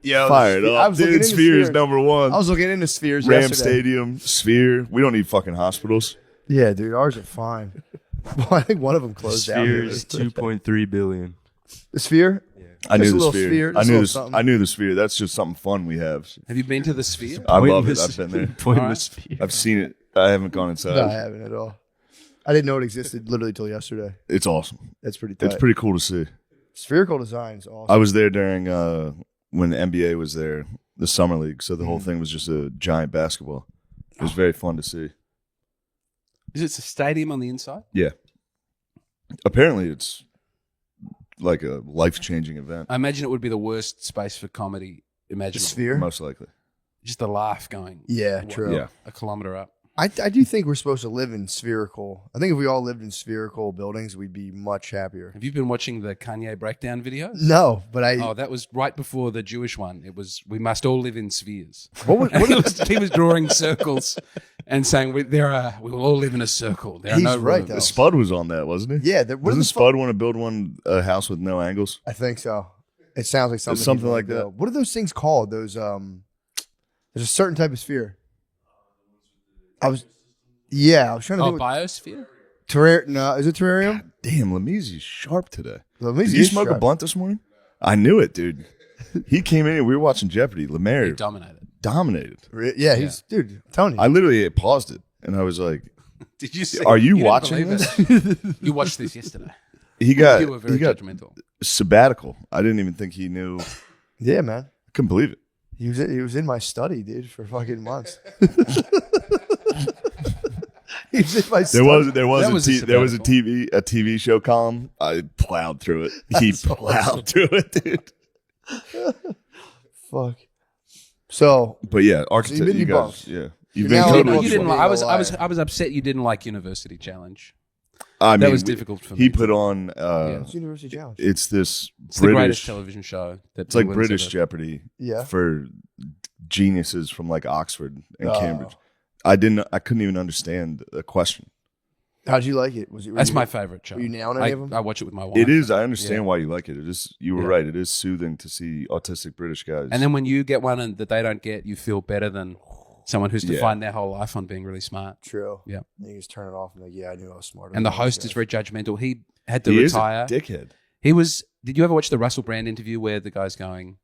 Yeah,
Fire it
I
up.
was looking
Dude,
into
Sphere is
Sphere.
number one.
I was looking into spheres
Ram
yesterday.
Stadium, Sphere. We don't need fucking hospitals.
Yeah, dude, ours are fine. Well, I think one of them closed down.
Sphere
here.
is 2.3 billion.
The sphere?
I
Just
knew
a
the
little
Sphere.
sphere,
I
just a
knew
little
the
something.
I knew the Sphere. That's just something fun we have.
Have you been to the Sphere?
I love it.
Pointless-
I've been there.
Pointless sphere.
I've seen it. I haven't gone inside.
No, I haven't at all. I didn't know it existed literally till yesterday.
It's awesome.
That's pretty tight.
It's pretty cool to see.
Spherical design is awesome.
I was there during when the NBA was there, the summer league. So the whole thing was just a giant basketball. It was very fun to see.
Is it a stadium on the inside?
Yeah. Apparently, it's like a life-changing event.
I imagine it would be the worst space for comedy
the
imaginable.
sphere?
Most likely.
Just a laugh going.
Yeah,
what,
true.
Yeah.
a kilometer up.
I do think we're supposed to live in spherical. I think if we all lived in spherical buildings, we'd be much happier.
Have you been watching the Kanye breakdown videos?
No, but
Oh, that was right before the Jewish one. It was, we must all live in spheres.
What was-
And he was drawing circles and saying, we will all live in a circle. There are
He's
no
right,
rooms."
though.
Spud was on that, wasn't he?
yeah. What are
Doesn't
the
Spud want to build a house with no angles?
I think so. It sounds like something.
something
he'd
like
wanna
that.
build. What are those things called? Those there's a certain type of sphere. I was trying to
Oh,
think.
biosphere?
No, is it terrarium?
Damn, Lamizzi's sharp today.
Let me
Did
see.
you smoke a blunt this morning? I knew it, dude. He came in and we were watching Jeopardy.
He
Lemaire
dominated.
dominated.
Yeah, he's dude. I'm telling you.
I literally paused it and I was like,
Did you see?
"Are you
didn't
watching
believe
this?"
it. You watched this yesterday.
He got
You were very
he got
judgmental.
sabbatical. I didn't even think he knew.
yeah, man.
I couldn't believe it.
He was in my study, dude, for fucking months. He was in my
There
study.
was
That was a
there was a
sabbatical.
TV show column. I plowed through it. He plowed through it, dude.
Fuck. So
But yeah, architect.
been
You guys,
debunked.
yeah, you've
Now
been
you
totally.
You didn't.
Being
Like,
a
I was
liar.
upset you didn't like University Challenge.
I
That
mean,
was difficult for me.
He put on.
it's University Challenge.
It's this
It's the greatest
British.
television show. That
It's like
England's
British
ever-
Jeopardy
Yeah.
for geniuses from like Oxford and
Oh.
Cambridge. I couldn't even understand the question.
How'd you like it? Was it?
That's my favorite show.
Were you nailing any of them?
I watch it with my wife.
It is. I understand
Yeah.
why you like it. It is. You were
Yeah.
right. It is soothing to see autistic British guys.
And then when you get one and that they don't get, you feel better than someone who's defined their whole life on being really smart.
True.
Yeah.
And you just turn it off and like, yeah, I knew I was smarter.
And the
than those
host
guys.
is very judgmental. He had to
he
retire.
is a dickhead.
He was. Did you ever watch the Russell Brand interview where the guy's going,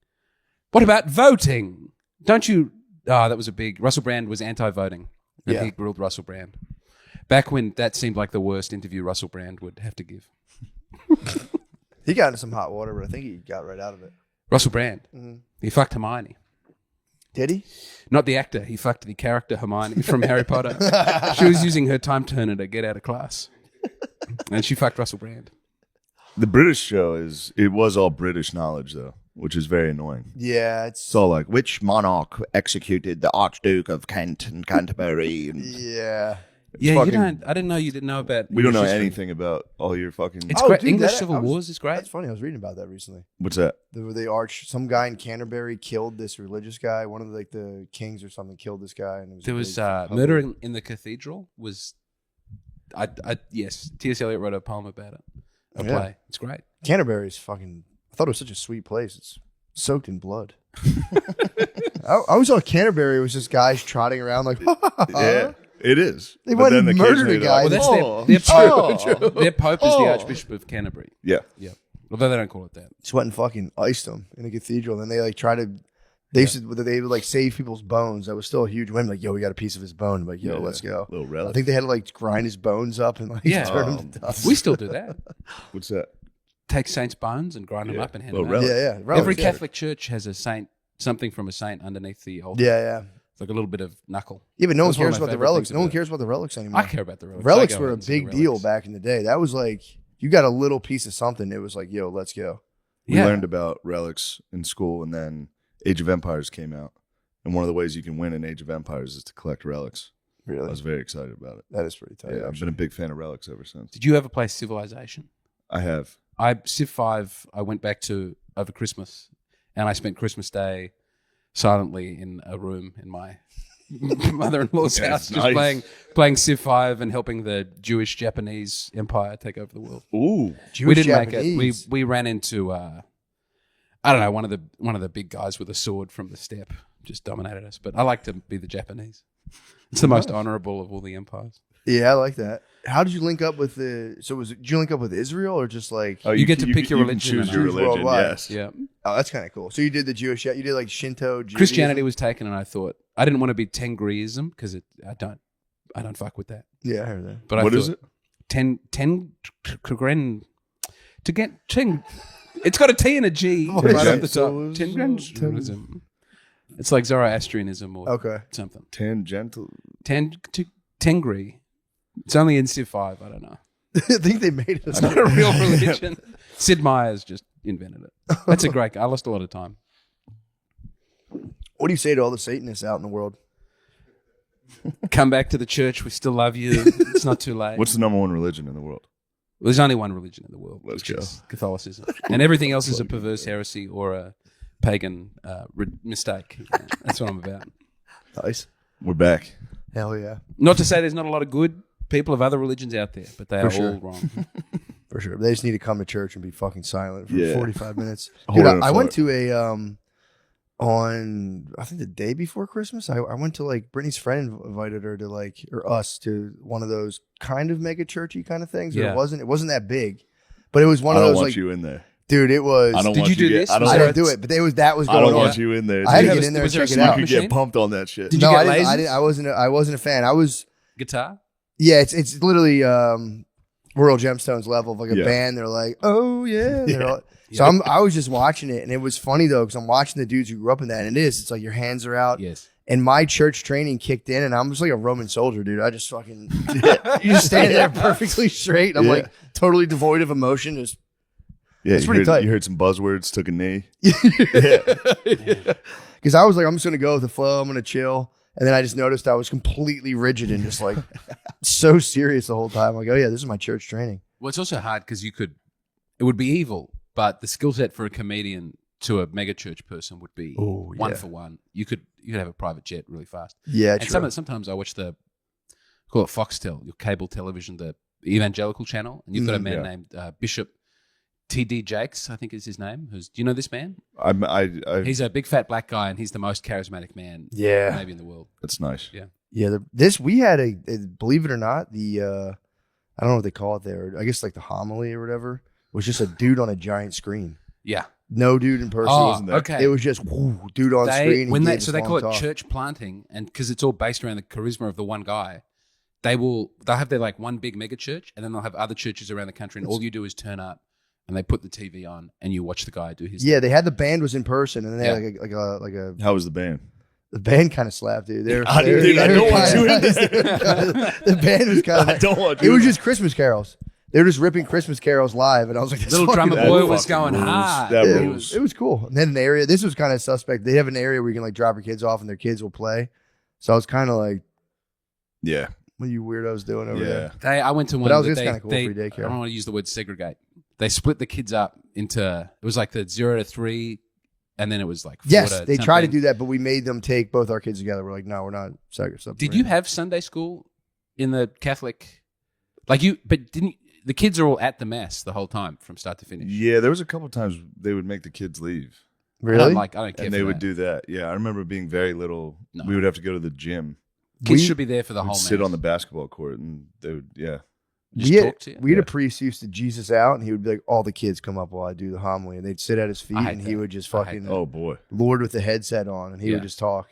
"What about voting? Don't you?" Oh, that was a big. Russell Brand was anti-voting, and
Yeah.
he grilled Russell Brand. Back when that seemed like the worst interview Russell Brand would have to give.
He got into some hot water, but I think he got right out of it.
Russell Brand.
Mhm.
He fucked Hermione.
Did he?
Not the actor. He fucked the character Hermione from Harry Potter. She was using her time turner to get out of class, and she fucked Russell Brand.
The British show it was all British knowledge though, which is very annoying.
Yeah,
It's all like which monarch executed the Archduke of Kent and Canterbury. And
yeah.
Yeah,
fucking-
you don't. I didn't know you didn't know about.
we don't know
English history.
anything about all your fucking.
It's
Oh,
great.
dude,
English
that-
Civil
I was-
Wars is great.
That's funny. I was reading about that recently.
What's that?
Some guy in Canterbury killed this religious guy. One of the kings or something killed this guy, and it was
There
a
was
big hubbub.
murder in the cathedral. Was yes, T.S. Eliot wrote a poem about it. A
Yeah.
play. It's great.
Canterbury is fucking. I thought it was such a sweet place. It's soaked in blood. I always thought Canterbury was just guys trotting around like,
Yeah, it is.
They
But
went
then
and murdered
occasionally
a
they're
guy.
Well,
like,
that's
"Oh,
their
oh."
pope. Their pope is the Archbishop of Canterbury.
Yeah.
Yeah, although they don't call it that.
just went and fucking iced them in a cathedral. And then they like try to. They would like save people's bones. That was still a huge win. Like, yo, we got a piece of his bone. I'm like, yo,
Yeah.
let's go.
Little
I
relic.
think they had to like grind his bones up and like
Yeah.
turn him to dust.
We still do that.
What's that?
Take saints' bones and grind them
Yeah.
up and hand
Little
them out.
relic.
yeah.
Every
relics, yeah.
Catholic church has a saint, something from a saint underneath the altar.
Yeah.
It's like a little bit of knuckle.
Yeah, but no one
That's one of
cares
my
about the
favorite
relics.
things
No one
about it.
cares about the relics anymore.
I care about the relics.
Relics
I go
were a
and see the
big deal
relics.
back in the day. That was like you got a little piece of something. It was like, yo, let's go.
We
Yeah.
learned about relics in school, and then Age of Empires came out. And one of the ways you can win in Age of Empires is to collect relics. I
Really,
was very excited about it.
that is pretty tight.
Yeah, I've been a big fan of relics ever since.
Did you ever play Civilization?
I have.
Civ 5, I went back to over Christmas, and I spent Christmas Day silently in a room in my mother-in-law's
Okay,
house, just
nice.
playing Civ 5 and helping the Jewish-Japanese empire take over the world.
Ooh.
We didn't make
Japanese.
it. We ran into I don't know, one of the big guys with a sword from the steppe just dominated us. But I like to be the Japanese. It's the most honorable of all the empires.
Yeah, I like that. How did you link up with the? So did you link up with Israel or just like?
Oh,
You get to pick your
can
religion
choose
and
your
choose
religion.
worldwide.
Yes.
Yeah.
Oh, that's kind of cool. So you did the Jewish. You did like Shinto. Judaism?
Christianity was taken, and I thought I didn't want to be Tengriism because I don't fuck with that.
Yeah, I heard that.
But I
What
thought
is it?
To get ten. It's got a T and a G right off the top.
Tengriism.
It's like Zoroastrianism or
Okay.
something.
Tangential.
Tengri. It's only in Civ 5. I don't know.
I think they made it.
It's not a real religion. Sid Meier's just invented it. That's a great. I lost a lot of time.
What do you say to all the Satanists out in the world?
Come back to the church. We still love you. It's not too late.
What's the number one religion in the world?
There's only one religion in the world,
Let's
which
go.
is Catholicism, and everything else is a perverse heresy or a pagan mistake. That's what I'm about.
Nice.
We're back.
Hell yeah.
Not to say there's not a lot of good people of other religions out there, but they
For
are
sure.
all wrong.
For sure. They just need to come to church and be fucking silent for
Yeah.
45 minutes.
Hold
Dude,
it
I went
afloat.
to a on I think the day before Christmas. I went to like Brittany's friend invited her to like or us to one of those kind of mega churchy kind of things. But
Yeah.
it wasn't that big. But it was one
I
of
don't
those
want
like
you in there.
dude, it was
I don't
Did
want
you do
get-
this?
I don't,
I
there
didn't do it, but that was
I
going
don't
on.
want you in there.
I had to
Did you
get
have
in there
was
and
there a
check it
smoke
out.
You
machine?
get pumped on that shit.
Did you
No,
get
I
lasers?
I wasn't a fan. I was
Guitar?
yeah, it's literally Royal Gemstones level of like a
Yeah.
band. They're like, oh yeah. They're all, so I was just watching it, and it was funny though because I'm watching the dudes who grew up in that, and it's like your hands are out,
Yes.
and my church training kicked in, and I'm just like a Roman soldier, dude. I just fucking you just stand there perfectly straight. I'm
Yeah.
like totally devoid of emotion. Just
Yeah,
It's
you
pretty
heard,
tight.
You heard some buzzwords, took a knee.
because I was like, I'm just gonna go with the flow. I'm gonna chill. And then I just noticed I was completely rigid and just like so serious the whole time. I'm like, oh yeah, this is my church training.
Well, it's also hard because it would be evil, but the skill set for a comedian to a mega church person would be
Oh,
one
yeah.
for one. You could have a private jet really fast.
Yeah,
And
true.
sometimes I watch call it Foxtel, your cable television, the evangelical channel, and you've got a man
yeah.
named Bishop T.D. Jakes, I think is his name. Do you know this man?
I
He's a big fat black guy, and he's the most charismatic man,
Yeah.
maybe in the world.
that's nice.
Yeah.
Yeah, we had a believe it or not, the I don't know what they call it there. I guess like the homily or whatever was just a dude on a giant screen.
Yeah.
No dude in person.
Oh,
wasn't there.
okay.
It was just dude on screen.
So they call it church planting, and because it's all based around the charisma of the one guy, they'll have their like one big mega church, and then they'll have other churches around the country, and all you do is turn up, and they put the TV on, and you watch the guy do his.
Yeah, they had the band was in person, and then they had like a
How was the band?
the band kind of slapped, dude.
Dude, I don't want you in this.
The band was kind of.
I don't want
It
you.
was just Christmas carols. They were just ripping Christmas carols live, and I was like, this
Little
fucking
drummer
That
boy
rules.
was
fucking
going
rules.
hard.
That
it
rules.
was cool. And then an area, this was kind of suspect. They have an area where you can like drop your kids off and their kids will play. So I was kind of like,
Yeah.
what are you weirdos doing over there?
I went to one.
But that was
that
just kinda cool, free daycare.
I don't want to use the word segregate. They split the kids up into. It was like the 0 to 3, and then it was like 4
Yes,
to
they tried to
something.
do that, but we made them take both our kids together. We're like, no, we're not separating.
Did you have Sunday school in the Catholic? But didn't the kids are all at the mass the whole time from start to finish?
Yeah, there was a couple times they would make the kids leave.
Really?
I don't care.
And
for
they would
that.
do that. Yeah, I remember being very little.
No.
We would have to go to the gym.
Kids should be there for the
We'd
whole.
sit
mass.
on the basketball court and they would,
Just
we had,
talk to you.
we had a
Yeah.
priest who used to Jesus out, and he would be like, all the kids come up while I do the homily, and they'd sit at his feet,
I hate
and he
that.
would just
I hate
fucking
that.
oh boy.
Lord with the headset on, and he
Yeah.
would just talk.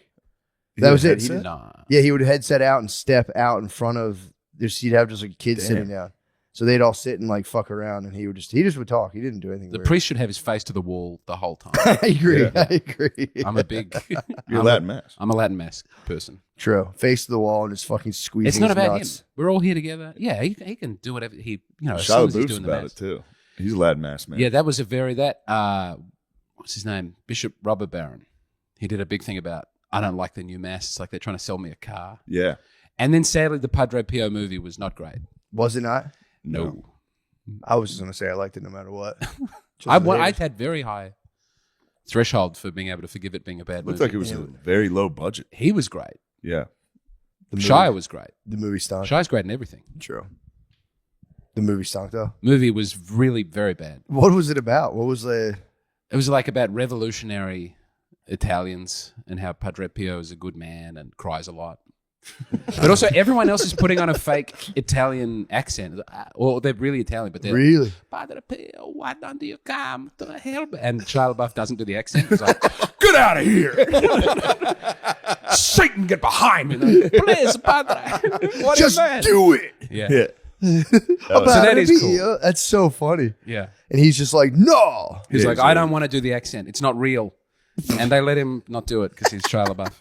He
That
had
was
a
it. He
headset?
did-
Nah.
Yeah, he would headset out and step out in front of there's he'd have just like kids
Damn.
sitting down. So they'd all sit and like fuck around, and he just would talk. He didn't do anything.
The
weird.
priest should have his face to the wall the whole time.
I agree.
Yeah.
I agree.
I'm a big.
You're
I'm
Latin mass.
I'm a Latin mass person.
True. Face to the wall and just fucking squeezing.
It's not
his
about
nuts.
him. We're all here together. Yeah, he can do whatever he. As
Shia
soon as he's
LaBeouf's
doing the
about
mass.
it too. He's a Latin mass man.
Yeah, that was what's his name? Bishop Robert Barron. He did a big thing about I don't like the new mass. It's like they're trying to sell me a car.
Yeah.
And then sadly, the Padre Pio movie was not great.
Was it not?
No,
I was just gonna say I liked it no matter what. Just
I
the haters.
had very high threshold for being able to forgive it being a bad
Looked
movie.
like it was a very low budget.
He was great.
Yeah.
The movie-
Shia was great.
The movie stunk.
Shia's great in everything.
True. The movie stunk though.
Movie was really very bad.
What was it about? What was the?
It was like about revolutionary Italians and how Padre Pio is a good man and cries a lot. But also everyone else is putting on a fake Italian accent. Or they're really Italian, but they're
Really?
Padre Pio, why don't you come to help? And Shia LaBeouf doesn't do the accent. He's like, get out of here. Satan, get behind me. Please, Padre. What is
Just
that?
do it.
Yeah.
Yeah.
About
that
to
is
be,
cool.
That's so funny.
Yeah.
And he's just like, no.
He's
Yeah,
like, I don't want to do the accent. It's not real. And they let him not do it because he's Shia LaBeouf.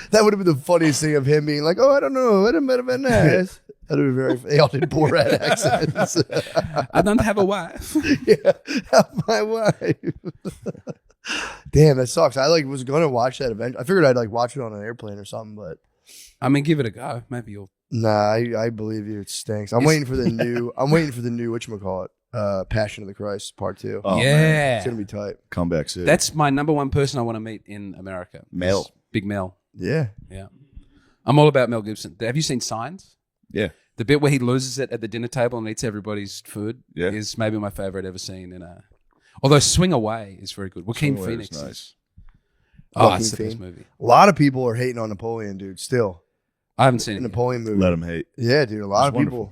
That would have been the funniest thing of him being like, oh, I don't know. It might have been nice. That would have been very. They all did Borat accents.
I don't have a wife.
Yeah, help my wife. Damn, that sucks. I like was gonna watch that event. I figured I'd like watch it on an airplane or something, but
I mean, give it a go. Maybe you'll.
nah, I believe you. It stinks. I'm waiting for the new. Whatchamacallit, Passion of the Christ Part 2.
Oh, man.
yeah.
It's gonna be tight.
Comeback City.
That's my number one person I want to meet in America.
Mel.
Is Big Mel.
Yeah.
Yeah. I'm all about Mel Gibson. Have you seen Signs?
Yeah.
The bit where he loses it at the dinner table and eats everybody's food
Yeah.
is maybe my favorite ever seen in a. Although Swing Away is very good. Joaquin
Swing Away
Phoenix.
was
is-
nice.
Oh,
Joaquin
it's the best
Phoenix.
movie.
A lot of people are hating on Napoleon, dude. Still,
I haven't seen
the
it. Yet.
Napoleon movie.
Let him hate.
Yeah, dude. A lot
It's
of people.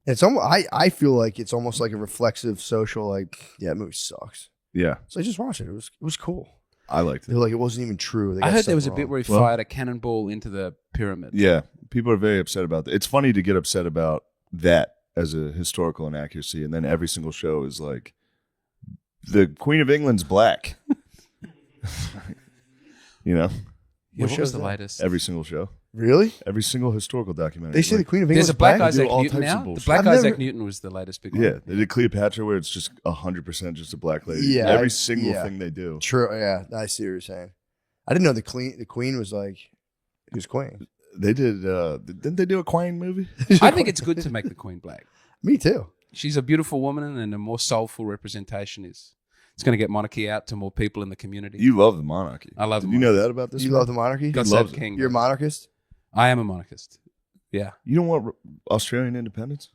It's almost. I feel like it's almost like a reflexive social. Like, yeah, that movie sucks.
Yeah.
So I just watched it. It was cool.
I liked
They
it.
were like it wasn't even true. They
I
got
heard
stuff
there was a bit
wrong.
where he
Well-
fired a cannonball into the pyramid.
Yeah. People are very upset about that. It's funny to get upset about that as a historical inaccuracy, and then every single show is like, the Queen of England's black. You know?
Yeah, what
show's
was the
that?
latest?
Every single show.
Really?
Every single historical documentary.
They say the
Like,
Queen of
There's
England's
a black
black.
Isaac
do all
Newton
types of
now. The
bullshit.
black
I've
Isaac
never-
Newton was the latest big one.
Yeah, they did Cleopatra where it's just 100% just a black lady.
Yeah,
Every single
yeah.
thing they do.
True. Yeah, I see what you're saying. I didn't know the Queen was like, he was Queen.
They did, didn't they do a Queen movie?
I think it's good to make the Queen black.
Me too.
She's a beautiful woman, and a more soulful representation is. It's going to get monarchy out to more people in the community.
You love the monarchy.
I love
Did
the
you know that about this?
You
man?
love the monarchy?
God
loves
save
it.
King.
You're a monarchist?
I am a monarchist. Yeah.
You don't want Australian independence?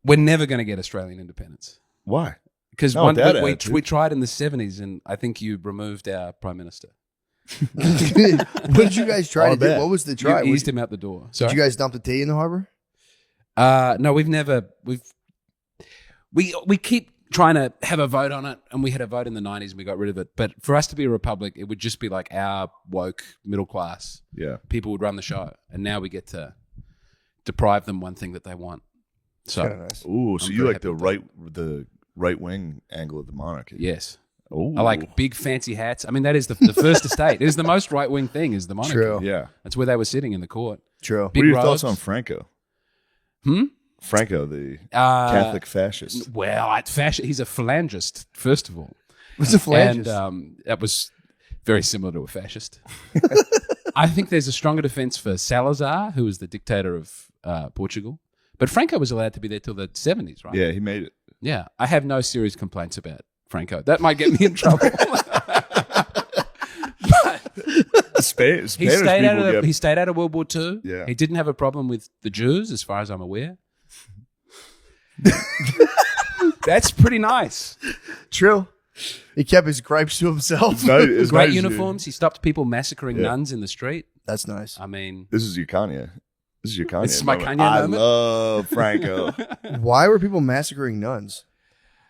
We're never going to get Australian independence.
Why?
Because
Not with that
we
attitude.
tried in the 70s, and I think you removed our prime minister.
What did you guys try to do?
bet.
What was the try?
You eased him out the door.
Did you guys dump the tea in the harbor?
No, we keep trying to have a vote on it, and we had a vote in the 90s and we got rid of it. But for us to be a republic, it would just be like our woke middle class
Yeah.
people would run the show, and now we get to deprive them one thing that they want. So
Kind of nice.
Ooh, so
I'm
you
very
like the right wing angle of the monarchy?
yes,
Oh,
I like big fancy hats. I mean, that is the first estate. It is the most right wing thing. Is the monarchy?
True.
Yeah.
That's where they were sitting in the court.
True.
Big
What are your
robes.
thoughts on Franco?
Hmm?
Franco, the
Catholic
Catholic fascist.
Well, he's a phalangist, first of all.
What's a phalangist?
And that was very similar to a fascist. I think there's a stronger defense for Salazar, who was the dictator of Portugal. But Franco was allowed to be there till the 70s, right?
Yeah, he made it.
Yeah. I have no serious complaints about Franco. That might get me in trouble. He stayed out of World War II.
Yeah.
He didn't have a problem with the Jews, as far as I'm aware. That's pretty nice.
True. He kept his gripes to himself.
It's
Great
nice.
uniforms. He stopped people massacring nuns in the street.
That's nice.
I mean,
This is your Kanye. This is your Kanye.
This is my
moment.
Kanye
I
moment.
love Franco.
Why were people massacring nuns?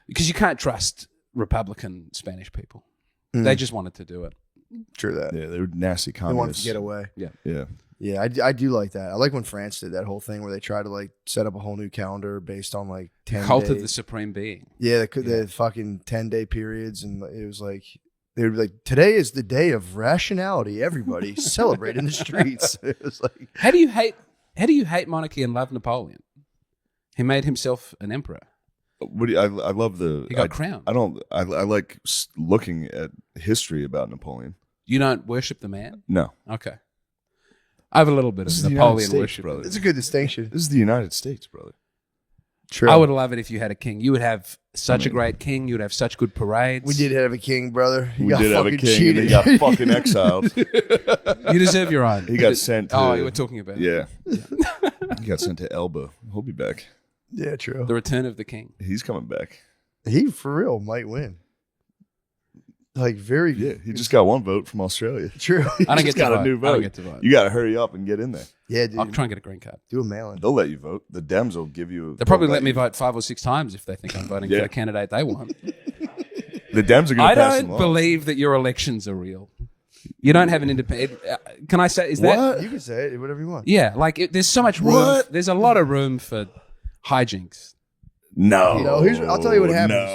because you can't trust Republican Spanish people. They just wanted to do it.
True that.
Yeah, they were nasty
They wanted
communists.
to get away.
Yeah.
Yeah, I do like that. I like when France did that whole thing where they try to like set up a whole new calendar based on like 10
Cult
days.
of the Supreme Being.
Yeah, the fucking 10-day periods, and it was like they would be like, today is the day of rationality. Everybody celebrate in the streets. It was like,
How do you hate monarchy and love Napoleon? He made himself an emperor.
What do you, I love the.
He got crowned.
I like looking at history about Napoleon.
You don't worship the man?
No,
Okay. I have a little bit
This is
of
the United
Napoleon
States,
worship.
brother.
it's a good distinction.
this is the United States, brother.
True.
I would love it if you had a king. You would have such a great king. You would have such good parades.
We did have a king, brother. He
We
got
did have a
fucking
king, and
cheated.
he got fucking exiled.
You deserve your own.
He got sent. To,
Oh, you were talking about
Yeah, he got sent to Elba. He'll be back.
Yeah, true.
the return of the king.
He's coming back.
He for real might win. Like very.
Yeah, he just got one vote from Australia.
True.
I don't
just
get to
got a
vote.
new
I
vote.
don't get to vote.
You got to hurry up and get in there.
Yeah, dude.
I'll try and get a green card.
Do a mail-in.
They'll let you vote. The Dems will give you.
They'll probably
they'll
let me vote 5 or 6 times if they think I'm voting
Yeah.
for the candidate they want.
The Dems are going
I
to pass
don't
some laws.
believe that your elections are real. You don't have an independent. Can I say? Is that?
What?
You can say it, whatever you want.
Yeah, like there's so much room.
What?
There's a lot of room for hijinks.
No.
No, I'll tell you what happens.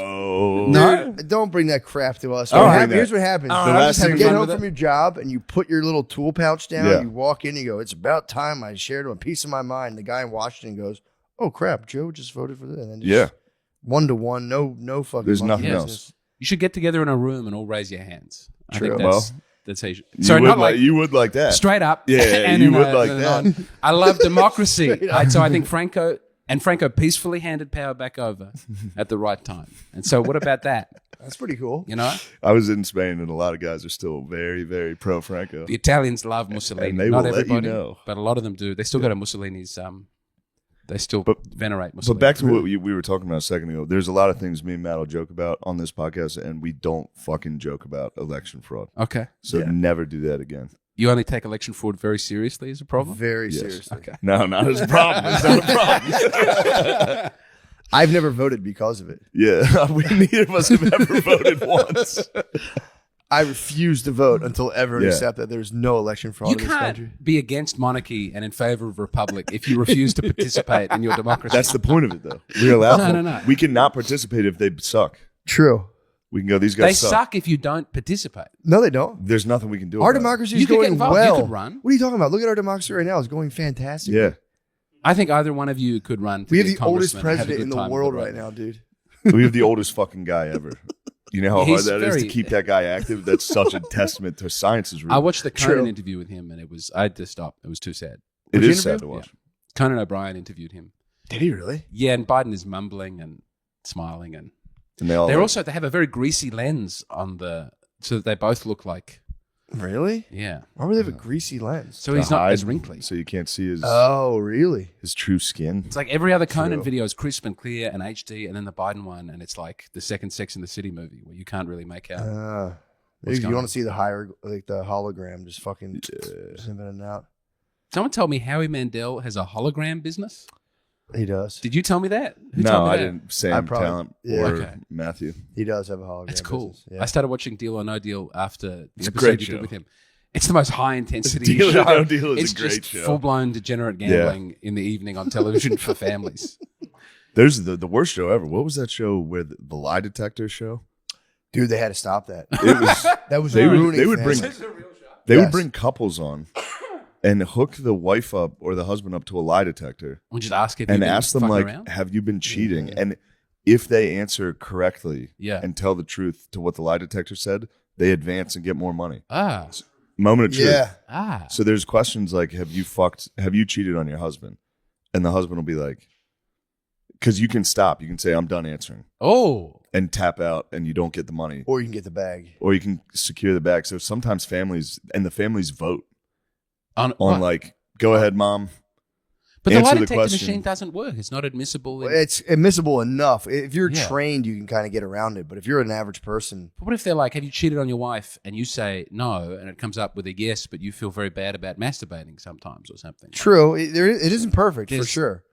No.
Dude, don't bring that crap to us.
All
What
right,
hap-
that.
Here's what happens.
All
right,
You
I'm just having
get
fun
home
with
from
it.
your job and you put your little tool pouch down.
Yeah.
You walk in. You go, "It's about time I shared a piece of my mind." The guy in Washington goes, "Oh crap, Joe just voted for this." And then just
Yeah.
1-to-1, no fucking.
There's
monkey
nothing
business.
else.
You should get together in a room and all raise your hands. I
True.
think that's how you should.
You
Sorry,
would
not like
you would like that.
straight up.
Yeah,
and
you
in
would
a-
like
in a
that.
non- I love democracy.
Straight up.
So I think Franco peacefully handed power back over at the right time. And so what about that?
That's pretty cool.
You know,
I was in Spain, and a lot of guys are still very, very pro Franco.
the Italians love Mussolini.
And they
Not
will let you
everybody,
know.
but a lot of them do. They still go to Mussolini's. They still venerate Mussolini.
But back to what we were talking about a second ago. There's a lot of things me and Matt will joke about on this podcast, and we don't fucking joke about election fraud.
Okay,
So never do that again.
you only take election fraud very seriously as a problem.
Very
Yes.
seriously.
Okay.
No, not as a problem. It's not a problem.
I've never voted because of it.
Yeah, we neither of us have ever voted once.
I refuse to vote until everyone
Yeah.
accepts that there's no election fraud
You
in this country.
can't be against monarchy and in favor of republic if you refuse to participate in your democracy.
That's the point of it, though. We're allowed.
No.
We cannot participate if they suck.
True.
We can go. These
They
guys
suck if you don't participate.
No, they don't.
There's nothing we can do.
Our
about it.
democracy
You
is
could get
going
involved. You
well.
could run.
What are you talking about? Look at our democracy right now. It's going fantastic.
Yeah,
I think either one of you could run. To
We have
be
the oldest
congressman and have a
president
good
in the
time with
world
right
right now, dude.
we have the oldest fucking guy ever. You know how hard
He's
that is
very-
to keep that guy active. That's such a testament to science. Is real.
I watched the Conan
True.
interview with him, and I had to stop. It was too sad.
It
Which
is sad
interview?
to watch.
Conan O'Brien interviewed him.
Did he really?
Yeah, and Biden is mumbling and smiling, and
And they all
they have a very greasy lens on so that they both look like
Really?
Yeah.
Why would they have a greasy lens?
So he's
To
not
hide,
as wrinkly.
so you can't see his
Oh, really?
his true skin.
It's like every other Conan
True.
video is crisp and clear and HD, and then the Biden one, and it's like the second Sex in the City movie where you can't really make out.
If you
going
want
on?
to see the the hologram, just fucking zipping it out.
Someone told me Howie Mandel has a hologram business.
He does.
Did you tell me that? Who
No,
told me
I
that?
didn't. Sam
probably-
Talent
yeah.
or
Okay.
Matthew.
He does have a hologram.
That's cool.
business, yeah.
I started watching Deal or No Deal after the
It's a
episode
great
you
show.
did with him. It's the most high intensity
Deal or
show.
No Deal is
it's
a great
just
show.
full blown degenerate gambling in the evening on television for families.
There's the worst show ever. What was that show where the lie detector show?
Dude, they had to stop that.
It was
That was
they
ruining
would bring
families.
they
Yes.
would bring couples on and hook the wife up or the husband up to a lie detector
We just ask if
and
you've been
ask them
fucking
like,
around.
have you been cheating? And if they answer correctly
Yeah.
and tell the truth to what the lie detector said, they advance and get more money.
Ah.
Moment of truth.
Yeah.
Ah.
So there's questions like, have you cheated on your husband? And the husband will be like, because you can stop. You can say, I'm done answering
Oh.
and tap out and you don't get the money.
Or you can get the bag.
Or you can secure the bag. So sometimes families vote
On
on
what?
like, go ahead, mom.
But the
answer
lie
the
detector
question.
machine doesn't work. It's not admissible.
It's admissible enough. If you're
Yeah.
trained, you can kind of get around it. But if you're an average person,
But what if they're like, have you cheated on your wife? And you say no, and it comes up with a yes, but you feel very bad about masturbating sometimes or something.
true, it isn't perfect for
There's-
sure.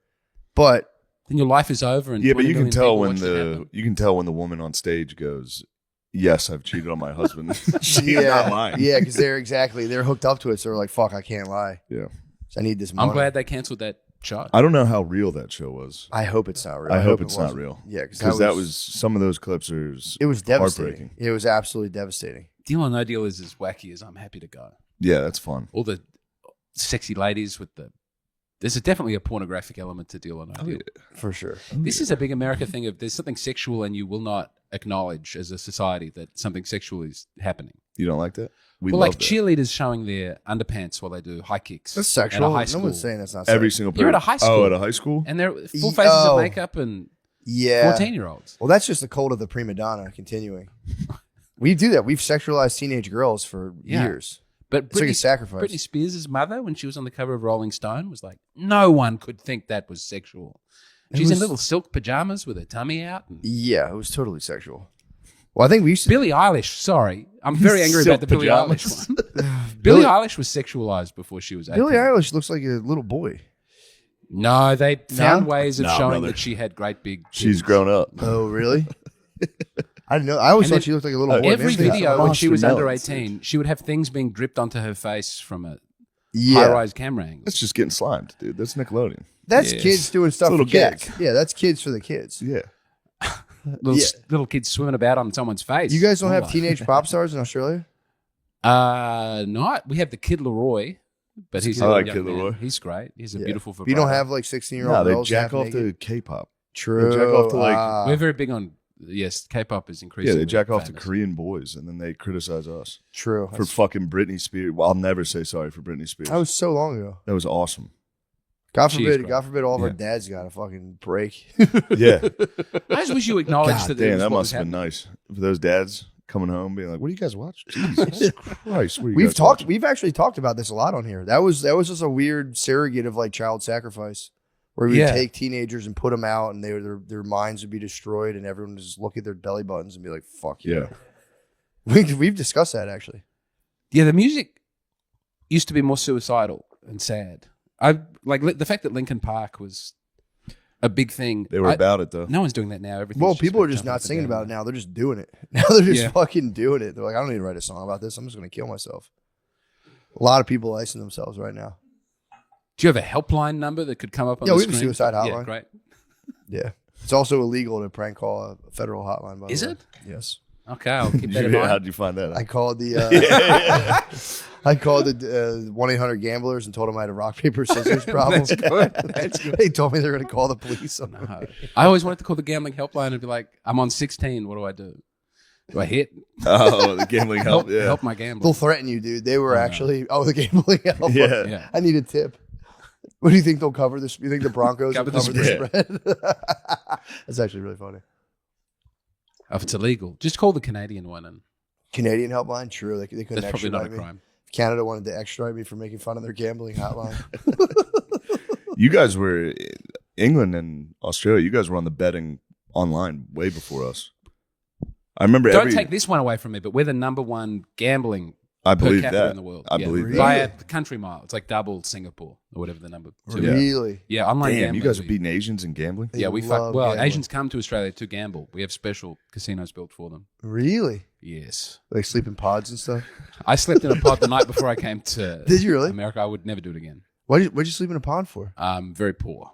But
Then your life is over. And
Yeah, but
20
you can
million
tell
people
when
watch it happen.
you can tell when the woman on stage goes, yes, I've cheated on my husband. She's
yeah,
not lying.
yeah, because they're hooked up to it. So they're like, "Fuck, I can't lie.
Yeah.
So I need this money."
I'm glad they cancelled that show.
I don't know how real that show was.
I hope it's not real.
I hope it's
it
not
wasn't.
real.
Yeah, because
Because that was some of those clips are
it was devastating.
heartbreaking.
It was absolutely devastating.
Deal or No Deal is as wacky as I'm happy to go.
Yeah, that's fun.
All the sexy ladies with the. There's definitely a pornographic element to Deal or No Deal.
For sure.
This is a big America thing of there's something sexual and you will not acknowledge as a society that something sexual is happening.
You don't like that? We
Well,
love
like
that.
cheerleaders showing their underpants while they do high kicks.
That's
At
sexual.
a high
No
school.
one's saying that's not
Every
sexual.
single
You're at a
person.
high school.
Oh, at a high school?
And they're full faces
Oh.
of makeup and
Yeah.
14-year-olds.
Well, that's just the cult of the prima donna continuing. We do that. We've sexualized teenage girls for
Yeah.
years.
But
It's like a sacrifice.
Britney Spears' mother, when she was on the cover of Rolling Stone, was like, no one could think that was sexual. She's in
was-
little silk pajamas with her tummy out. And
Yeah, it was totally sexual. Well, I think we used to.
Billie Eilish, sorry. I'm very angry
Silk
about the Billie
pajamas.
Eilish one. Billie Eilish was sexualized before she was 18.
Billie Eilish looks like a little boy.
No, they found ways of
No,
showing
brother.
that she had great big
She's
titties.
grown up.
Oh, really? I didn't know. I always
And
thought
then
she looked like a little boy.
Every
Maybe that's-
video when she was
Monster
under
melons,
18, she would have things being dripped onto her face from a
Yeah,
high-rise camera angle.
That's just getting slimed, dude. That's Nickelodeon.
that's
Yes.
kids doing stuff for
little
kids.
gag.
Yeah, that's kids for the kids.
Yeah.
Little kids swimming about on someone's face.
You guys don't have
Oh.
teenage pop stars in Australia?
No, we have the Kid Leroy, but he's
I
a
like
young
Kid
man.
Leroy.
He's great. He's a
Yeah.
beautiful.
If you don't
vibrato.
have like 16-year-old
No, they
girls
jack
half
off
naked?
to K-pop.
True.
They jack off to, like-
Ah.
We're very big on K-pop is
Yeah,
increasingly.
they jack off to
famous.
Korean boys, and then they criticize us
True.
for fucking Britney Spears. Well, I'll never say sorry for Britney Spears.
That was so long ago.
That was awesome.
God
She is
forbid.
great.
God forbid all of our
Yeah.
dads got a fucking break.
Yeah.
I just wish you acknowledged that.
Damn,
was
that
what
must
was
have been
happening.
nice for those dads coming home being like, "What do you guys watch?" Jesus Christ, what are you
We've
guys
talked.
watching?
We've actually talked about this a lot on here. That was just a weird surrogate of like child sacrifice, where we would
Yeah.
take teenagers and put them out, and their minds would be destroyed, and everyone would just look at their belly buttons and be like, "Fuck
Yeah,
We've discussed that actually.
Yeah, the music used to be more suicidal and sad. I like the fact that Linkin Park was a big thing.
they were about it though.
No one's doing that now. Everything's
Well, people are
been
just
jumping
not
up and
singing
down.
about it now. They're just doing it. Now they're just
Yeah.
fucking doing it. They're like, I don't need to write a song about this. I'm just going to kill myself. A lot of people icing themselves right now.
Do you have a helpline number that could come up on
Yeah,
the
we have a
screen?
suicide
Yeah,
hotline.
great.
Yeah. It's also illegal to prank call a federal hotline, by the
Is
way.
it?
Yes.
Okay, I'll keep that in
How'd
mind.
you find that?
I
out?
called the 1-800-Gamblers and told them I had a rock, paper, scissors problem.
That's good. That's good.
They told me they were going to call the police on me.
No. I always wanted to call the gambling helpline and be like, I'm on 16. What do I do? Do I hit?
Oh, the gambling help. Yeah,
Help my gambling.
They'll threaten you, dude. They were actually, the gambling help.
Yeah.
Yeah.
I need a tip. What do you think they'll cover this? You think the Broncos
Cover
will
the
cover the spread? That's actually really funny.
If it's illegal, just call the Canadian one and
Canadian helpline, true. They couldn't
That's probably not a
extradite me.
crime.
Canada wanted to extradite me for making fun of their gambling hotline.
You guys were England and Australia. You guys were on the betting online way before us. I remember.
Don't take this one away from me, but we're the number one gambling
I
per
believe
capita
that
in the world.
I believe
by
that.
a country mile. It's like double Singapore or whatever the number. Two.
Yeah.
Really?
Yeah, online
Damn,
gambling.
you guys are beating Asians in gambling.
Yeah, we fuck.
love
Well,
gambling.
Asians come to Australia to gamble. We have special casinos built for them.
Really?
Yes.
Like sleep in pods and stuff?
I slept in a pod the night before I came to
Did you really?
America. I would never do it again.
What'd you sleep in a pod for?
Very poor.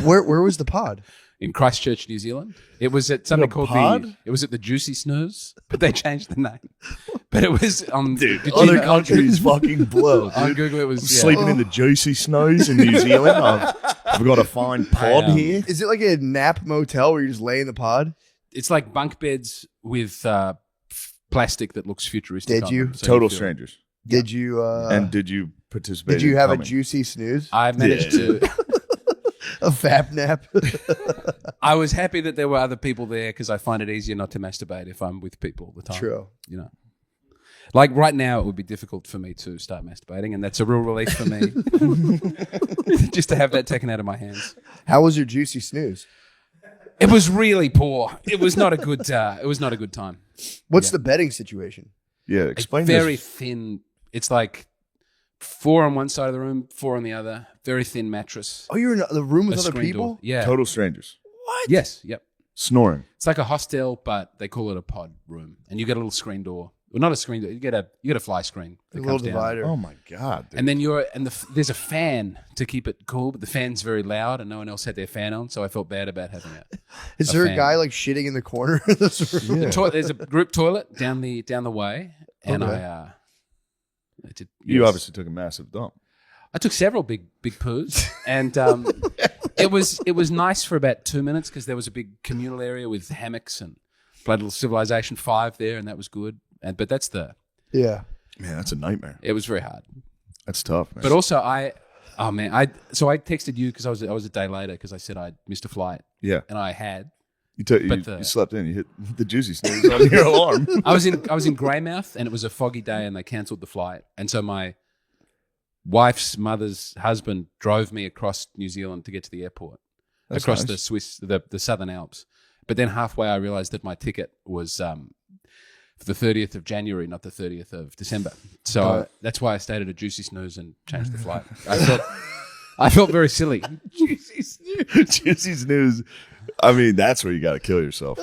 Where was the pod?
In Christchurch, New Zealand. It was at something called
pod?
it was at the Jucy Snooze, but they changed the name. But it was
Dude,
did you
other
know-
countries fucking blow.
on
Dude.
Google. It was
Sleeping in the Jucy Snooze in New Zealand. I've got a fine pod here.
Is it like a nap motel where you just lay in the pod?
It's like bunk beds with plastic that looks futuristic.
Did
on
you?
them, so
Total
feel-
strangers.
Did you
And did you participate?
did you
in
have
coming?
a juicy snooze?
I managed to.
A fap nap?
I was happy that there were other people there because I find it easier not to masturbate if I'm with people all the time.
True.
You know, like right now, it would be difficult for me to start masturbating, and that's a real relief for me, just to have that taken out of my hands.
How was your juicy snooze?
It was really poor. It was not a good. It was not a good time.
What's the betting situation?
Yeah, explain
Very
this.
thin. It's like 4 on one side of the room, 4 on the other. Very thin mattress.
Oh, you're in the room with
A
other
screen
people?
door. Yeah.
Total strangers.
Yes. Yep.
Snoring.
It's like a hostel, but they call it a pod room, and you get a little screen door. Well, not a screen door. You get a fly screen
A
that
little
comes down.
divider.
Oh my god. Dude.
And then there's a fan to keep it cool, but the fan's very loud, and no one else had their fan on, so I felt bad about having it.
Is
a
there
fan.
a guy like shitting in the corner of this room?
There's a group toilet down the way, and
Okay.
I did.
You
yes.
obviously took a massive dump.
I took several big poos, and it was nice for about 2 minutes because there was a big communal area with hammocks and played a little Civilization 5 there, and that was good. But that's
Yeah.
Man, that's a nightmare.
it was very hard.
That's tough, man.
But also I texted you because I was a day later because I said I'd missed a flight,
yeah,
and I had.
you slept in. You hit the juicy snooze on your alarm.
I was in Greymouth, and it was a foggy day, and they cancelled the flight, and so my wife's mother's husband drove me across New Zealand to get to the airport,
That's
across
nice.
the Southern Alps. But then halfway, I realised that my ticket was for the 30th of January, not the 30th of December. So that's why I stayed at a Jucy Snooze and changed the flight. I felt very silly.
Juicy snooze. I mean, that's where you got to kill yourself.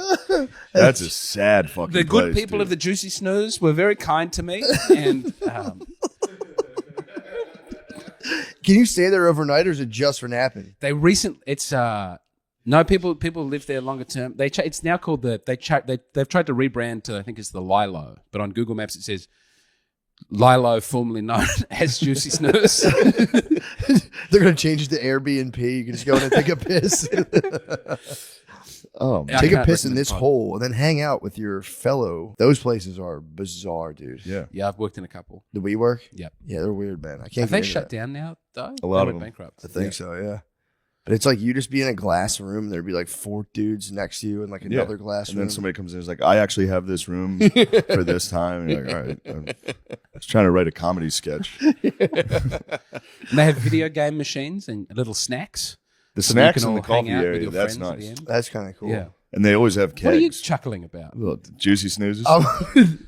That's a sad fucking.
The good
place,
people
dude.
of the Jucy Snooze were very kind to me, and
Can you stay there overnight, or is it just for napping?
it's no people live there longer term. It's now called they've tried to rebrand to, I think it's the Lilo, but on Google Maps it says Lilo, formerly known as Jucy Snooze.
They're gonna change it to Airbnb. You can just go in and take a piss.
Oh, man.
I
Take a
can't
piss in
recommend
this
pod.
hole and then hang out with your fellow. Those places are bizarre, dude.
Yeah.
Yeah, I've worked in a couple.
The WeWork?
Yep.
Yeah, they're weird, man. I can't.
Have they
get into
shut
that.
down now though?
A lot
They
of
went
them.
bankrupt.
I think so. Yeah. But it's like you just be in a glass room. And there'd be like 4 dudes next to you in like
Yeah.
another glass
And
room.
then somebody comes in and is like, I actually have this room for this time. And you're like, all right. I was trying to write a comedy sketch.
And they have video game machines and little snacks.
The
So that you
snacks
can
in the
all hang
coffee
out with
area,
your
that's
friends at the
nice.
end.
That's kind of cool.
Yeah.
And they always have kegs.
What are you chuckling about?
Little juicy snoozes.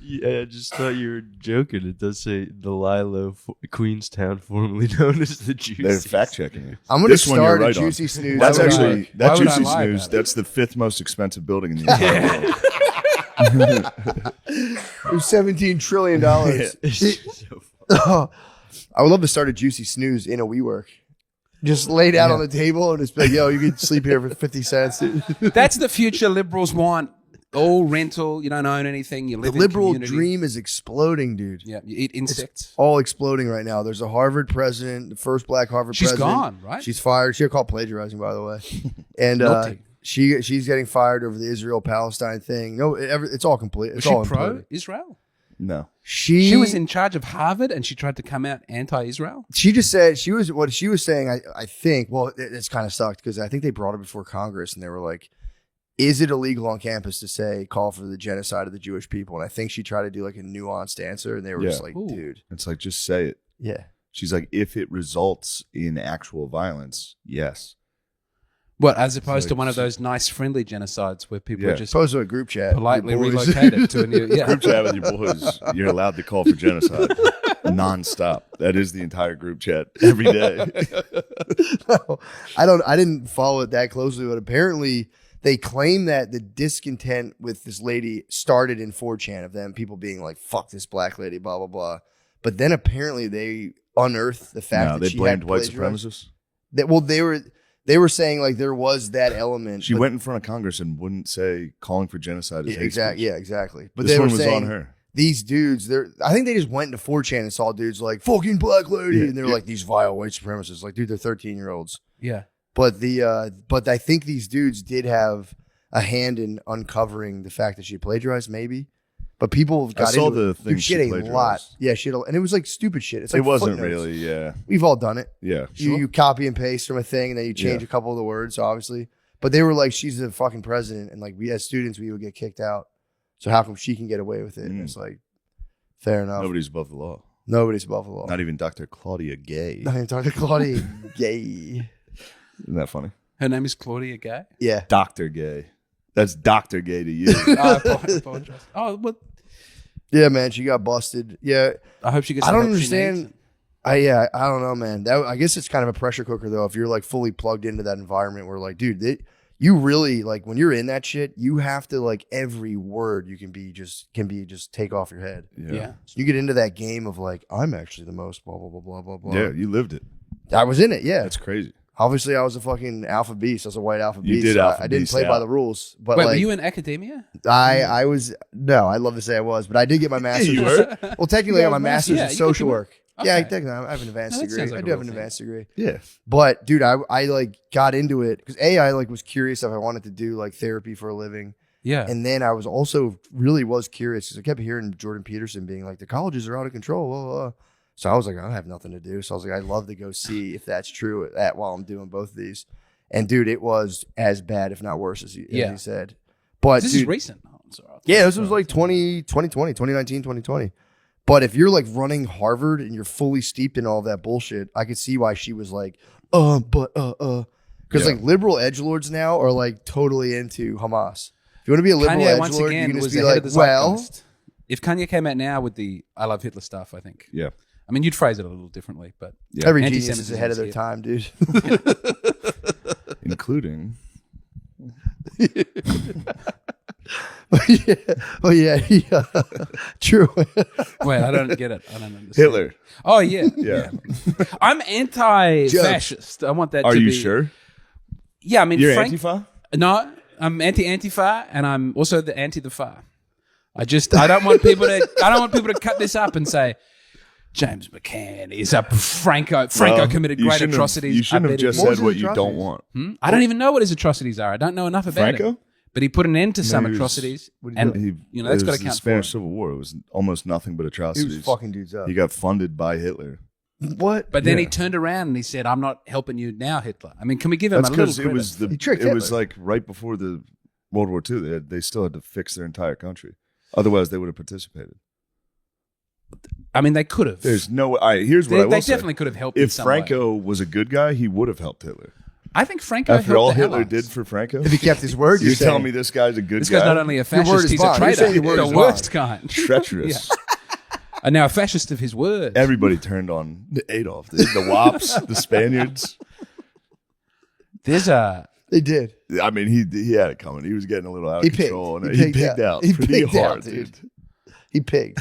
Yeah, I just thought you were joking. It does say the Lilo, Queenstown, formerly known as the Juicy.
They're fact checking you.
I'm going to
This one you're
start a
right on.
Juicy Snooze.
That's
Why would
actually
I-
that
why would I
juicy
lie
snooze.
about it?
That's the 5th most expensive building in the entire world.
It was $17 trillion. I would love to start a Juicy Snooze in a WeWork. Just laid out on the table and just be like, yo, you can sleep here for 50 cents.
That's the future liberals want. All rental. You don't own anything. You
The
live
liberal
in community.
dream is exploding, dude.
Yeah, you eat insects.
All exploding right now. There's a Harvard president, the first black Harvard
She's
president.
gone, right?
She's fired. She got caught plagiarizing, by the way. And
Guilty.
she's getting fired over the Israel-Palestine thing. No, it's all complete. It's
Was she
all
pro
imploded.
Israel?
No.
She was in charge of Harvard, and she tried to come out anti-Israel.
She just said what she was saying. I think. Well, it's kind of sucked because I think they brought it before Congress, and they were like, is it illegal on campus to say call for the genocide of the Jewish people? And I think she tried to do like a nuanced answer, and they were just like,
Ooh.
dude,
It's like, just say it.
yeah.
She's like, if it results in actual violence, yes.
What, as opposed to
like-
one of those nice, friendly genocides where people
Yeah.
are just
Post to a group chat.
politely
Your boys.
relocated to a new. Yeah.
Group chat with your boys, you're allowed to call for genocide nonstop. That is the entire group chat every day.
No, I didn't follow it that closely, but apparently they claim that the discontent with this lady started in 4chan of them people being like, "Fuck this black lady," blah blah blah. But then apparently they unearthed the fact
No,
that
they
she
blamed
had
white
plagiarized.
supremacists.
Well, they were saying like there was that element.
She
but-
went in front of Congress and wouldn't say calling for genocide is hate
exactly.
speech.
Yeah, exactly. But
This
they
one
were
was
saying
on her.
these dudes, I think they just went into 4chan and saw dudes like fucking black lady,
Yeah,
and they were
yeah.
like these vile white supremacists. Like, dude, they're 13-year-olds.
Yeah.
But but I think these dudes did have a hand in uncovering the fact that she plagiarized, maybe. But people got
saw
into
the
it.
thing
Dude,
she
she had a
plagiarized.
lot. Yeah, she had and it was like stupid shit. It's like
It wasn't
footnotes.
really, yeah.
We've all done it.
Yeah.
You copy and paste from a thing, and then you change
Yeah.
a couple of the words, obviously. But they were like, she's the fucking president, and like we as students, we would get kicked out. So how come she can get away with it? And it's like, fair enough.
Nobody's above the law.
Nobody's above the law.
Not even Dr. Claudia Gay.
Not even Dr. Claudia Gay.
Isn't that funny?
Her name is Claudia Gay.
Yeah.
Dr. Gay. That's Dr. Gay to you.
I apologize. Oh, what?
Yeah, man, she got busted. Yeah.
I hope she gets.
I
the
don't
help she
understand.
needs.
I don't know, man. I guess it's kind of a pressure cooker though. If you're like fully plugged into that environment, where like, dude, you really like when you're in that shit, you have to like every word you can be just take off your head.
Yeah.
You get into that game of like, I'm actually the most blah blah blah blah blah blah.
Yeah, you lived it.
I was in it. Yeah,
That's crazy.
obviously I was a fucking alpha beast. I was a white alpha
You
beast.
did
so
alpha
I didn't
beast
play by
out.
the rules. But
Wait,
like,
were you in academia?
I was no. I'd love to say I was, but I did get my master's.
you were?
Well, technically, I got my master's
Yeah,
in
you
social
could-
work. Yeah,
Okay.
technically, I have an advanced
No, that
degree.
sounds like
I
a
do have
real
an
thing.
advanced degree.
Yeah.
But dude, I like got into it because I like was curious if I wanted to do like therapy for a living,
Yeah.
and then I was also really was curious because I kept hearing Jordan Peterson being like the colleges are out of control. Blah, blah, blah. So I was like, I have nothing to do. So I was like, I'd love to go see if that's true at that while I'm doing both of these. And dude, it was as bad, if not worse, as he said. But
this
dude,
is recent. Oh, I'm sorry.
yeah, this was like 2020, 2019, 2020. But if you're like running Harvard and you're fully steeped in all that bullshit, I could see why she was like, because like liberal edgelords now are like totally into Hamas. If you want to be a liberal
Kanye once
edgelord, you
again
can just
was
be
ahead
like,
of the
well,
zeitgeist. If Kanye came out now with the "I love Hitler" stuff, I think.
Yeah.
I mean, you'd phrase it a little differently, but
Yeah.
every genius is
Anti-Semitism
ahead of
is
their
here.
time, dude.
Including
yeah. True.
wait, I don't get it. I don't understand.
Hitler.
Oh yeah,
Yeah.
I'm anti-fascist. I want that.
Are
to
you
be,
sure?
Yeah, I mean,
You're
Frank,
Antifa?
No, I'm anti-Antifa, and I'm also the anti-the-far. I don't want people to cut this up and say James McCann is a Franco
Well,
committed
you
great
shouldn't have-
atrocities.
You shouldn't
I
have
bet he
just
did.
What was
said
his
what you don't
atrocities?
want.
I don't even know what his atrocities are. I don't know enough about
Franco?
it. But he put an end to some
he was-
atrocities,
What did he
and
do?
you know that's
it
got
was
to
the
count for
Spanish
him.
Civil War. It was almost nothing but
He
atrocities.
was fucking dudes up.
He got funded by Hitler.
What?
But then
Yeah.
he turned around and he said, "I'm not helping you now, Hitler." I mean, can we give him
That's
a little
because
credit?
it was
He tricked
it was
Hitler.
like right before the World War II. They still had to fix their entire country. Otherwise, they would have participated.
I mean, they could have.
There's no. All right, here's what
They
I will say.
definitely could have helped. in
If
some way.
Franco was a good guy, he would have helped Hitler.
I think Franco
After
helped
all
the
Hitler
Allies.
did for Franco,
If he kept his word,
you're
you're
telling
saying.
me this guy's a good
This
guy?
guy's not only a
Your word
fascist,
is
he's
bond.
a
You're
traitor.
saying your word
The
is
worst kind.
treacherous.
And now a fascist of his word.
Everybody turned on Adolf. The Wops, the Spaniards.
There's a
They did.
I mean, he had it coming. He was getting a little out of
He pigged.
control, and
He
he
pigged
pigged
out.
out
He
pretty
pigged out,
hard,
dude.
dude.
He pigged.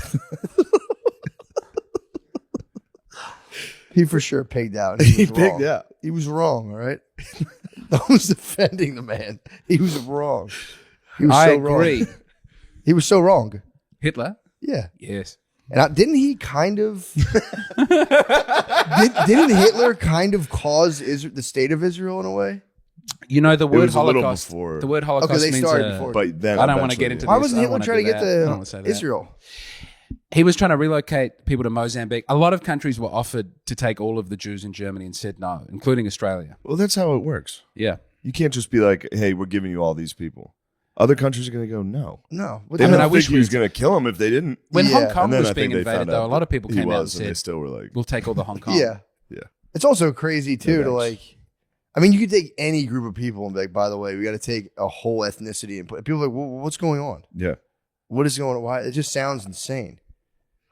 He for sure pigged out.
He
was wrong.
pigged out.
He was wrong, all right? I was defending the man. He was wrong. He was
I
so
agree.
wrong. He was so wrong.
Hitler?
Yeah.
Yes.
And didn't he kind of didn't Hitler kind of cause the state of Israel in a way?
You know the word
was a little
Holocaust.
before.
The word Holocaust
Okay, they
means
started before.
But then
I don't want to
eventually-
get into
Why
this.
wasn't
I
Hitler
don't
trying to
wanna
get
do that. I don't
to
wanna say that.
Israel?
He was trying to relocate people to Mozambique. A lot of countries were offered to take all of the Jews in Germany and said no, including Australia.
Well, that's how it works.
Yeah.
You can't just be like, "Hey, we're giving you all these people." Other countries are going to go, no.
No. What
They
the
don't
hell?
wish
think he was going to kill him if they didn't.
When
Yeah.
Hong Kong
And then
was
I
being
think they
invaded,
found
though, a
out
lot of people
he
came out and
was, and they
said,
still were like,
"We'll take all the Hong Kong."
Yeah.
Yeah.
It's also crazy too to
thanks.
like. I mean, you could take any group of people and be like, by the way, we got to take a whole ethnicity and put. People are like, well, what's going on?
yeah.
What is going on? Why? It just sounds insane.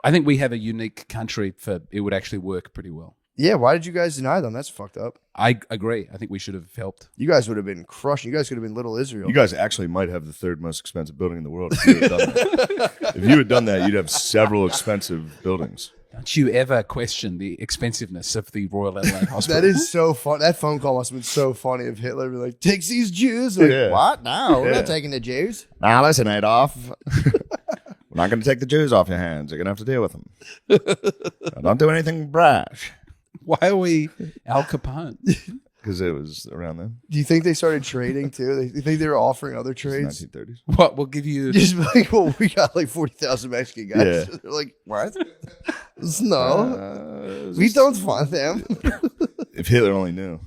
I think we have a unique country for it would actually work pretty well.
Yeah. Why did you guys deny them? That's fucked up.
I agree. I think we should have helped.
You guys would have been crushing. You guys could have been Little Israel.
You guys actually might have the third most expensive building in the world if you had done that. If you had done that, you'd have several expensive buildings.
Don't you ever question the expensiveness of the Royal Adelaide Hospital?
That is so fun. That phone call must have been so funny of Hitler being like, takes these Jews. Like,
Yeah.
what? No, we're
Yeah.
not taking the Jews.
Now listen, Adolf. We're not going to take the Jews off your hands. You're going to have to deal with them. Now, don't do anything brash.
Why are we Al Capone?
Because it was around then.
Do you think they started trading too? You think they were offering other
It's
trades?
1930s.
What? We'll give you.
Just like, well, we got like 40,000 Mexican guys.
Yeah.
They're like, what? No, we don't want them.
If Hitler only knew.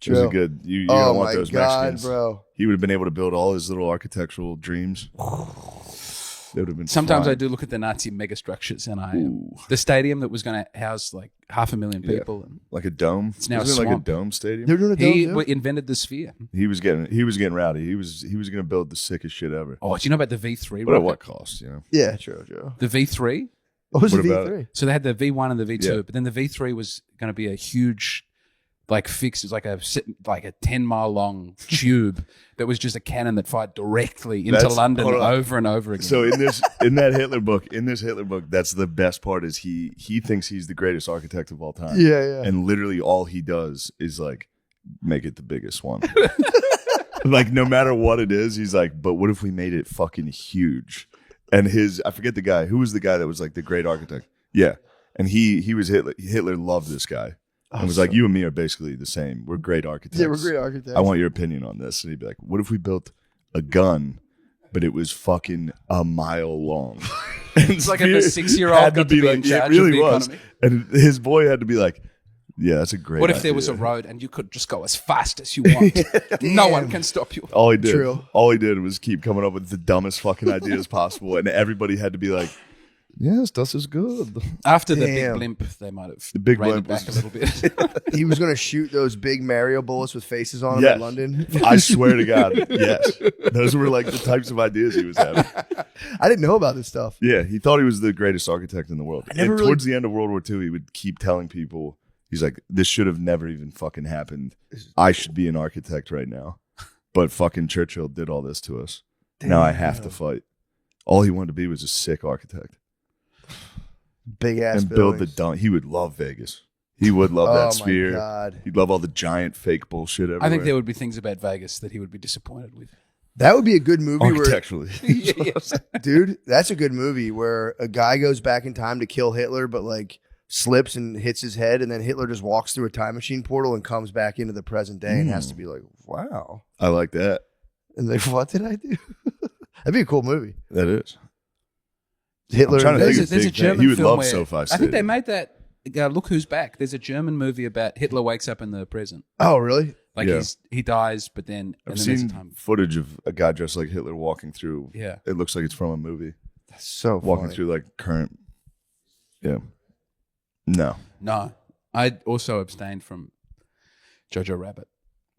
It was a good. You
Oh
don't want
my
those
God,
Mexicans.
bro.
He would have been able to build all his little architectural dreams. They would have been.
Sometimes I
fine.
do look at the Nazi megastructures, and the stadium that was going to house like 500,000 people. And
like a dome.
It's now a
Wasn't it like a
swamp.
dome stadium.
They're doing a
he
dome, too?
invented the sphere.
He was getting rowdy. He was going to build the sickest shit ever.
Oh, do you know about the V3?
But at
rocket?
what cost? You know.
Yeah, true.
The V3.
What was
What
the
about
V3?
So they had the V1 and the V2,
Yeah.
but then the V3 was going to be a huge, like fix. It was like a 10-mile long tube that was just a cannon that fired directly into
That's-
London
hold on.
over and over again.
So in that Hitler book, that's the best part is he thinks he's the greatest architect of all time.
Yeah.
And literally all he does is like make it the biggest one. Like no matter what it is, he's like, but what if we made it fucking huge? And I forget the guy. Who was the guy that was like the great architect? Yeah. And he was Hitler. Hitler loved this guy. And was like, you and me are basically the same. We're great architects.
Yeah, we're great architects.
I want your opinion on this. And he'd be like, what if we built a gun, but it was fucking a mile long?
It's like if a 6-year-old
had
got to be in
yeah,
charge
it really
of the
was.
economy.
And his boy had to be like, yeah, that's a great
What if there was a
idea.
road and you could just go as fast as you want? No one can stop you.
All he did,
True.
all he did was keep coming up with the dumbest fucking ideas possible, and everybody had to be like, "Yes, das is good."
After the big
Damn.
blimp, they might have
The big
reined it
blimp
back
was-
a little bit.
He was going to shoot those big Mario bullets with faces on them
Yes.
in London.
I swear to God, yes, those were like the types of ideas he was having.
I didn't know about this stuff.
Yeah, he thought he was the greatest architect in the world.
never
And
really-
towards the end of World War II, he would keep telling people, he's like, "This should have never even fucking happened. I should be an architect right now, but fucking Churchill did all this to us. Now I have to fight." All he wanted to be was a sick architect.
Big ass
And build the
buildings.
dome. He would love Vegas. He would love
Oh
that
my
sphere.
God.
He'd love all the giant fake bullshit everywhere.
I think there would be things about Vegas that he would be disappointed with.
That would be a good movie where,
architecturally.
dude, that's a good movie where a guy goes back in time to kill Hitler, but like slips and hits his head, and then Hitler just walks through a time machine portal and comes back into the present day and has to be like, wow.
I like that.
And like, what did I do? That'd be a cool movie.
That is.
Hitler.
I'm trying to
and
think
Vegas.
of
There's a
big thing.
German
He would
film
love
where
SoFi
I think they
Stadium.
made that. Look Who's Back. There's a German movie about Hitler wakes up in the present.
Oh, really?
Like
Yeah.
he dies, but then
I've
and then there's a
seen
time.
footage of a guy dressed like Hitler walking through.
Yeah.
It looks like it's from a movie.
That's so
Walking
funny.
through like current. Yeah. No.
No, I also abstained from Jojo Rabbit.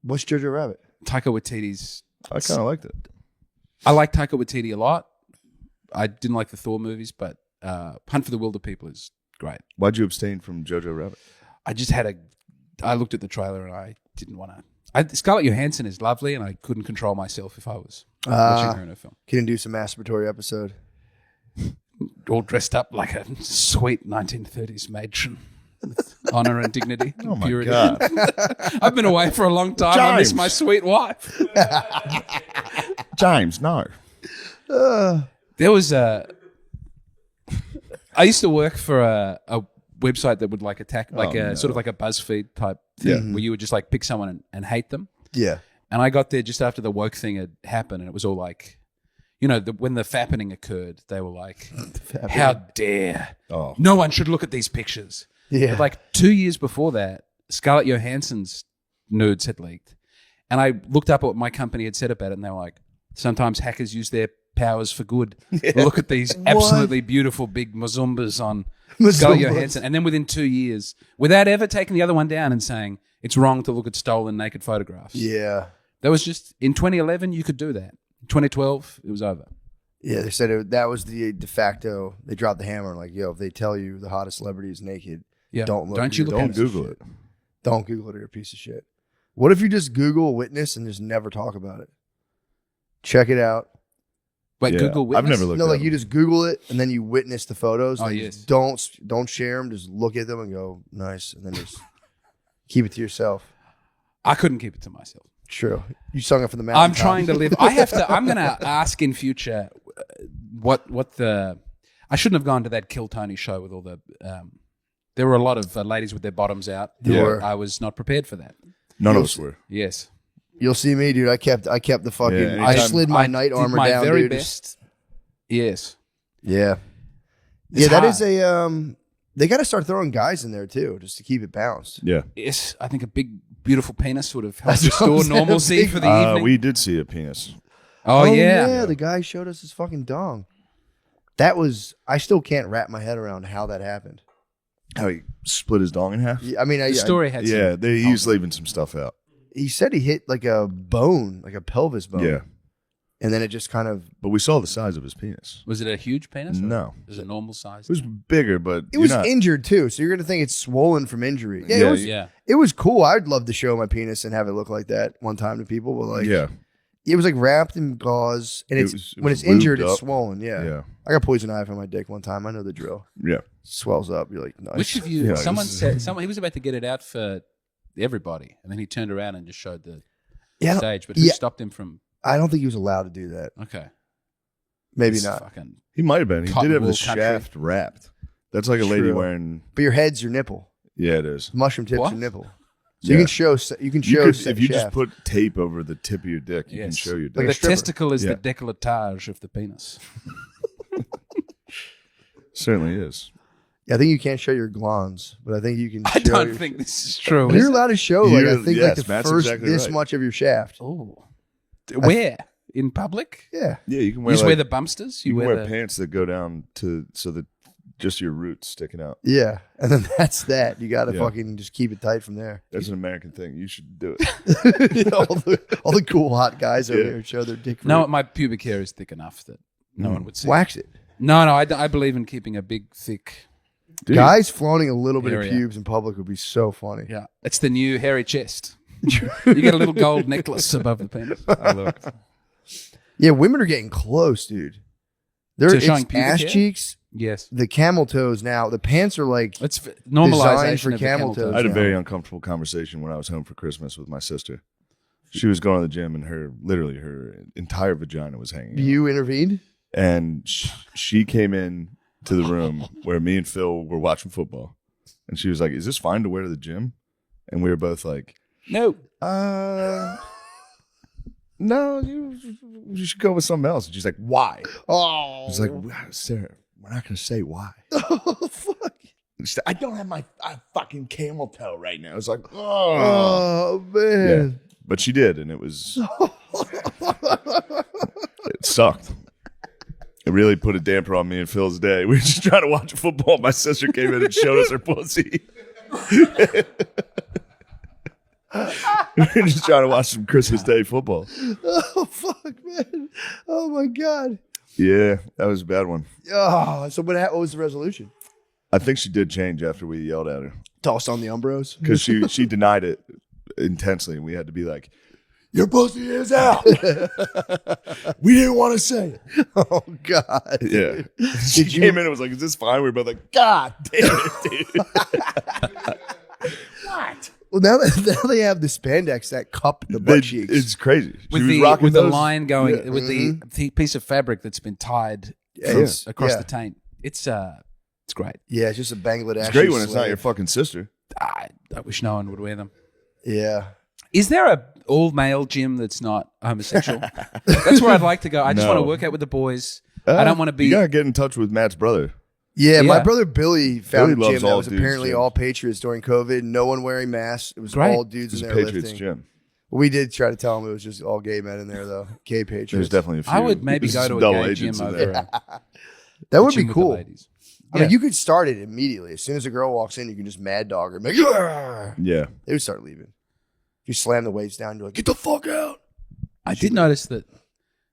What's Jojo Rabbit?
Taika Waititi's.
I kind of liked it.
I like Taika Waititi a lot. I didn't like the Thor movies, but Hunt for the Wilder People is great.
Why'd you abstain from Jojo Rabbit?
I looked at the trailer and I didn't want to. Scarlett Johansson is lovely, and I couldn't control myself if I was watching her in a film.
Can do some masturbatory episode.
All dressed up like a sweet 1930s matron with honor and dignity and
Oh my
purity.
God.
I've been away for a long time. I miss
James.
my sweet wife.
James, no.
There was I used to work for a website that would like attack, like
Oh, no.
sort of like a BuzzFeed type thing,
Yeah.
where you would just like pick someone and hate them.
Yeah.
And I got there just after the woke thing had happened, and it was all like, you know, when the fappening occurred, they were like, "How dare!
Oh.
No one should look at these pictures."
Yeah.
But like 2 years before that, Scarlett Johansson's nudes had leaked, and I looked up at what my company had said about it, and they were like, Sometimes hackers use their powers for good. Look at these absolutely beautiful big Mazumbas on Scarlett Johansson. And then within 2 years, without ever taking the other one down and saying, it's wrong to look at stolen naked photographs.
Yeah.
That was just, in 2011, you could do that. In 2012, it was over.
Yeah, they said that was the de facto. They dropped the hammer. Like, yo, if they tell you the hottest celebrity is naked, don't look.
Don't you look at
Don't Google it.
Don't Google it, or you're a piece of shit. What if you just Google a witness and just never talk about it? Check it out.
Wait,
Yeah,
Google Witness?
I've never looked
No,
at
like
them.
you just Google it and then you witness the photos.
Oh,
and
yes.
just don't share them. Just look at them and go, nice. And then just keep it to yourself.
I couldn't keep it to myself.
True. You sung it from the mountain.
I'm trying to live. I'm going to ask in future what the. I shouldn't have gone to that Kill Tony show with all the. There were a lot of ladies with their bottoms out.
There were.
I was not prepared for that.
None of us were.
Yes.
You'll see me, dude. I kept the fucking.
Yeah,
I
anytime-
slid my
I
night
did
armor
my
down,
very
dude.
best. Yes.
Yeah.
It's
Yeah, that
hard.
is a. They got to start throwing guys in there too, just to keep it balanced.
Yeah.
Yes. I think a big, beautiful penis would have helped
That's what I'm
restore
saying,
normalcy
big-
for the evening.
We did see a penis.
Oh, yeah.
The guy showed us his fucking dong. That was. I still can't wrap my head around how that happened.
How he split his dong in half?
Yeah, I mean,
The story had some.
Yeah, he was leaving some stuff out.
he said he hit like a bone, like a pelvis bone.
Yeah.
And then it just kind of.
But we saw the size of his penis.
Was it a huge penis? or
No.
Was it normal size?
It was bigger, but
It was
you're not,
injured too, so you're gonna think it's swollen from injury. Yeah,
Yeah,
it was.
Yeah.
It was cool. I'd love to show my penis and have it look like that one time to people, but like,
yeah.
it was like wrapped in gauze, and
It
it's
was
when it's
lubed
injured,
up.
it's swollen. Yeah.
Yeah.
I got poison ivy on my dick one time. I know the drill.
Yeah.
Swells up. You're like, nice.
Which of you?
Yeah,
someone
this is-
said he was about to get it out for everybody, and then he turned around and just showed the
Yeah,
stage. But who
yeah.
stopped him from?
I don't think he was allowed to do that.
Okay,
Maybe
This
not.
Fucking
He might have been. He
Cotton
did have
wool
the
country.
shaft wrapped. That's like a lady
True.
wearing.
But your head's your nipple.
Yeah, it is.
Mushroom tips
What?
your nipple. So
Yeah.
you can show. You can
You
show.
could,
said
if you
shaft.
just put tape over the tip of your dick, you can
Yes.
show your
Like
dick.
a
the
stripper.
testicle is
Yeah.
the décolletage of the penis.
Certainly is.
I think you can't show your glans, but I think you can.
I
show
don't
your-
think this is true.
You're allowed to show. Like I
You're-
think
yes,
like the
Matt's
first
exactly
this
right.
much of your shaft.
Oh, where in public?
Yeah.
Yeah, you can
You
wear.
just
like,
wear the bumpsters.
you can wear
the
pants that go down to so that just your roots sticking out.
Yeah, and then that's that. You got to
Yeah.
fucking just keep it tight from there.
That's an American thing. You should do it.
You know, all the cool hot guys over
Yeah.
here show their dick.
No,
root.
my pubic hair is thick enough that no one would see.
wax it.
No, I believe in keeping a big, thick.
Dude,
Guys flaunting a little bit of
Area.
pubes in public would be so funny.
Yeah, it's the new hairy chest. You get a little gold necklace above the penis.
Yeah, women are getting close, dude. They're
To
it's
showing pubic
ass
hair?
cheeks,
Yes,
the camel toes. Now the pants are like
it's normalization
Designed for
of the
camel toes.
I had a
Yeah.
very uncomfortable conversation when I was home for Christmas with my sister. She was going to the gym and her entire vagina was hanging out.
you intervened.
And she came in to the room where me and Phil were watching football. And she was like, "Is this fine to wear to the gym?" And we were both like,
No,
"No, you should go with something else." And she's like, "Why?"
Oh,
I was like, "Sarah, we're not going to say why."
oh fuck.
And she said, "I don't have my fucking camel toe right now." I was like, "Oh."
Oh
Yeah.
man.
But she did, and it was it sucked. It really put a damper on me and Phil's day. We were just trying to watch football. My sister came in and showed us her pussy. We were just trying to watch some Christmas Day football.
Oh fuck, man. Oh my god.
Yeah, that was a bad one.
Oh, so what was the resolution?
I think she did change after we yelled at her
Tossed on the Umbros.
because she denied it intensely. And we had to be like, "Your pussy is out." We didn't want to say it.
Oh god.
Yeah. She came in and was like, "Is this fine?" We were both like, "God damn it, dude." What?
Well, now they have the spandex that cup the butt cheeks.
It's crazy. She
with
was
the
rocking
with the
those.
line going
Yeah.
with the piece of fabric that's been tied
Yes.
across
Yeah.
the taint. It's great.
Yeah, it's just a Bangladesh.
It's great when it's not your fucking sister.
I wish no one would wear them.
Yeah.
Is there a all male gym that's not homosexual? That's where I'd like to go. I just
No.
want to work out with the boys. I don't want to be.
You gotta get in touch with Matt's brother.
Yeah, my
Yeah.
brother Billy found
Billy
a gym
loves
that
all
was
dudes
apparently
gyms.
all Patriots during COVID. No one wearing masks. It was
Great.
all dudes
It's
in
a
there
Patriots
lifting.
gym.
We did try to tell him it was just all gay men in there, though. Gay patriots.
There's definitely a few.
I would maybe
There's
go to
some
a
double
gay
agents
gym
in
over
there.
That would
gym
be
with the
cool.
ladies.
I mean, you could start it immediately. As soon as a girl walks in, you can just mad dog her. Like, "Argh!"
Yeah.
They would start leaving. If you slam the weights down, you're like, get the fuck out.
I did notice that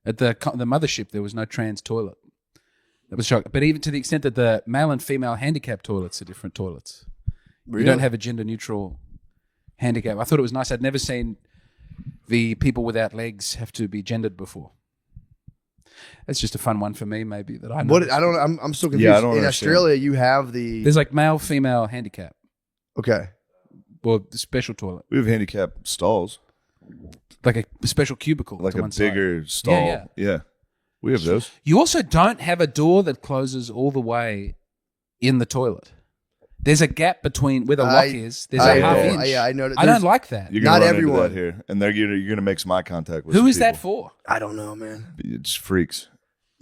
at the mothership there was no trans toilet. That was shocking. But even to the extent that the male and female handicap toilets are different toilets.
Really?
You don't have a gender neutral handicap. I thought it was nice. I'd never seen the people without legs have to be gendered before. That's just a fun one for me, maybe that I know.
What? I don't. I'm still confused.
Yeah, I don't
In
understand.
Australia, you have the.
There's like male female handicap
Okay.
or the special toilet,
We have handicapped stalls,
like a special cubicle,
like
to
a
one side.
bigger stall. Yeah. We have those.
You also don't have a door that closes all the way in the toilet. There's a gap between where the lock is. There's a half inch.
Yeah, I know.
I don't like that.
You're gonna
Not
run
everyone.
into that here, and you're gonna make some eye contact with.
Who
some
is that
people.
for?
I don't know, man.
It's freaks.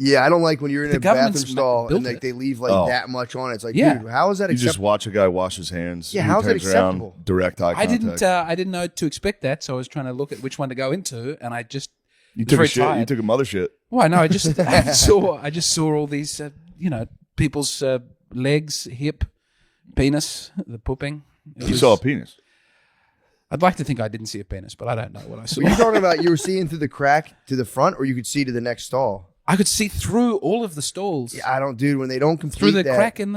Yeah, I don't like when you're in
The
a bathroom
government's
stall
built
and like
it.
they leave like
Oh.
that much on it. It's like,
Yeah.
dude, how is that
You just
acceptable?
watch a guy wash his hands.
Yeah,
he
how's that
turns around,
acceptable?
direct eye contact.
I didn't know to expect that, so I was trying to look at which one to go into, and I just
You
was
took a
very
shit. You
tired.
took a mother shit.
Well, no, I just I just saw all these people's legs, hip, penis, the pooping.
You saw a penis.
I'd like to think I didn't see a penis, but I don't know what I saw.
Were you talking about you were seeing through the crack to the front, or you could see to the next stall?
I could see through all of the stalls.
Yeah, I don't, dude. When they don't complete
Through the
that,
crack in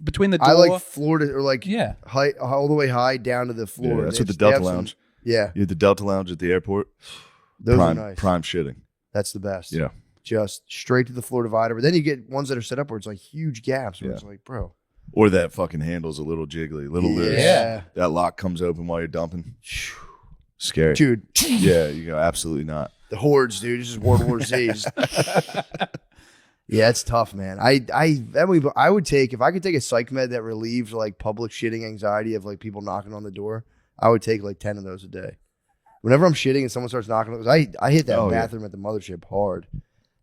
between the door.
I like floor to or like
Yeah.
high, all the way high down to the floor.
Yeah, that's
They
what the
have- they
Delta
have some-
Lounge.
Yeah,
You had the Delta Lounge at the airport.
those
prime,
are nice.
prime shitting.
That's the best.
Yeah.
Just straight to the floor divider. But then you get ones that are set up where it's like huge gaps. Where
Yeah.
it's like, bro.
Or that fucking handle's a little jiggly, little loose.
Yeah.
That lock comes open while you're dumping. Scary.
Dude,
Yeah, you go, absolutely not.
the hordes, dude. It's just World War Z. Yeah, it's tough, man. I would take, if I could take a psych med that relieved like public shitting anxiety of like people knocking on the door, I would take like 10 of those a day. Whenever I'm shitting and someone starts knocking on those, I hit that
Oh, yeah.
bathroom at the mothership hard.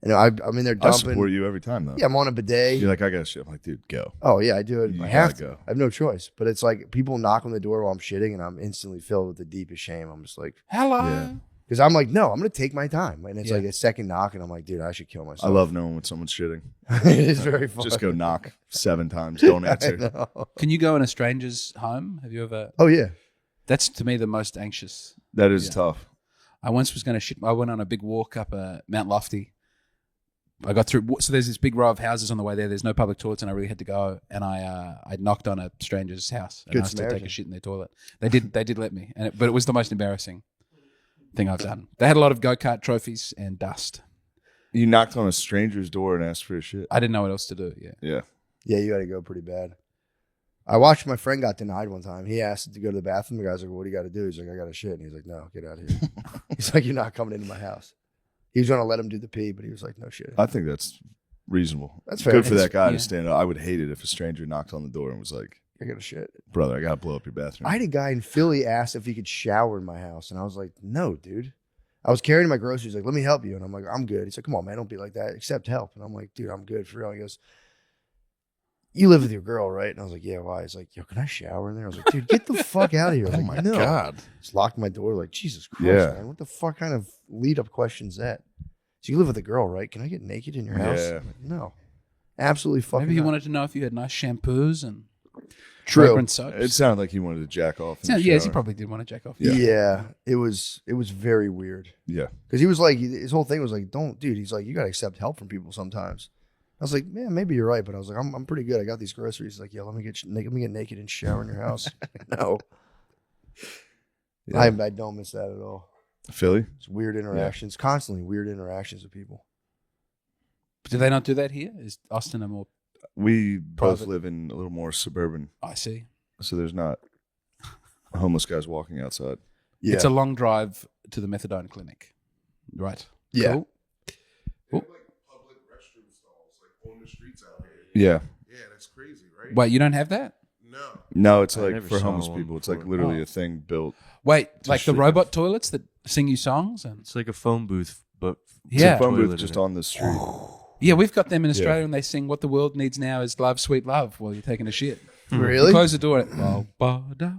And I'm in there
I
dumping.
support you every time, though.
Yeah, I'm on a bidet.
You're like, I got shit. I'm like, dude, go.
Oh yeah, I do it.
You
I have
gotta
to.
go.
I have no choice. But it's like people knock on the door while I'm shitting, and I'm instantly filled with the deepest shame. I'm just like,
Hello.
Yeah.
because I'm like, no, I'm gonna take my time, and it's
Yeah.
like a second knock, and I'm like, dude, I should kill
I
myself.
love knowing when someone's shitting.
it is very fun.
Just go knock 7 times. Don't
I
answer.
know.
Can you go in a stranger's home? Have you ever?
Oh yeah.
That's to me the most anxious.
That is
Yeah.
tough.
I once was going to shit. I went on a big walk up Mount Lofty. I got through. So there's this big row of houses on the way there. There's no public toilets, and I really had to go. And I knocked on a stranger's house and
Good
asked to take
Samaritan.
a shit in their toilet. They did let me, but it was the most embarrassing thing I've done. They had a lot of go-kart trophies and dust.
You knocked on a stranger's door and asked for a shit.
I didn't know what else to do. Yeah.
Yeah.
Yeah, you got to go pretty bad. I watched my friend got denied one time. He asked to go to the bathroom. The guy's like, "What do you got to do?" He's like, "I got to shit." And he's like, "No, get out of here." He's like, "You're not coming into my house." He was going to let him do the pee, but he was like, "No shit."
I think that's reasonable.
That's fair.
Good for that guy
yeah.
to stand up. I would hate it if a stranger knocked on the door and was like,
I got to shit.
brother, I got to blow up your bathroom.
I had a guy in Philly ask if he could shower in my house, and I was like, "No, dude." I was carrying my groceries. He's like, "Let me help you," and I'm like, "I'm good." He's like, "Come on, man, don't be like that. Accept help." And I'm like, "Dude, I'm good for real." He goes, "You live with your girl, right?" And I was like, "Yeah, why?" He's like, "Yo, can I shower in there?" I was like, "Dude, get the fuck out of here!" I was
oh
like,
my
"No."
God.
Just locked my door. Like, Jesus Christ,
Yeah.
man, what the fuck kind of lead up question is that? So you live with a girl, right? Can I get naked in your house?
Yeah.
I'm like, no, absolutely fucking.
Maybe he
not.
wanted to know if you had nice shampoos and
True.
fragrant soaps.
It sounded like he wanted to jack off. In the
Yes, he
shower.
probably did want to jack off.
Yeah. It was very weird.
Yeah.
Because he was like, his whole thing was like, don't, dude. He's like, you gotta accept help from people sometimes. I was like, man, maybe you're right, but I was like, I'm pretty good. I got these groceries. He's like, yeah, let me get naked and shower in your house. No,
Yeah.
I don't miss that at all.
Philly?
It's weird interactions, constantly weird interactions with people.
Do they not do that here? Is Austin a more?
We both
Private.
live in a little more suburban,
I see.
so there's not homeless guys walking outside.
Yeah,
It's a long drive to the methadone clinic, right?
yeah.
Cool.
They have, like public restroom stalls like on the streets out here.
Yeah.
Yeah, that's crazy, right?
Wait, you don't have that?
No.
No, it's
I
like
never
for
saw
homeless
one
people. It's like
before.
literally
Oh.
a thing built.
Wait, like the
shit.
robot toilets that sing you songs and
It's like a phone booth, but
It's
yeah,
a phone
Toilet
booth
in
just
it.
on the street.
yeah, we've got them in
Yeah.
Australia, and they sing "What the world needs now is love, sweet love" while you're taking a shit. You
Really?
close the door. Well, ba-da.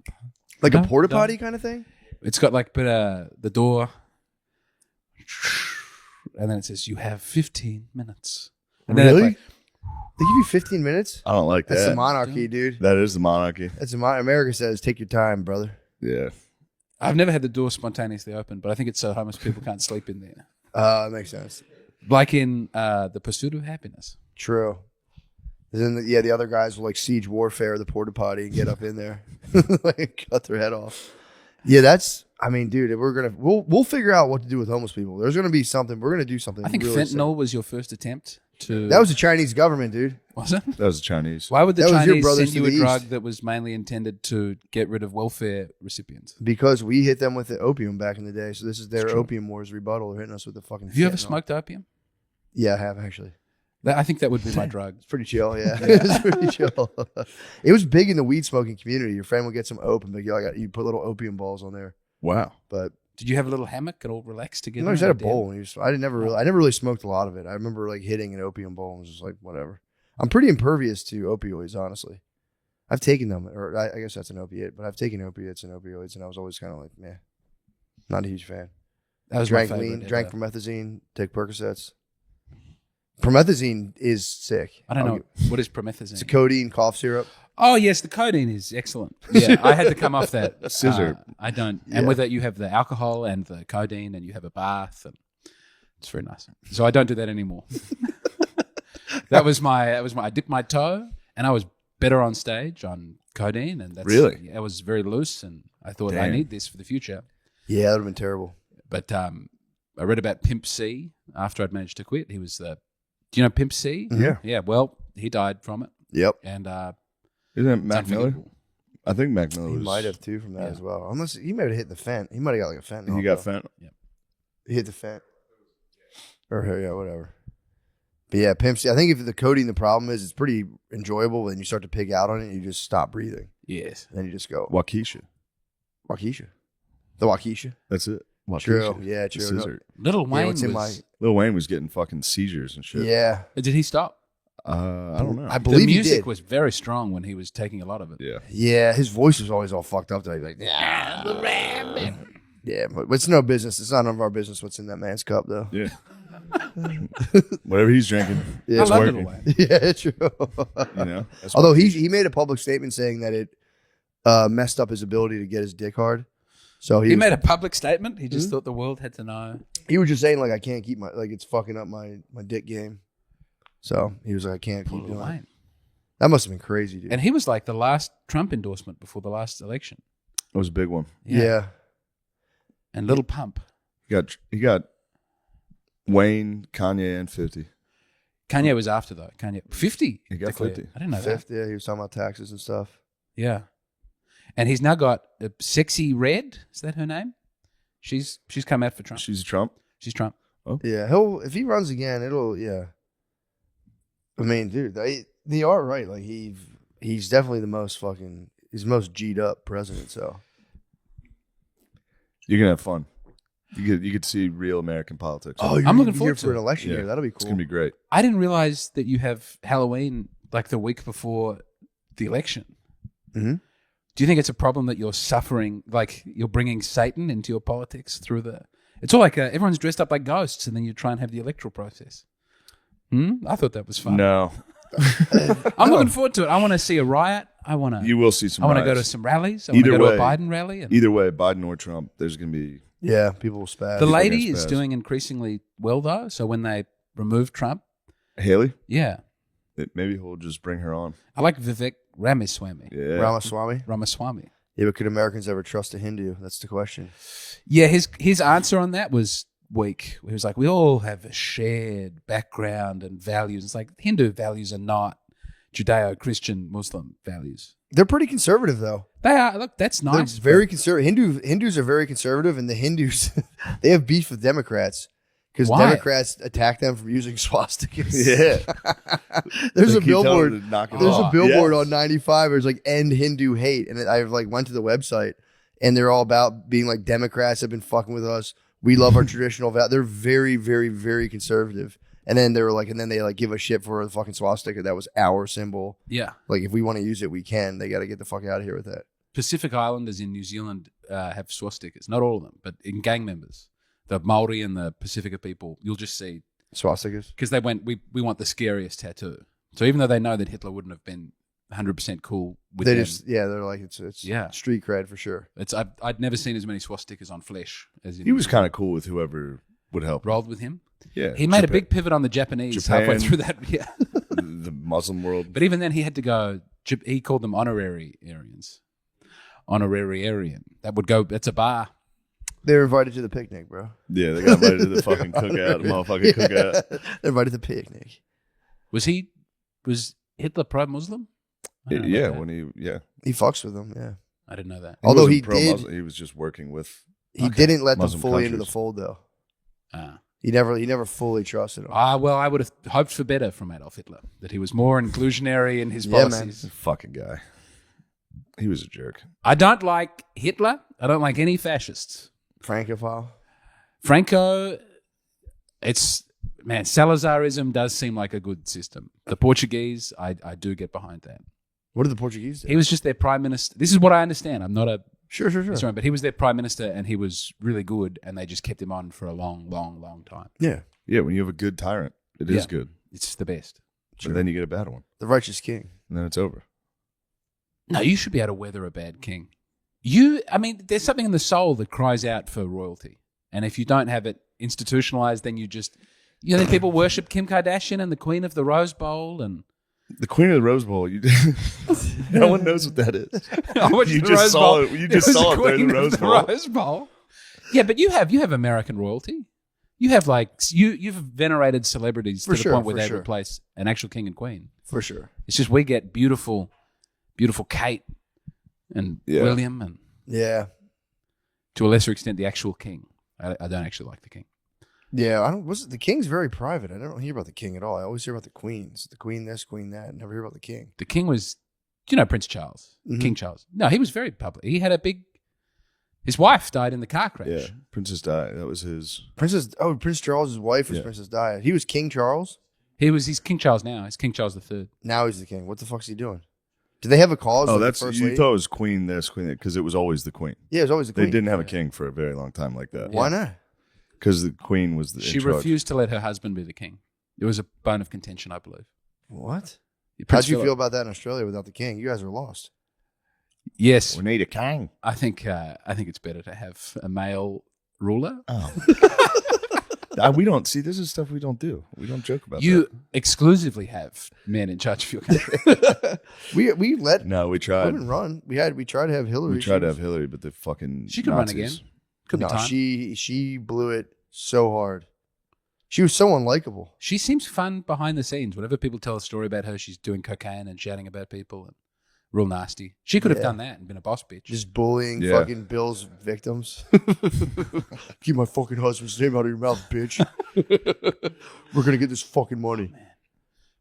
Like a
No,
porta
no.
potty kind of thing?
It's got like the door, and then it says you have 15 minutes. And then it,
Really?
like,
They give you 15 minutes?
I don't like
That's
that.
the monarchy, dude.
That is the monarchy.
That's America says, take your time, brother.
Yeah.
I've never had the door spontaneously open, but I think it's so homeless people can't sleep in there.
That makes sense.
Like in The Pursuit of Happiness.
True. And then, the other guys will like siege warfare the porta potty and get up in there, like cut their head off. Yeah, dude, we'll figure out what to do with homeless people. There's gonna be something. We're gonna do something.
I think
really
fentanyl was your first attempt to.
That was the Chinese government, dude.
Was it?
That was the Chinese.
Why would the
That was your
Chinese
brothers
send
to
you a
the
drug
east.
that was mainly intended to get rid of welfare recipients?
Because we hit them with the opium back in the day. So this is their
true.
opium wars rebuttal. They're hitting us with the fucking.
Have you ever
fentanyl.
smoked opium?
Yeah, I have actually.
I think that would be my drug.
It's pretty chill, yeah. It's pretty chill. It was big in the weed smoking community. Your friend would get some opium, but you put little opium balls on there.
Wow.
But
Did you have a little hammock and all relaxed together?
I just had a
and
bowl. And I never really smoked a lot of it. I remember like hitting an opium bowl and was just like, whatever. I'm pretty impervious to opioids, honestly. I've taken them, or I guess that's an opiate, but I've taken opiates and opioids, and I was always kind of like, meh, not a huge fan.
That was
Drank
my favorite
lean,
ever.
drank promethazine, take Percocets. Promethazine is sick.
I don't
I'll
know. What is promethazine?
It's a codeine cough syrup.
Oh, yes, the codeine is excellent. Yeah, I had to come off that.
Scissor.
I don't.
Yeah.
And with it, you have the alcohol and the codeine, and you have a bath, and it's very nice. So I don't do that anymore. That was my. I dipped my toe, and I was better on stage on codeine, and that's
Really?
I was very loose, and I thought I
Damn.
need this for the future.
Yeah, that would have been terrible.
But I read about Pimp C after I'd managed to quit. He was the. Do you know Pimp C?
Yeah.
Yeah. Well, he died from it,
Yep.
and
Isn't it
it's
Mac Miller?
unforgivable.
I think Mac Miller
He
was.
might have too from that
Yeah.
as well. Unless he might have hit the fent. He might have got like a fentanyl.
He got
though.
fent.
He hit the fent. Or yeah, whatever. But yeah, Pimp C. I think if the codeine, the problem is it's pretty enjoyable. When you start to pig out on it, you just stop breathing.
Yes.
Then you just go
Waukesha.
Waukesha. The Waukesha.
That's it. Waukesha.
True. Yeah,
The
true.
scissor.
Little
Yeah,
Wayne
what's in my
was.
Lil Wayne was getting fucking seizures and shit.
yeah.
Did he stop?
I don't know.
I
The
believe he
music
did.
was very strong when he was taking a lot of it.
yeah.
Yeah, his voice was always all fucked up. That like, yeah, but it's no business. It's not none of our business what's in that man's cup, though.
Yeah. Whatever he's drinking,
Yeah.
it's
I love
working.
Little Wayne.
Yeah, true.
You know. That's
Although
what-
he made a public statement saying that it messed up his ability to get his dick hard. So
He
was,
made a public statement. He just thought the world had to know.
he was just saying like I can't keep it's fucking up my dick game. So he was like I can't keep
Little
doing it.
Wayne.
That must have been crazy, dude.
And he was like the last Trump endorsement before the last election.
it was a big one.
yeah.
And Little Pump.
He got Wayne, Kanye, and 50.
Kanye was after though. Kanye 50.
He got
declared.
50.
I didn't know that.
Fifth, yeah, he was talking about taxes and stuff.
Yeah. And he's now got a Sexy Red. Is that her name? She's come out for Trump.
She's Trump.
She's Trump.
Yeah, if he runs again, it'll I mean, dude, they are right. Like he's definitely he's the most G'd up president. So
You're gonna have fun. You get to see real American politics.
you're
I'm
gonna
looking
be
forward
here
to
for
it.
an election
Yeah.
year. That'll be
It's
cool.
gonna be great.
I didn't realize that you have Halloween like the week before the election.
Mhm.
Do you think it's a problem that you're suffering, like you're bringing Satan into your politics through the... It's all like everyone's dressed up like ghosts and then you try and have the electoral process. I thought that was fun.
No,
I'm looking forward to it. I want to see a riot. I want to
you will see some.
I want to go to
riots.
some rallies. I want to
Either
go to a
way-
Biden rally. And
Either way, Biden or Trump, there's gonna be.
Yeah, people will spaz.
the lady
against
is
Baz.
doing increasingly well, though. So when they remove Trump,
Haley.
yeah.
Maybe he'll just bring her on.
I like Vivek Ramaswamy.
Yeah.
Ramaswamy.
Ramaswamy.
Yeah, but could Americans ever trust a Hindu? That's the question.
Yeah, his answer on that was weak. He was like, we all have a shared background and values. It's like Hindu values are not Judeo-Christian Muslim values.
They're pretty conservative, though.
They are. Look, that's nice.
They're very conservative. Hindus are very conservative, and the Hindus they have beef with Democrats because
Why?
Democrats attack them for using swastikas.
Yeah.
There's
They
a
keep telling
billboard.
her to knock it
There's
off.
a billboard
Yes.
on 95. There's like end Hindu hate, and I've like went to the website, and they're all about being like Democrats have been fucking with us. We love our traditional values. They're very, very, very conservative. And then they were like, and then they like give a shit for the fucking swastika. That was our symbol.
Yeah.
Like if we want to use it, we can. They got to get the fuck out of here with that.
Pacific Islanders in New Zealand have swastikas. Not all of them, but in gang members, the Maori and the Pacifica people, you'll just see
Swastikas.
because they went. We want the scariest tattoo. So even though they know that Hitler wouldn't have been 100% cool with
They
them,
just they're like it's
Yeah.
street cred for sure.
I'd never seen as many swastikas on flesh as
He was kind of cool with whoever would help. him.
rolled with him.
Yeah,
He made a big pivot on the Japanese halfway
Japan.
through that. Yeah.
the Muslim world.
But even then, he had to go. He called them honorary Aryans. Honorary Aryan. That would go. That's a bar.
They were invited to the picnic, bro.
Yeah, they got invited to the fucking cookout, the motherfucking cookout.
They're invited to the picnic.
Was Hitler pro-Muslim? I don't know
Yeah,
about that.
He fucks with them, yeah.
I didn't know that.
Although
wasn't
he
pro-Muslim, he was just working with.
He didn't let them
Muslim
fully into the
countries.
fold, though.
Ah.
He never fully trusted them.
Well, I would have hoped for better from Adolf Hitler. That he was more inclusionary in his
Yeah, man.
policies.
Fucking guy. He was a jerk.
I don't like Hitler. I don't like any fascists.
Francophile.
Franco, Salazarism does seem like a good system. The Portuguese, I do get behind that.
What did the Portuguese do?
He was just their prime minister. This is what I understand. I'm not a
Sure.
historian, but he was their prime minister and he was really good and they just kept him on for a long, long, long time.
Yeah.
Yeah, when you have a good tyrant, it is
Yeah.
good.
It's the best.
But then you get a bad one,
The righteous king.
and then it's over.
No, you should be able to weather a bad king. There's something in the soul that cries out for royalty. And if you don't have it institutionalized, then then people worship Kim Kardashian and the Queen of the Rose Bowl and
The Queen of the Rose Bowl. No one knows what that is. You
the
just
Rose
saw
Bowl.
it. You just
was
saw
the
it during
Queen
the
of
Rose Bowl.
Rose Bowl. Yeah, but you have American royalty. You have you've venerated celebrities
For
to
sure,
the point where
for
they
sure.
replace an actual king and queen.
For sure.
It's just we get beautiful Kate and
Yeah.
William and
Yeah.
to a lesser extent the actual king. I don't actually like the king.
Yeah. The king's very private. I don't hear about the king at all. I always hear about the queens. The queen this, queen that. I never hear about the king.
The king was, Prince Charles,
Mhm.
King Charles. No, he was very public. He had his wife died in the car crash.
Yeah, Princess Di. That was his.
Prince Charles' wife was
Yeah.
Princess Di. He was King Charles.
He's King Charles now. He's King Charles III.
Now he's the king. What the fuck's he doing? Do they have a cause?
Oh,
like the
that's
first
you
lady?
thought it was Queen this, Queen that, because it was always the Queen.
Yeah, it was always the
They
queen.
didn't have a king for a very long time like that.
Why not?
Because the Queen was the.
She
in charge.
refused to let her husband be the king. It was a bone of contention, I believe.
What?
Prince
How'd you
Philip-
feel about that in Australia without the king? You guys are lost.
Yes,
We need a king.
I think it's better to have a male ruler.
Oh. We don't see. This is stuff we don't do. We don't joke about
You
that.
exclusively have men in charge of your country.
We let
No, we tried.
women run. We tried to have Hillary.
We tried to have Hillary, but the fucking
She could run
Nazis.
again. Could
No,
be time.
she blew it so hard. She was so unlikable.
She seems fun behind the scenes. Whenever people tell a story about her, she's doing cocaine and shouting about people and real nasty. She could have
Yeah.
done that and been a boss bitch.
Just bullying
Yeah.
fucking Bill's victims. Keep my fucking husband's name out of your mouth, bitch. We're gonna get this fucking money.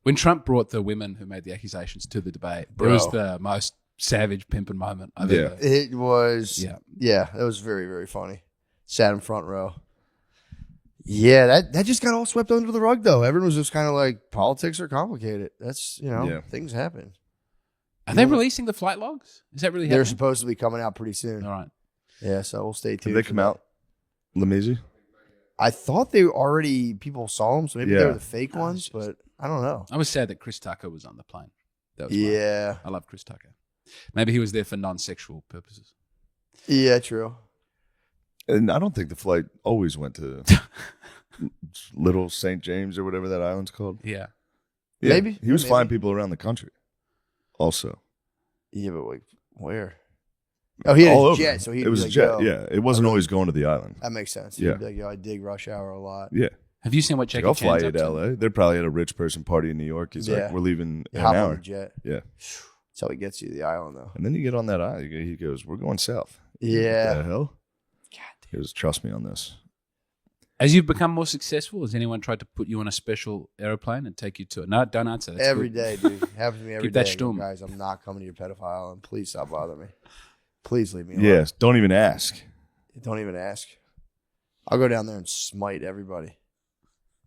When Trump brought the women who made the accusations to the debate, it was the most savage pimping moment I've
Yeah.
ever.
It was
Yeah.
it was very, very funny. Sat in front row. Yeah, that just got all swept under the rug though. Everyone was just kind of like, politics are complicated. That's
Yeah.
things happen.
Are they releasing the flight logs? Is that really
They're
happening?
supposed to be coming out pretty soon.
All right.
Yeah, so we'll stay
Did
tuned.
they
for
come
that.
out? Lamisi?
I thought they already people saw them, so maybe they
Yeah.
were the fake ones, but I don't know.
I was sad that Chris Tucker was on the plane. That was
Yeah,
I love Chris Tucker. Maybe he was there for non-sexual purposes.
yeah, true.
And I don't think the flight always went to Little St. James or whatever that island's called.
Yeah.
Yeah,
Maybe.
He was
Maybe.
flying people around the country also.
Yeah, but like where? Oh, he had
All
a
over.
jet, so he
It was
like,
a jet,
yo.
yeah. It wasn't always going to the island.
That makes sense.
Yeah.
He'd be like, yo, I dig rush hour a lot.
Yeah.
Have you seen what
Like,
Jackie
I'll fly
Chan's
you
up
to
to?
LA. They're probably at a rich person party in New York. He's
Yeah.
like, we're leaving
You
in
hop
an
on
hour.
the jet.
Yeah.
That's how he gets you to the island, though.
And then you get on that island. He goes, we're going south. What
Yeah.
the hell? He goes, trust me on this.
As you've become more successful, has anyone tried to put you on a special airplane and take you to it? No, don't answer. That's
Every
good.
day, dude. Happens to me every
Keep
day.
that
I go,
stum.
guys, I'm not coming to your pedophile island. Please stop bothering me. Please leave me alone.
Yes. Don't even ask.
Don't even ask. I'll go down there and smite everybody.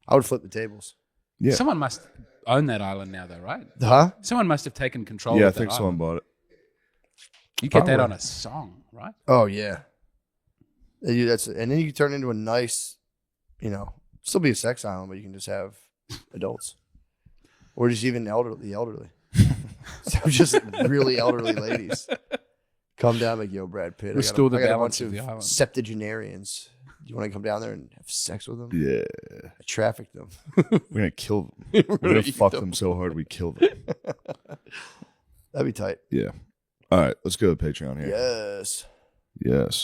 I would flip the tables.
Yeah.
Someone must own that island now, though, right?
Huh?
Someone must have taken control
Yeah, I
of that
think someone
island.
bought it.
You get that
Probably.
on a song, right?
Oh yeah. And then you can turn into a nice, still be a sex island, but you can just have adults, or just even the elderly. So just really elderly ladies come down like, yo, Brad Pitt.
Restore the
I got a
balance
bunch
of the island.
septuagenarians. Do you want to come down there and have sex with them?
Yeah.
I traffic them.
We're gonna kill them. We're gonna fuck them so hard we kill them.
That'd be tight.
Yeah. All right, let's go to Patreon here.
Yes.
Yes.